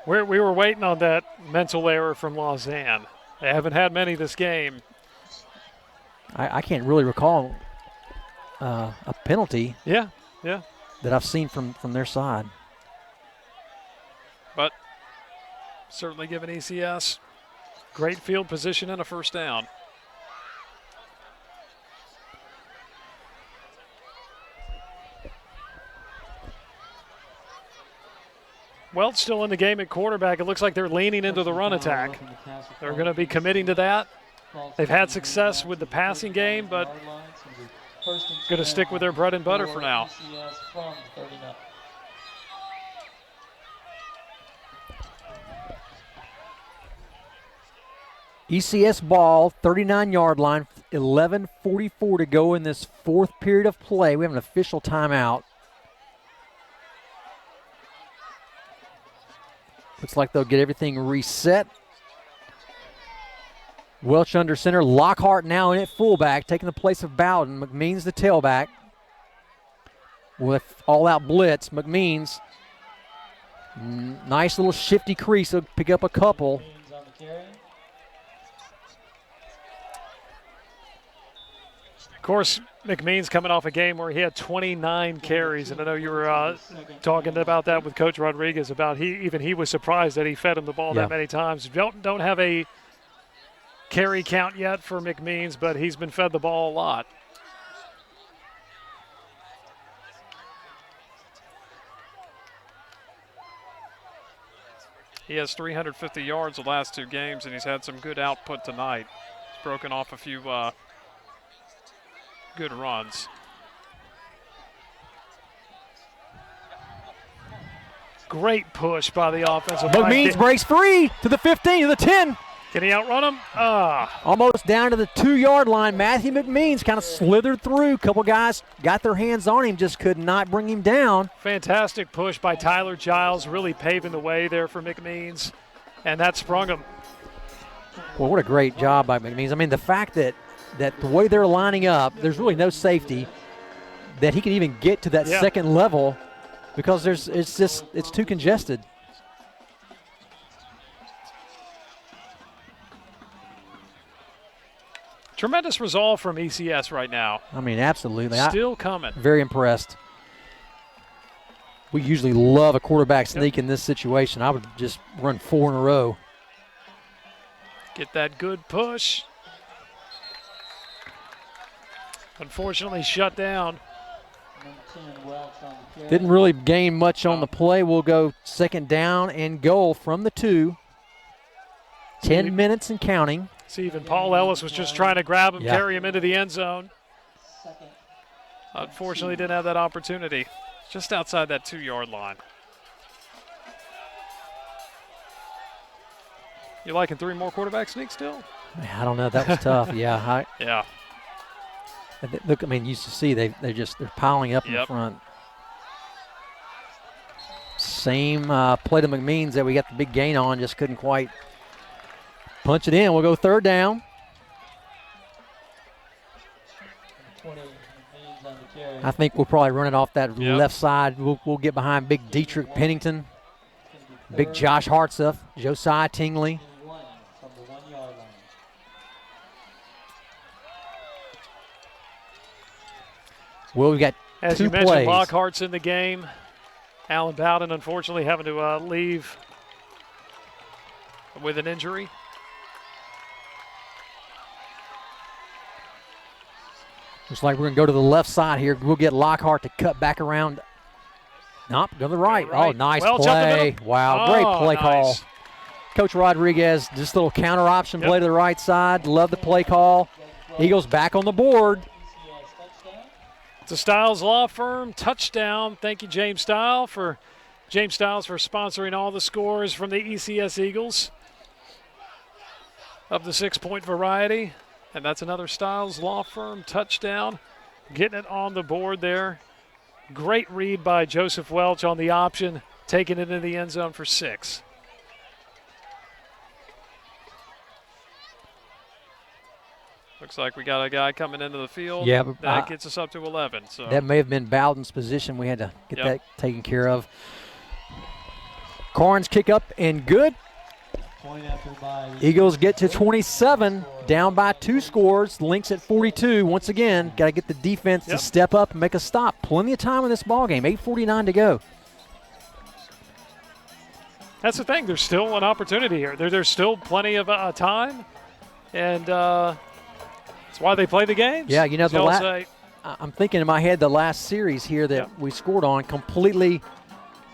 We were waiting on that mental error from Lausanne. They haven't had many this game. I can't really recall a penalty Yeah. that I've seen from their side. But certainly giving ECS great field position and a first down. Welch still in the game at quarterback. It looks like they're leaning into the run attack. They're going to be committing to that. They've had success with the passing game, but going to stick with their bread and butter for now. ECS ball, 39-yard line, 11:44 to go in this fourth period of play. We have an official timeout. Looks like they'll get everything reset. Welch under center. Lockhart now in at fullback, taking the place of Bowden. McMeans the tailback. With all-out blitz, McMeans. Nice little shifty crease. He'll pick up a couple. Of course, McMeans coming off a game where he had 29 carries, and I know you were talking about that with Coach Rodriguez about he was surprised that he fed him the ball that many times. Don't have a carry count yet for McMeans, but he's been fed the ball a lot. He has 350 yards the last two games, and he's had some good output tonight. He's broken off a few good runs. Great push by the offensive line. McMeans breaks free to the 15, to the 10. Can he outrun him? Almost down to the 2-yard line. Matthew McMeans kind of slithered through. A couple guys got their hands on him, just could not bring him down. Fantastic push by Tyler Giles, really paving the way there for McMeans, and that sprung him. Well, what a great job by McMeans. I mean, the fact that the way they're lining up, there's really no safety, that he can even get to that second level because it's too congested. Tremendous resolve from ECS right now. I mean, absolutely. Still coming. Very impressed. We usually love a quarterback sneak in this situation. I would just run 4 in a row. Get that good push. Unfortunately shut down. Didn't really gain much on the play. We'll go second down and goal from the 2. 10 minutes and counting. See, even Paul Ellis was just trying to grab him, carry him into the end zone. Unfortunately didn't have that opportunity. Just outside that 2-yard line. You liking 3 more quarterback sneaks still? I don't know. That was tough. Yeah. Yeah. Look, I mean, you see they're piling up in front. Same play to McMeans that we got the big gain on, just couldn't quite punch it in. We'll go third down. I think we'll probably run it off that left side. We'll get behind big Dietrich Pennington, big Josh Hartsuff, Josiah Tingley. Well, we got As 2 you plays. mentioned, Lockhart's in the game. Alan Bowden, unfortunately, having to leave with an injury. Looks like we're going to go to the left side here. We'll get Lockhart to cut back around. Nope, go to the right. Oh, nice play. Wow, great play call. Coach Rodriguez, just a little counter option play to the right side. Love the play call. Eagles back on the board. It's a Stiles Law Firm touchdown. Thank you, James Stiles, for sponsoring all the scores from the ECS Eagles of the 6-point variety. And that's another Stiles Law Firm touchdown. getting it on the board there. Great read by Joseph Welch on the option, taking it into the end zone for 6. Looks like we got a guy coming into the field. Yeah, but that gets us up to 11. So that may have been Bowden's position. We had to get Yep. that taken care of. Carnes kick up and good. Point after by Eagles get to 27, down by 2 scores. Lynx at 42. Once again, got to get the defense to Yep. step up and make a stop. Plenty of time in this ball game. 8:49 to go. that's the thing. There's still an opportunity here. There's still plenty of time, and that's why they play the games. Yeah, you know, They'll say, I'm thinking in my head the last series here that Yep. we scored on, completely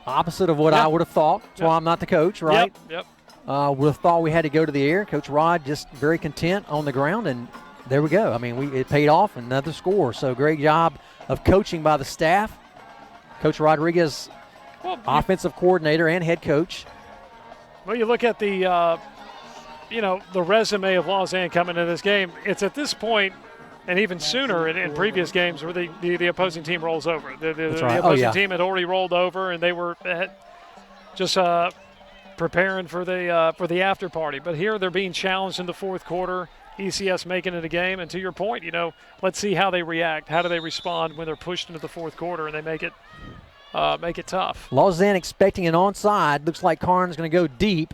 opposite of what Yep. I would have thought. That's Yep. why I'm not the coach, right? Yep. Would have thought we had to go to the air. Coach Rod just very content on the ground, and there we go. I mean, it paid off, another score. So great job of coaching by the staff. Coach Rodriguez, Well, offensive coordinator and head coach. Well, you look at the, the resume of Lausanne coming into this game. It's at this point, and even sooner in previous games, where the opposing team rolls over. The That's right. opposing team had already rolled over, and they were just preparing for the after party. But here they're being challenged in the fourth quarter. ECS making it a game, and to your point, let's see how they react. How do they respond when they're pushed into the fourth quarter and they make it tough? Lausanne expecting an onside. Looks like Karn's going to go deep.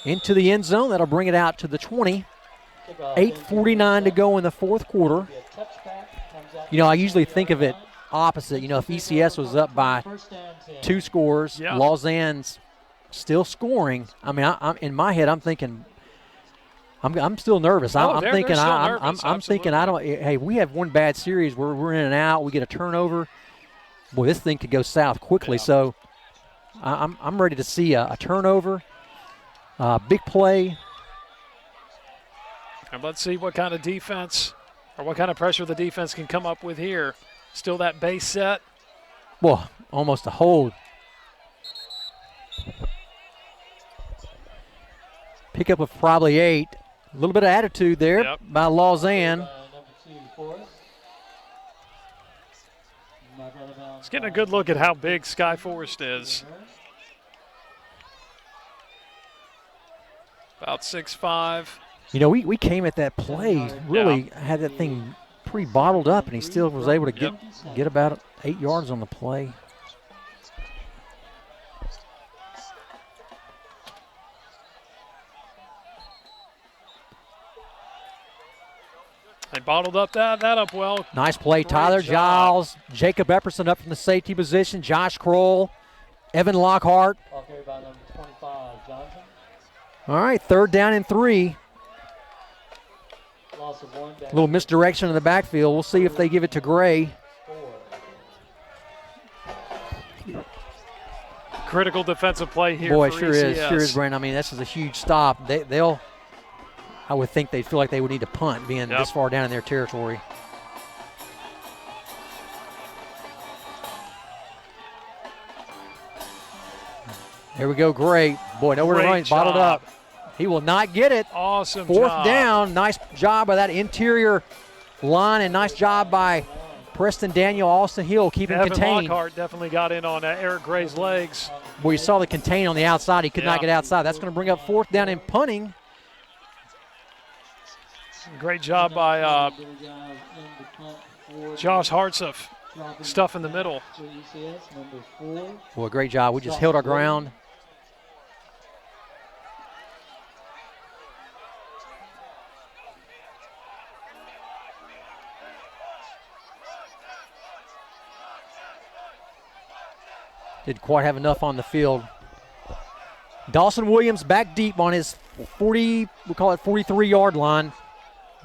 Into the end zone. That'll bring it out to the 20. 8:49 to go in the fourth quarter. I usually think of it opposite. If ECS was up by 2 scores, Yeah. Lausanne's still scoring. I mean, I'm in my head, I'm thinking, I'm still nervous. I'm they're thinking, still I'm nervous, thinking, I don't. Hey, we have one bad series where we're in and out. We get a turnover. Boy, this thing could go south quickly. Yeah. So, I'm ready to see a turnover, big play. And let's see what kind of defense or what kind of pressure the defense can come up with here. Still that base set. Well, almost a hold. Pickup of probably 8. A little bit of attitude there Yep. by Lausanne. number 2 for us. Let's get a good look at how big Sky Forest is. About 6'5". We came at that play, really had that thing pretty bottled up, and he still was able to get about 8 yards on the play. They bottled up that up well. Nice play, Great Tyler job. Giles, Jacob Epperson up from the safety position, Josh Kroll, Evan Lockhart. Ball carried by number 25, Johnson. All right, 3rd down and 3. Loss of 1. A little misdirection in the backfield. We'll see if they give it to Gray. 4. Critical defensive play here. Boy, for sure ECS. is, Brandon. I mean, this is a huge stop. I would think they feel like they would need to punt being Yep. this far down in their territory. There we go, Gray. Boy, nowhere to Great run. He's bottled job. up. He will not get it. Awesome 4th job. down. Nice job by that interior line, and nice job by Preston Daniel, Austin Hill, keeping Evan contained. Lockhart definitely got in on Eric Gray's legs. Boy, you saw the contain on the outside. He could not Yeah. get outside. That's going to bring up 4th down and punting. Great job by Josh Hartsoff. Stuff in the middle. For ECS, number 4. Boy, great job. We just held our ground. Didn't quite have enough on the field. Dawson Williams back deep on his 43-yard line.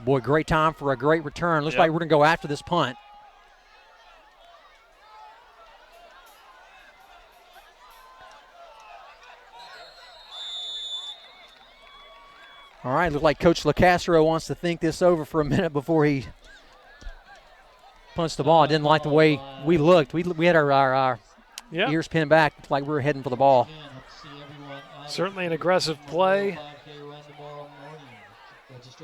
Boy, great time for a great return. Looks Yep. like we're going to go after this punt. All right, looks like Coach LaCastro wants to think this over for a minute before he punts the ball. I didn't like the way we looked. We had our Yeah, ears pinned back. Looked like we were heading for the ball. certainly an aggressive play.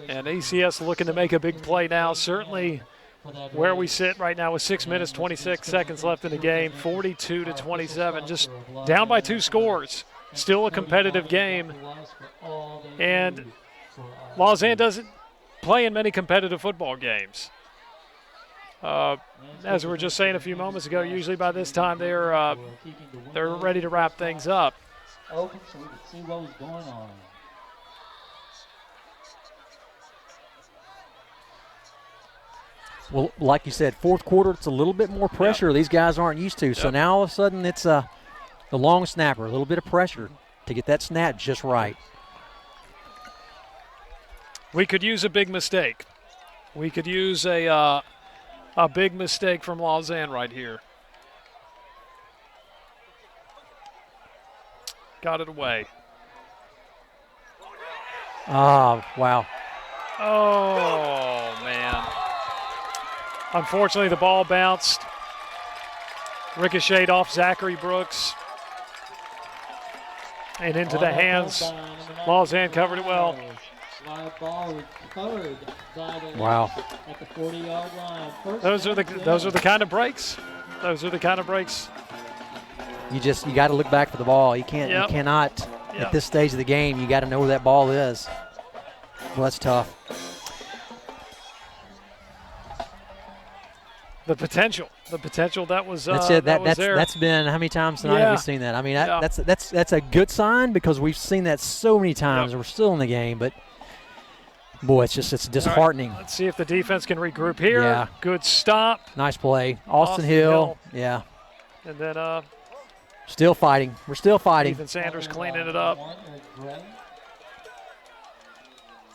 And ECS looking to make a big play now. Certainly where we sit right now with 6 minutes, 26 seconds left in the game, 42-27, just down by 2 scores. Still a competitive game. And Lausanne doesn't play in many competitive football games. As we were just saying a few moments ago, usually by this time they're ready to wrap things up. Open so we can see what was going on. Well, like you said, fourth quarter, it's a little bit more pressure these guys aren't used to. So now all of a sudden it's the long snapper, a little bit of pressure to get that snap just right. We could use a big mistake. We could use a big mistake from Lausanne right here. Got it away. Oh, wow. Oh, man. Unfortunately, the ball bounced, ricocheted off Zachary Brooks, and into the hands. Lausanne covered it well. Live ball recovered by the Wow. at the 40-yard line. Those are the kind of breaks. Those are the kind of breaks. You got to look back for the ball. You can't. Yep. You cannot Yep. at this stage of the game. You got to know where that ball is. Well, that's tough. The potential that was That's it. that was there. That's been how many times tonight have we seen that? I mean, that's a good sign because we've seen that so many times. And we're still in the game, but boy, it's disheartening. Right, let's see if the defense can regroup here. Yeah. Good stop. Nice play, Austin Hill. Yeah, and then still fighting. We're still fighting. Ethan Sanders cleaning it up.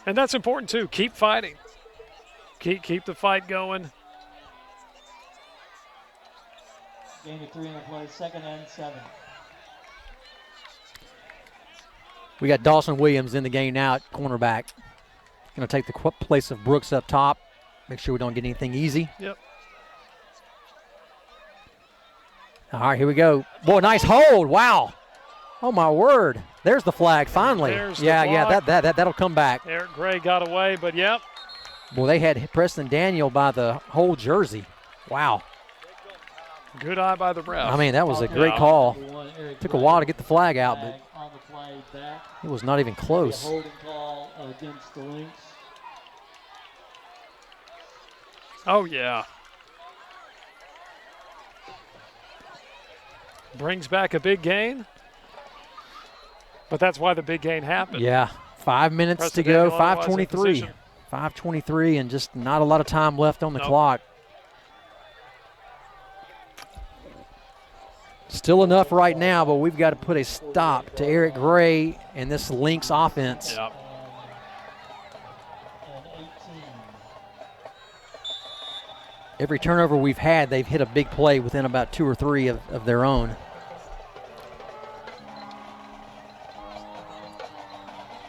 And that's important too. Keep fighting. Keep the fight going. Gain of 3 on the play, 2nd and 7. We got Dawson Williams in the game now at cornerback. Going to take the place of Brooks up top. Make sure we don't get anything easy. Yep. All right, here we go. Boy, nice hold. Wow. Oh, my word. There's the flag finally. There's the yeah, block. that'll come back. Eric Gray got away, but yep. Boy, they had Preston Daniel by the whole jersey. Wow. Good eye by the ref. I mean, that was a great call. Took a while to get the flag out, but on the play back. it was not even close. A holding call against the Lynx. Oh, yeah. Brings back a big gain. But that's why the big gain happened. Yeah, 5 minutes Preston to go, Daniel otherwise in 5:23. position. 5:23 and just not a lot of time left on the clock. Still enough right now, but we've got to put a stop to Eric Gray and this Lynx offense. Yep. And 18. Every turnover we've had, they've hit a big play within about 2 or 3 of their own.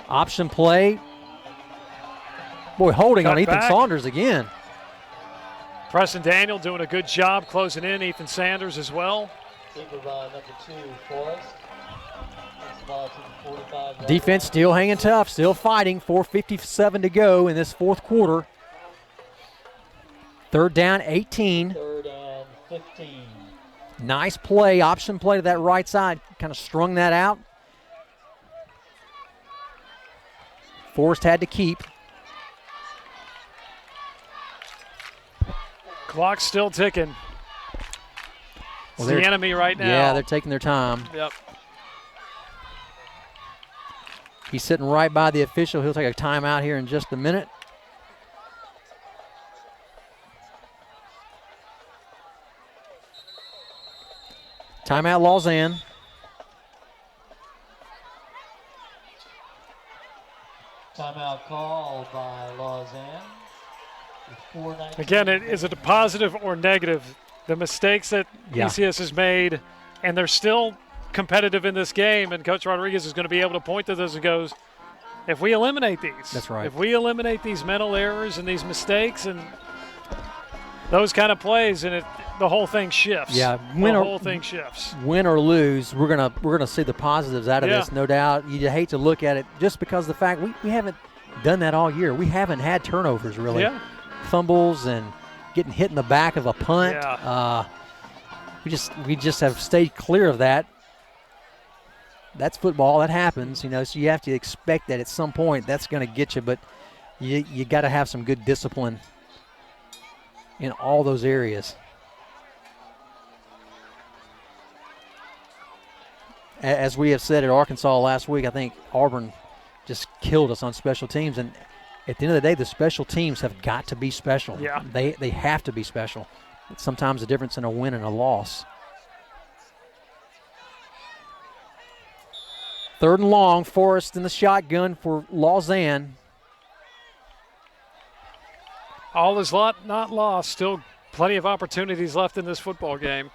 Option play. Boy, holding Cut on Ethan back. Saunders again. Preston Daniel doing a good job closing in. Ethan Sanders as well. Keeper by number 2, Forrest. That's the ball to the 45. Defense still hanging tough, still fighting. 4:57 to go in this fourth quarter. 3rd down, 18. 3rd and 15. Nice play, option play to that right side. Kind of strung that out. Forrest had to keep. Clock's still ticking. It's Well, the enemy right now. Yeah, they're taking their time. Yep. He's sitting right by the official. He'll take a timeout here in just a minute. Timeout, Lausanne. Timeout called by Lausanne. Again, is it a positive or negative? The mistakes that ECS has made, and they're still competitive in this game, and Coach Rodriguez is going to be able to point to this and goes, if we eliminate these, That's right. if we eliminate these mental errors and these mistakes and those kind of plays, and the whole thing shifts. Yeah, the whole thing shifts. Win or lose, we're gonna see the positives out of this, no doubt. You hate to look at it just because of the fact we haven't done that all year. We haven't had turnovers really. Yeah. Fumbles and getting hit in the back of a punt. Yeah. We just have stayed clear of that. That's football. That happens, you know. So you have to expect that at some point that's going to get you. But you got to have some good discipline in all those areas. As we have said at Arkansas last week, I think Auburn just killed us on special teams. And at the end of the day, the special teams have got to be special. Yeah. They have to be special. It's sometimes the difference in a win and a loss. 3rd and long, Forrest in the shotgun for Lausanne. All is not lost. Still plenty of opportunities left in this football game.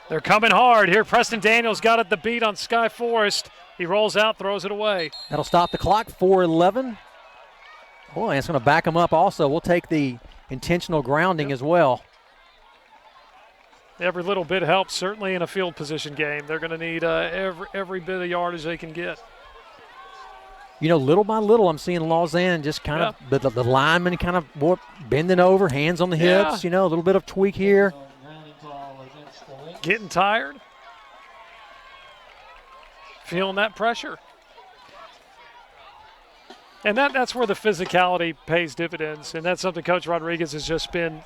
They're coming hard here. Preston Daniels got at the beat on Sky Forrest. He rolls out, throws it away. That'll stop the clock, 4:11. Oh, and it's going to back him up also. We'll take the intentional grounding as well. Every little bit helps, certainly in a field position game. They're going to need every bit of yardage they can get. You know, little by little, I'm seeing Lausanne just kind of, the linemen kind of more bending over, hands on the hips, you know, a little bit of tweak here. Getting tired. Feeling that pressure. And that's where the physicality pays dividends, and that's something Coach Rodriguez has just been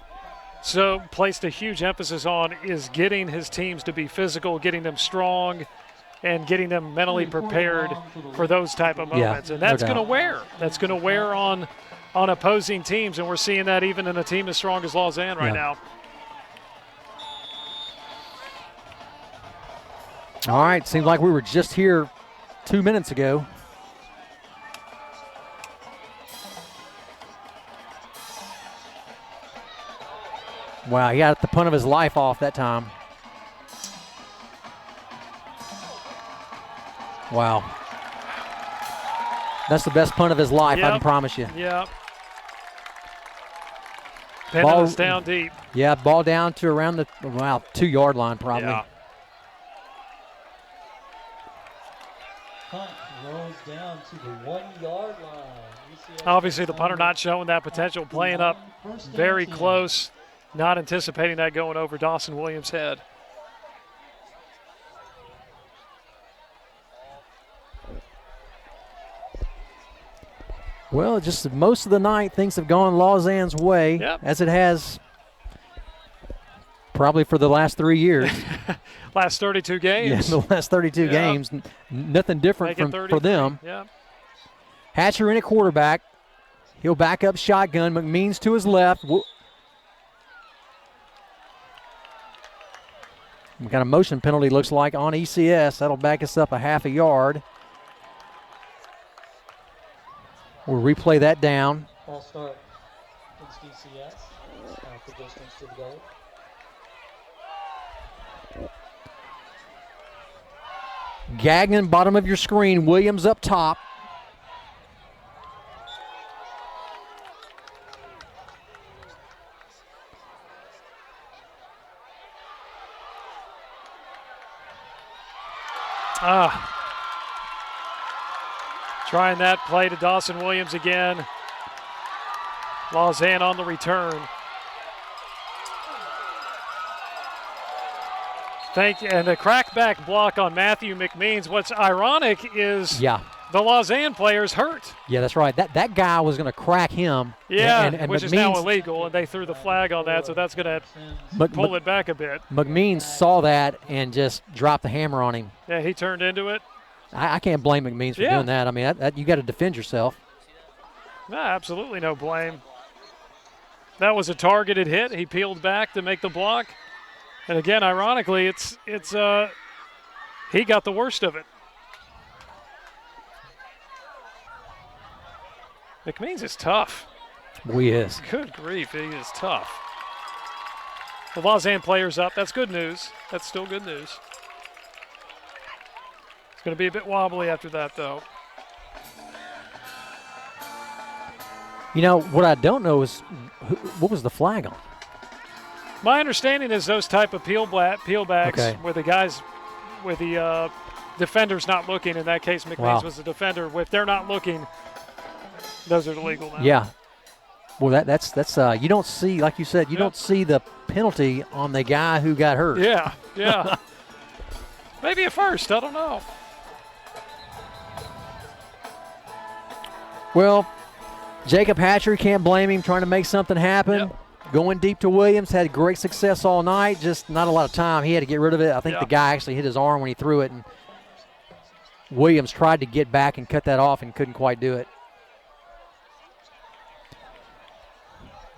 placed a huge emphasis on, is getting his teams to be physical, getting them strong, and getting them mentally prepared for those type of moments. And that's going to wear. That's going to wear on opposing teams, and we're seeing that even in a team as strong as Lausanne right now. All right, seems like we were just here 2 minutes ago. Wow, he got the punt of his life off that time. Wow. That's the best punt of his life, I can promise you. Yep. Ball us down deep. Yeah, ball down to around the 2-yard line probably. Yeah. Punt rolls down to the 1-yard line. Obviously, the punter not showing that potential, playing up very close, not anticipating that going over Dawson Williams' head. Well, just most of the night, things have gone Lausanne's way, as it has probably for the last 3 years. Last 32 games. Yeah, the last 32 games. Nothing different for them. Yeah. Hatcher in at quarterback. He'll back up shotgun. McMeans to his left. We got a motion penalty, looks like, on ECS. That'll back us up a half a yard. We'll replay that down. False start against ECS. For distance to the goal. Gagnon, bottom of your screen. Williams up top. Trying that play to Dawson Williams again. Lausanne on the return. And a crackback block on Matthew McMeans. What's ironic is the Lausanne player's hurt. Yeah, that's right. That guy was going to crack him. Yeah, and which is now illegal, and they threw the flag on that, so that's going to pull it back a bit. McMeans saw that and just dropped the hammer on him. Yeah, he turned into it. I can't blame McMeans for doing that. I mean, you got to defend yourself. No, absolutely no blame. That was a targeted hit. He peeled back to make the block. And again, ironically, he got the worst of it. McMeans is tough. He is. Good grief, he is tough. The Lausanne player's up. That's good news. That's still good news. It's going to be a bit wobbly after that, though. You know, what I don't know is what was the flag on? My understanding is those type of peelbacks where the defender's not looking. In that case, McMeans was the defender. If they're not looking, Those are legal now. Yeah. Well, that's you don't see, like you said, you don't see the penalty on the guy who got hurt. Yeah, yeah. Maybe at first, I don't know. Well, Jacob Hatcher, can't blame him, trying to make something happen. Yep. Going deep to Williams, had great success all night, just not a lot of time. He had to get rid of it. I think the guy actually hit his arm when he threw it, and Williams tried to get back and cut that off and couldn't quite do it.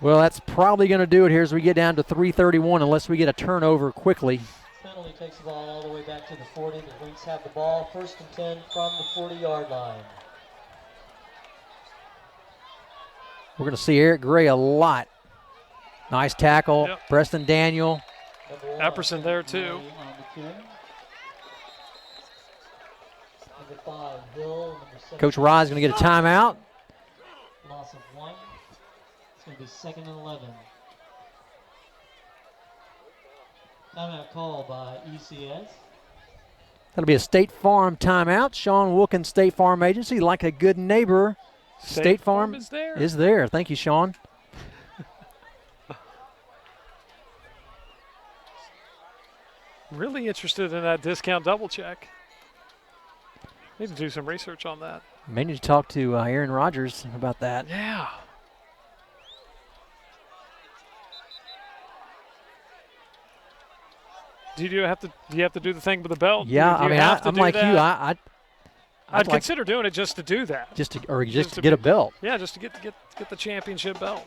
Well, that's probably going to do it here as we get down to 3:31 unless we get a turnover quickly. Penalty takes the ball all the way back to the 40. The Lynx have the ball, 1st and 10 from the 40-yard line. We're going to see Eric Gray a lot. Nice tackle. Yep. Preston Daniel. Epperson there, too. On the carry. Number 5, Hill. Number 7, Coach Rye's going to get a timeout. loss of 1. It's going to be 2nd and 11. Timeout call by ECS. That'll be a State Farm timeout. Sean Wilkins, State Farm Agency, like a good neighbor. State Farm is there. is there. Thank you, Sean. Really interested in that discount double check. Need to do some research on that. May need to talk to Aaron Rodgers about that. Yeah. Do you have to do the thing with the belt? Yeah, Do you I mean, have to I'm do like that? you. I'd I'd like consider doing it just to do that. just to just to get a be- belt. Yeah, just to get the championship belt.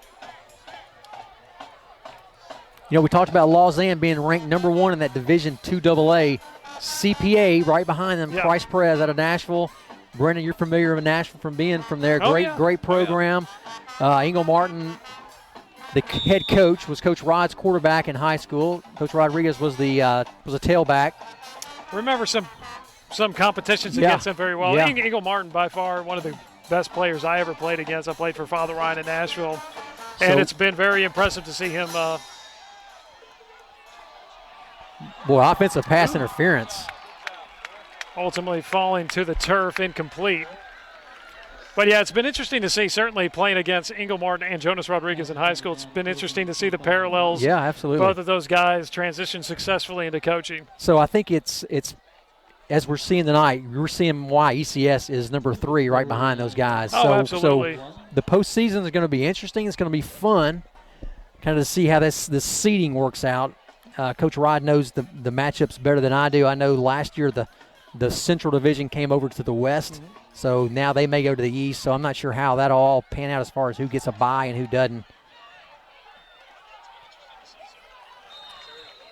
You know, we talked about Lausanne being ranked number 1 in that Division II AA. CPA right behind them, Yeah. Price Perez out of Nashville. Brendan, you're familiar with Nashville from being from there. Oh, Great, yeah. great Oh, yeah. program. Engel Martin, the head coach, was Coach Rod's quarterback in high school. Coach Rodriguez was a tailback. Remember some competitions Yeah. against him very well. Yeah. Engel Martin, by far, one of the best players I ever played against. I played for Father Ryan in Nashville, and So- it's been very impressive to see him. Boy, offensive pass interference. Ultimately falling to the turf, incomplete. But yeah, it's been interesting to see, certainly playing against Engel Martin and Jonas Rodriguez in high school. It's been interesting to see the parallels. Yeah, absolutely. Both of those guys transition successfully into coaching. So I think it's as we're seeing tonight, we're seeing why ECS is number 3 right behind those guys. Oh, absolutely. So the postseason is going to be interesting. It's going to be fun, kind of to see how this seeding works out. Coach Rod knows the matchups better than I do. I know last year the Central Division came over to the West, so now they may go to the East. So I'm not sure how that'll all pan out as far as who gets a bye and who doesn't.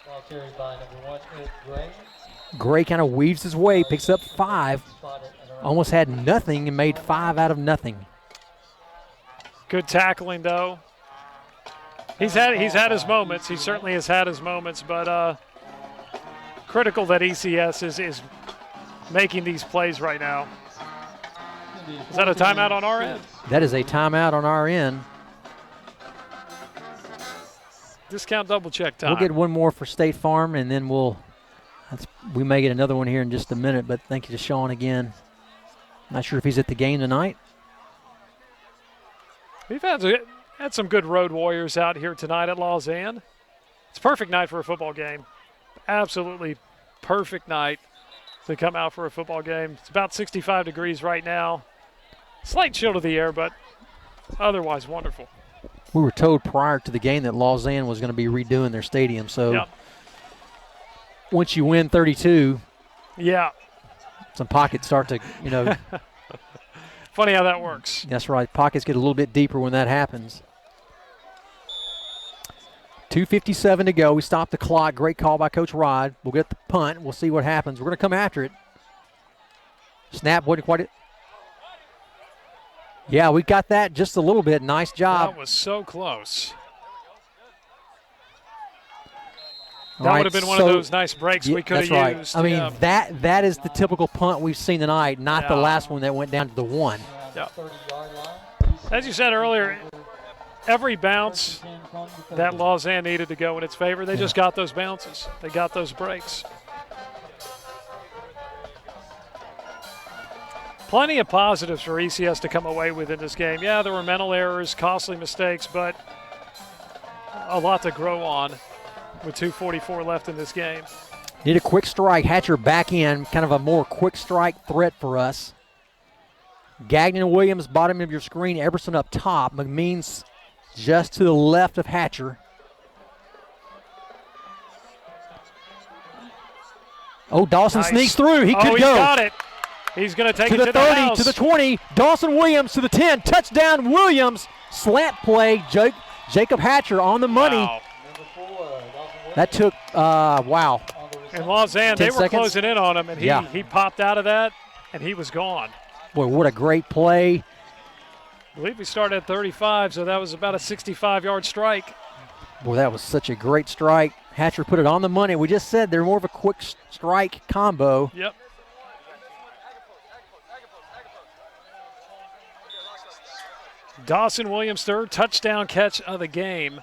Ball carried by number 1, Ed Gray. Gray kind of weaves his way, picks up 5. Spotted at around Almost had nothing and made 5 out of nothing. Good tackling, though. He's had his moments. He certainly has had his moments, but critical that ECS is making these plays right now. Is that a timeout on our end? That is a timeout on our end. Discount double check time. We'll get one more for State Farm, and then we may get another one here in just a minute, but thank you to Sean again. Not sure if he's at the game tonight. We've had some good road warriors out here tonight at Lausanne. It's a perfect night for a football game. Absolutely perfect night to come out for a football game. It's about 65 degrees right now. Slight chill to the air, but otherwise wonderful. We were told prior to the game that Lausanne was going to be redoing their stadium, so Yep. once you win 32, Yeah. some pockets start to, Funny how that works. that's right, pockets get a little bit deeper when that happens. 2:57 to go. We stopped the clock. Great call by Coach Rod. We'll get the punt. We'll see what happens. We're going to come after it. Snap wasn't quite it. Yeah, we got that just a little bit. Nice job. That was so close. All That right, would have been one so- of those nice breaks we could have that's right. used. I mean, Yeah. that is the typical punt we've seen tonight, not the Yeah. last one that went down to the 1. around Yeah. the 30-yard line. As you said earlier, every bounce 1st and 10 from the that 30. Lausanne needed to go in its favor, they just got those bounces. They got those breaks. Plenty of positives for ECS to come away with in this game. Yeah, there were mental errors, costly mistakes, but a lot to grow on with 2:44 left in this game. Need a quick strike. Hatcher back in, kind of a more quick strike threat for us. Gagnon and Williams, bottom of your screen. Everson up top. McMeans just to the left of Hatcher. Oh, Dawson Nice. sneaks through. He could he's go. got it. He's going to take To it the to 30, the house. to the 20. Dawson Williams to the 10. Touchdown Williams. Slant play. Jacob Hatcher on the money. Wow. Number 4, Dawson Williams That took, wow. on the In reception. Lausanne, 10 they were seconds. closing in on him, and Yeah. he popped out of that, and he was gone. Boy, what a great play. I believe we started at 35, so that was about a 65-yard strike. Boy, that was such a great strike. Hatcher put it on the money. We just said they're more of a quick strike combo. Yep. Dawson Williams' third touchdown catch of the game.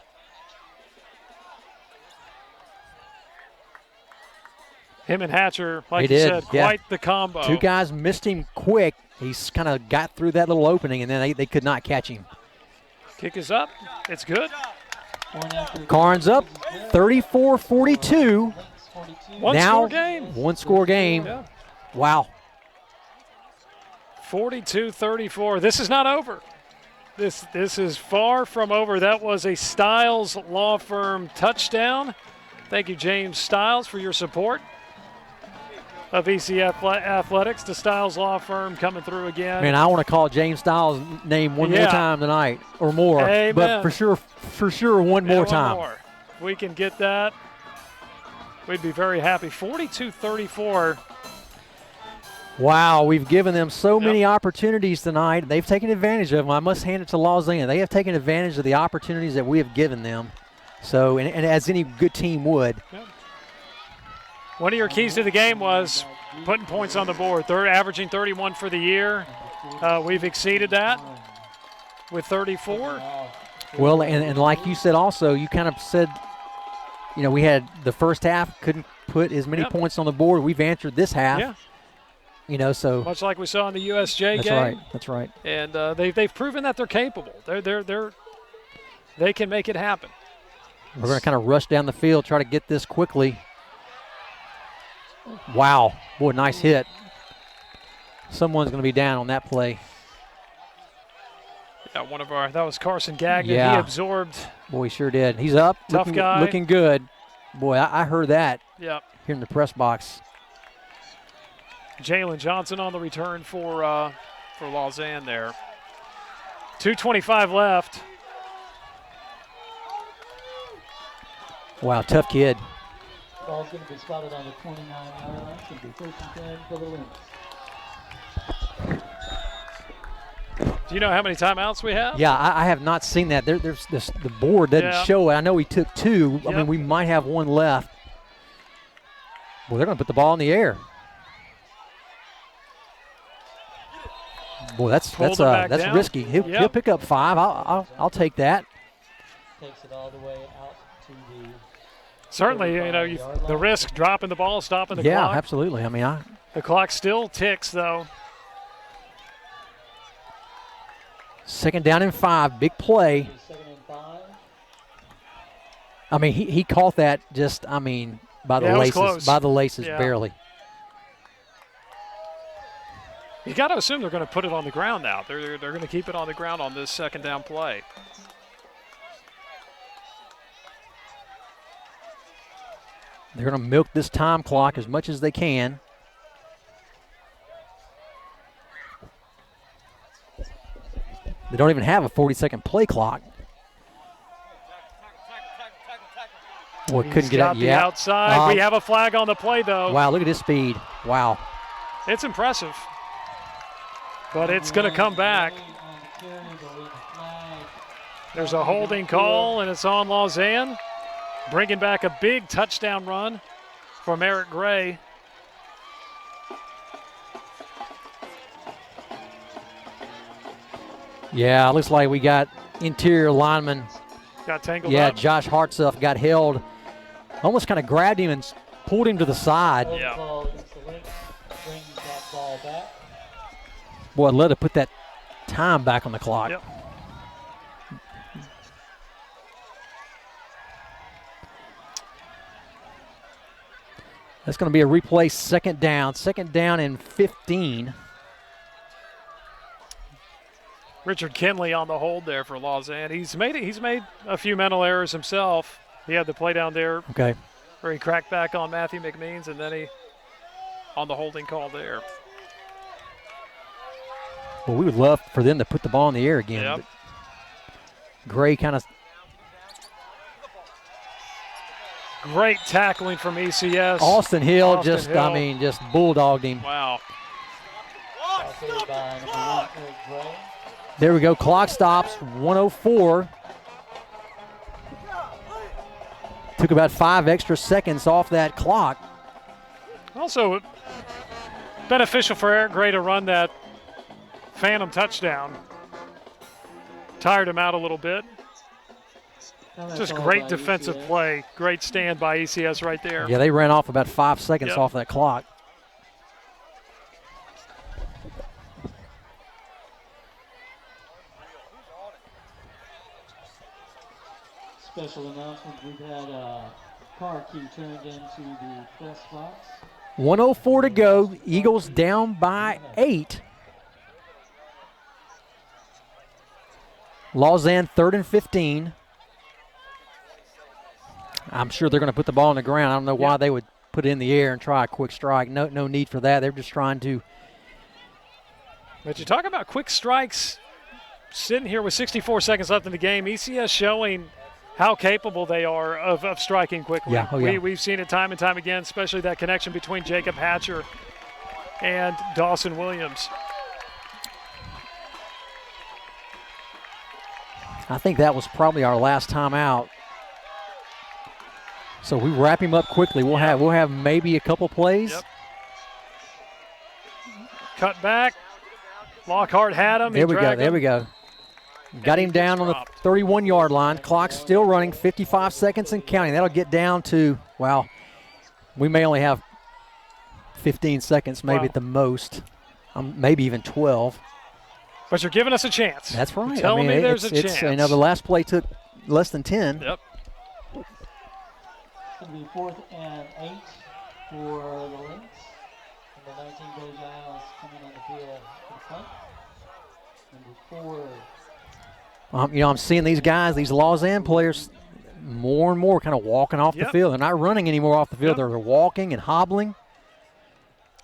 Him and Hatcher, like They you did, said, yeah. quite the combo. Two guys missed him quick. He's kind of got through that little opening, and then they could not catch him. Kick is up. It's good. Point after Carnes up, 34-42. Lynx 42. One Now, score game. one score game. Yeah. Wow. 42-34. This is not over. This is far from over. That was a Stiles Law Firm touchdown. Thank you, James Stiles, for your support of ECF Athletics. The Stiles Law Firm coming through again. Man, I want to call James Stiles' name one more Yeah. time tonight or more. Amen. But for sure, one Yeah, more one time. more. If we can get that, we'd be very happy. 42-34. Wow, we've given them so many opportunities tonight. They've taken advantage of them. I must hand it to Lausanne. They have taken advantage of the opportunities that we have given them. So, and as any good team would. One of your keys to the game was putting points on the board. They're averaging 31 for the year. We've exceeded that with 34. Well, and like you said also, you kind of said, you know, we had the first half, couldn't put as many Yep. points on the board. We've answered this half. Yeah. You know, so Much like we saw in the USJ that's game. right. That's right. And they've proven that they're capable. They can make it happen. We're going to kind of rush down the field, try to get this quickly. Wow. Boy, nice hit. Someone's going to be down on that play. Yeah, that was Carson Gagnon. Yeah. He absorbed. Boy, he sure did. He's up. Tough guy. Looking good. Boy, I heard that Yeah. here in the press box. Jalen Johnson on the return for Lausanne there. 2:25 left. Wow, tough kid. Ball's going to be spotted on the 29-yard line. It's going to be 1st and 10 for the Lynx. Do you know how many timeouts we have? Yeah, I have not seen that. There's this, the board doesn't Yeah. show it. I know he took two. I Yep. mean, we might have one left. Well, they're going to put the ball in the air. Boy, that's Pulled it back down. risky. He'll Yep. pick up 5. I'll take that. Takes it all the way out to the Certainly, the risk dropping the ball, stopping the Yeah, clock. absolutely. I mean, The clock still ticks, though. 2nd down and 5, big play. 2nd and 5. I mean, he caught that just, I mean, by the Yeah, it was laces, close. Yeah. barely. You got to assume they're going to put it on the ground now. They're going to keep it on the ground on this 2nd down play. They're going to milk this time clock as much as they can. They don't even have a 40-second play clock. Boy, couldn't He's get got out the yet. outside. We have a flag on the play, though. Wow, look at his speed. Wow. It's impressive. But it's going to come back. There's a holding call, and it's on Lausanne. Bringing back a big touchdown run from Eric Gray. Yeah, looks like we got interior lineman. Got tangled Yeah, up. Josh Hartsuff got held. Almost kind of grabbed him and pulled him to the side. Yeah. Ball against the Lynx brings that ball back. Boy, I'd love to put that time back on the clock. Yep. That's going to be a replay, second down. Second down and 15. Richard Kinley on the hold there for Lausanne. He's made a few mental errors himself. He had the play down there Okay. where he cracked back on Matthew McMeans, and then he on the holding call there. Well, we would love for them to put the ball in the air again. Yep. But Gray kind of. Great tackling from ECS. Austin Hill Austin just, Hill. I mean, just bulldogged him. Wow. Okay, by number 1, Eric Gray. There we go. Clock stops. 1:04. Took about 5 extra seconds off that clock. Also beneficial for Eric Gray to run that phantom touchdown. Tired him out a little bit. Timeout Just called great by defensive ECS. play. Great stand by ECS right there. Yeah, they ran off about 5 seconds Yep. off that clock. Special announcement, we've had a car key turned into the press box. 1:04 to go. Eagles down by 8. Lausanne 3rd and 15. I'm sure they're going to put the ball on the ground. I don't know why they would put it in the air and try a quick strike. No need for that. They're just trying to. But you talk about quick strikes. Sitting here with 64 seconds left in the game, ECS showing how capable they are of striking quickly. Yeah, oh yeah. We've seen it time and time again, especially that connection between Jacob Hatcher and Dawson Williams. I think that was probably our last time out. So we wrap him up quickly. We'll have maybe a couple plays. Yep. Cut back. Lockhart had him. There we go. There we go. Got him down on the 31-yard line. Clock's still running, 55 seconds and counting. That'll get down to, well, we may only have 15 seconds, maybe at the most, maybe even 12. But you're giving us a chance. That's right. Tell me there's a chance. You know, the last play took less than 10. Yep. It's going to be 4th and 8 for the Lynx. Number 19, Billy Giles, coming on the field in front. Number 4. You know, I'm seeing these guys, these Lausanne players, more and more kind of walking off the field. They're not running anymore off the field. They're walking and hobbling.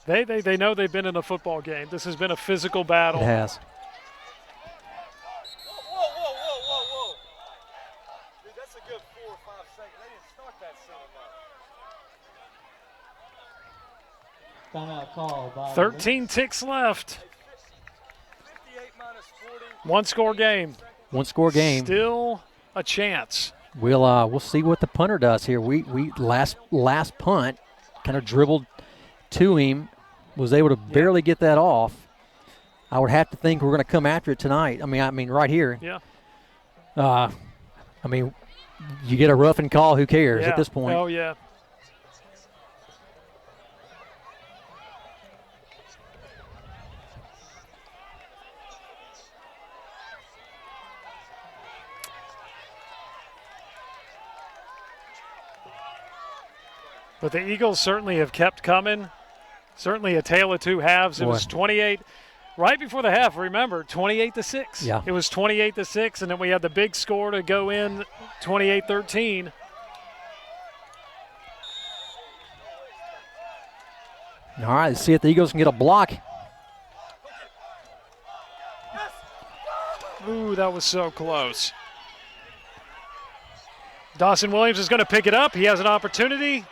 They know they've been in a football game. This has been a physical battle. It has. Whoa. Dude, that's a good 4 or 5 seconds. They didn't start that soon enough. Timeout call by 13 ticks left. 58 minus 40. One-score game. One-score game. Still a chance. We'll see what the punter does here. We last punt kind of dribbled to him, was able to barely get that off. I would have to think we're going to come after it tonight. I mean right here. Yeah. I mean, you get a roughing call, who cares at this point? Oh, yeah. But the Eagles certainly have kept coming. Certainly a tale of two halves. It was 28 right before the half. Remember, 28-6. Yeah. It was 28-6, and then we had the big score to go in, 28-13. All right, let's see if the Eagles can get a block. Ooh, that was so close. Dawson Williams is going to pick it up. He has an opportunity.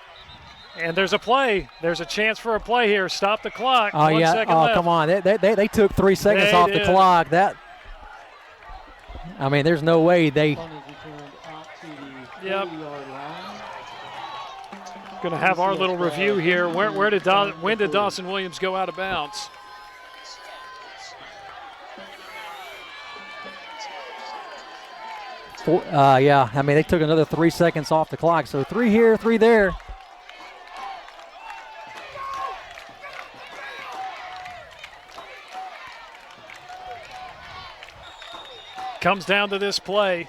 And there's a play. There's a chance for a play here. Stop the clock. Oh, 1 yeah. second Oh, left. come on. They took 3 seconds They off did. the clock. There's no way they. Punt is returned out to the Yep. 40-yard line. Going to have our little review here. When did Dawson Williams go out of bounds? They took another 3 seconds off the clock. So 3 here, 3 there. comes down to this play.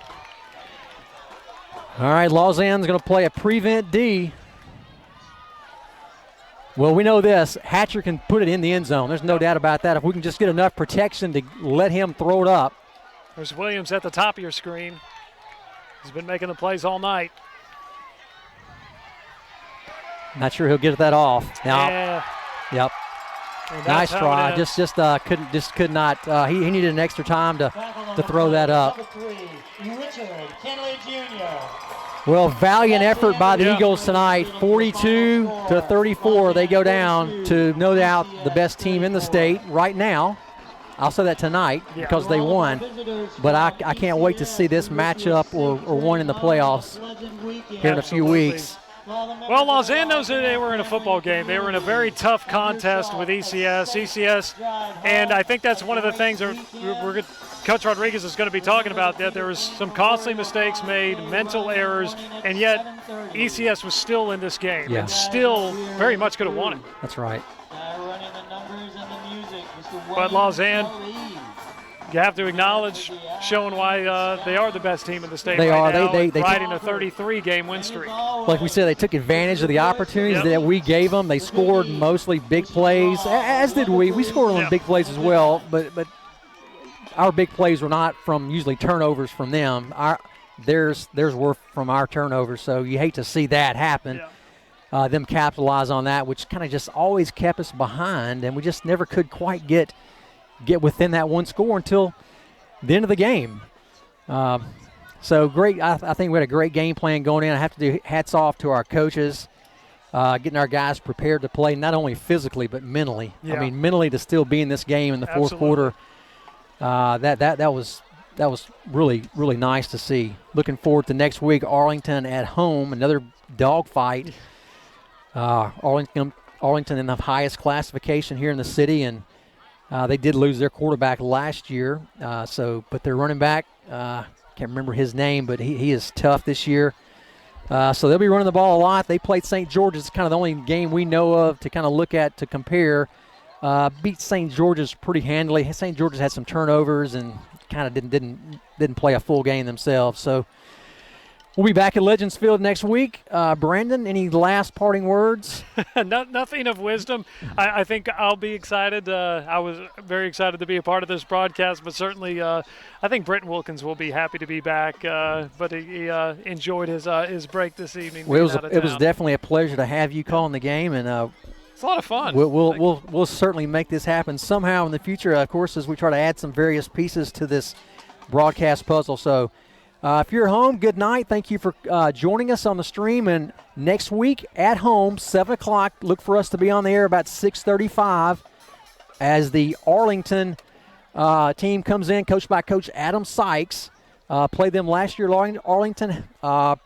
All right, Lausanne's going to play a prevent D. Well, we know this. Hatcher can put it in the end zone. There's no doubt about that. If we can just get enough protection to let him throw it up. There's Williams at the top of your screen. He's been making the plays all night. Not sure he'll get that off. Now, Yeah. Yep. And Nice that's how try. it is. Could not. He needed an extra time to throw that up. Number 3, Richard Kenley Jr. Well, valiant effort by the Yeah. Eagles tonight. 42-34, they go down to no doubt the best team in the state right now. I'll say that tonight because they won. But I can't wait to see this matchup or one in the playoffs here in a few Absolutely. weeks. Well, Lausanne knows that they were in a football game. They were in a very tough contest with ECS. And I think that's one of the things that Coach Rodriguez is going to be talking about, that there was some costly mistakes made, mental errors, and yet ECS was still in this game and still very much could have won it. That's right. But Lausanne, you have to acknowledge, showing why they are the best team in the state They right are. now, They riding a 33-game win streak. Like we said, they took advantage of the opportunities that we gave them. They scored mostly big plays, as did we. We scored on big plays as well, but our big plays were not from usually turnovers from them. Theirs were from our turnovers, so you hate to see that happen. Them capitalize on that, which kind of just always kept us behind, and we just never could quite get within that one score until the end of the game. So great. I think we had a great game plan going in. I have to do hats off to our coaches, getting our guys prepared to play, not only physically but mentally. Yeah. I mean, mentally to still be in this game in the fourth quarter. That was really, really nice to see. Looking forward to next week, Arlington at home, another dogfight. Arlington in the highest classification here in the city, and they did lose their quarterback last year. But their running back, can't remember his name, but he is tough this year. So they'll be running the ball a lot. They played St. George's. It's kind of the only game we know of to kind of look at to compare. Beat St. George's pretty handily. St. George's had some turnovers and kind of didn't play a full game themselves. So we'll be back at Legends Field next week. Brandon, any last parting words? Nothing of wisdom. I think I'll be excited. I was very excited to be a part of this broadcast, but certainly I think Brenton Wilkins will be happy to be back. But he enjoyed his break this evening. Well, it was definitely a pleasure to have you calling the game, and it's a lot of fun. We'll certainly make this happen somehow in the future, of course, as we try to add some various pieces to this broadcast puzzle. So if you're home, good night. Thank you for joining us on the stream. And next week at home, 7 o'clock, look for us to be on the air about 6:35 as the Arlington team comes in, coached by Coach Adam Sykes. Played them last year, Arlington,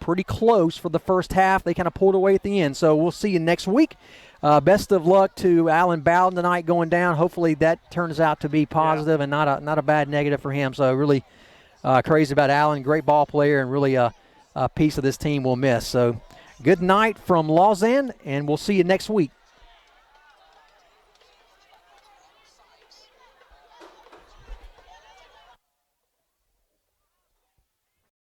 pretty close for the first half. They kind of pulled away at the end. So we'll see you next week. Best of luck to Alan Bowden tonight going down. Hopefully that turns out to be positive and not a bad negative for him. So really crazy about Alan. Great ball player and really a piece of this team we'll miss. So good night from Lausanne, and we'll see you next week.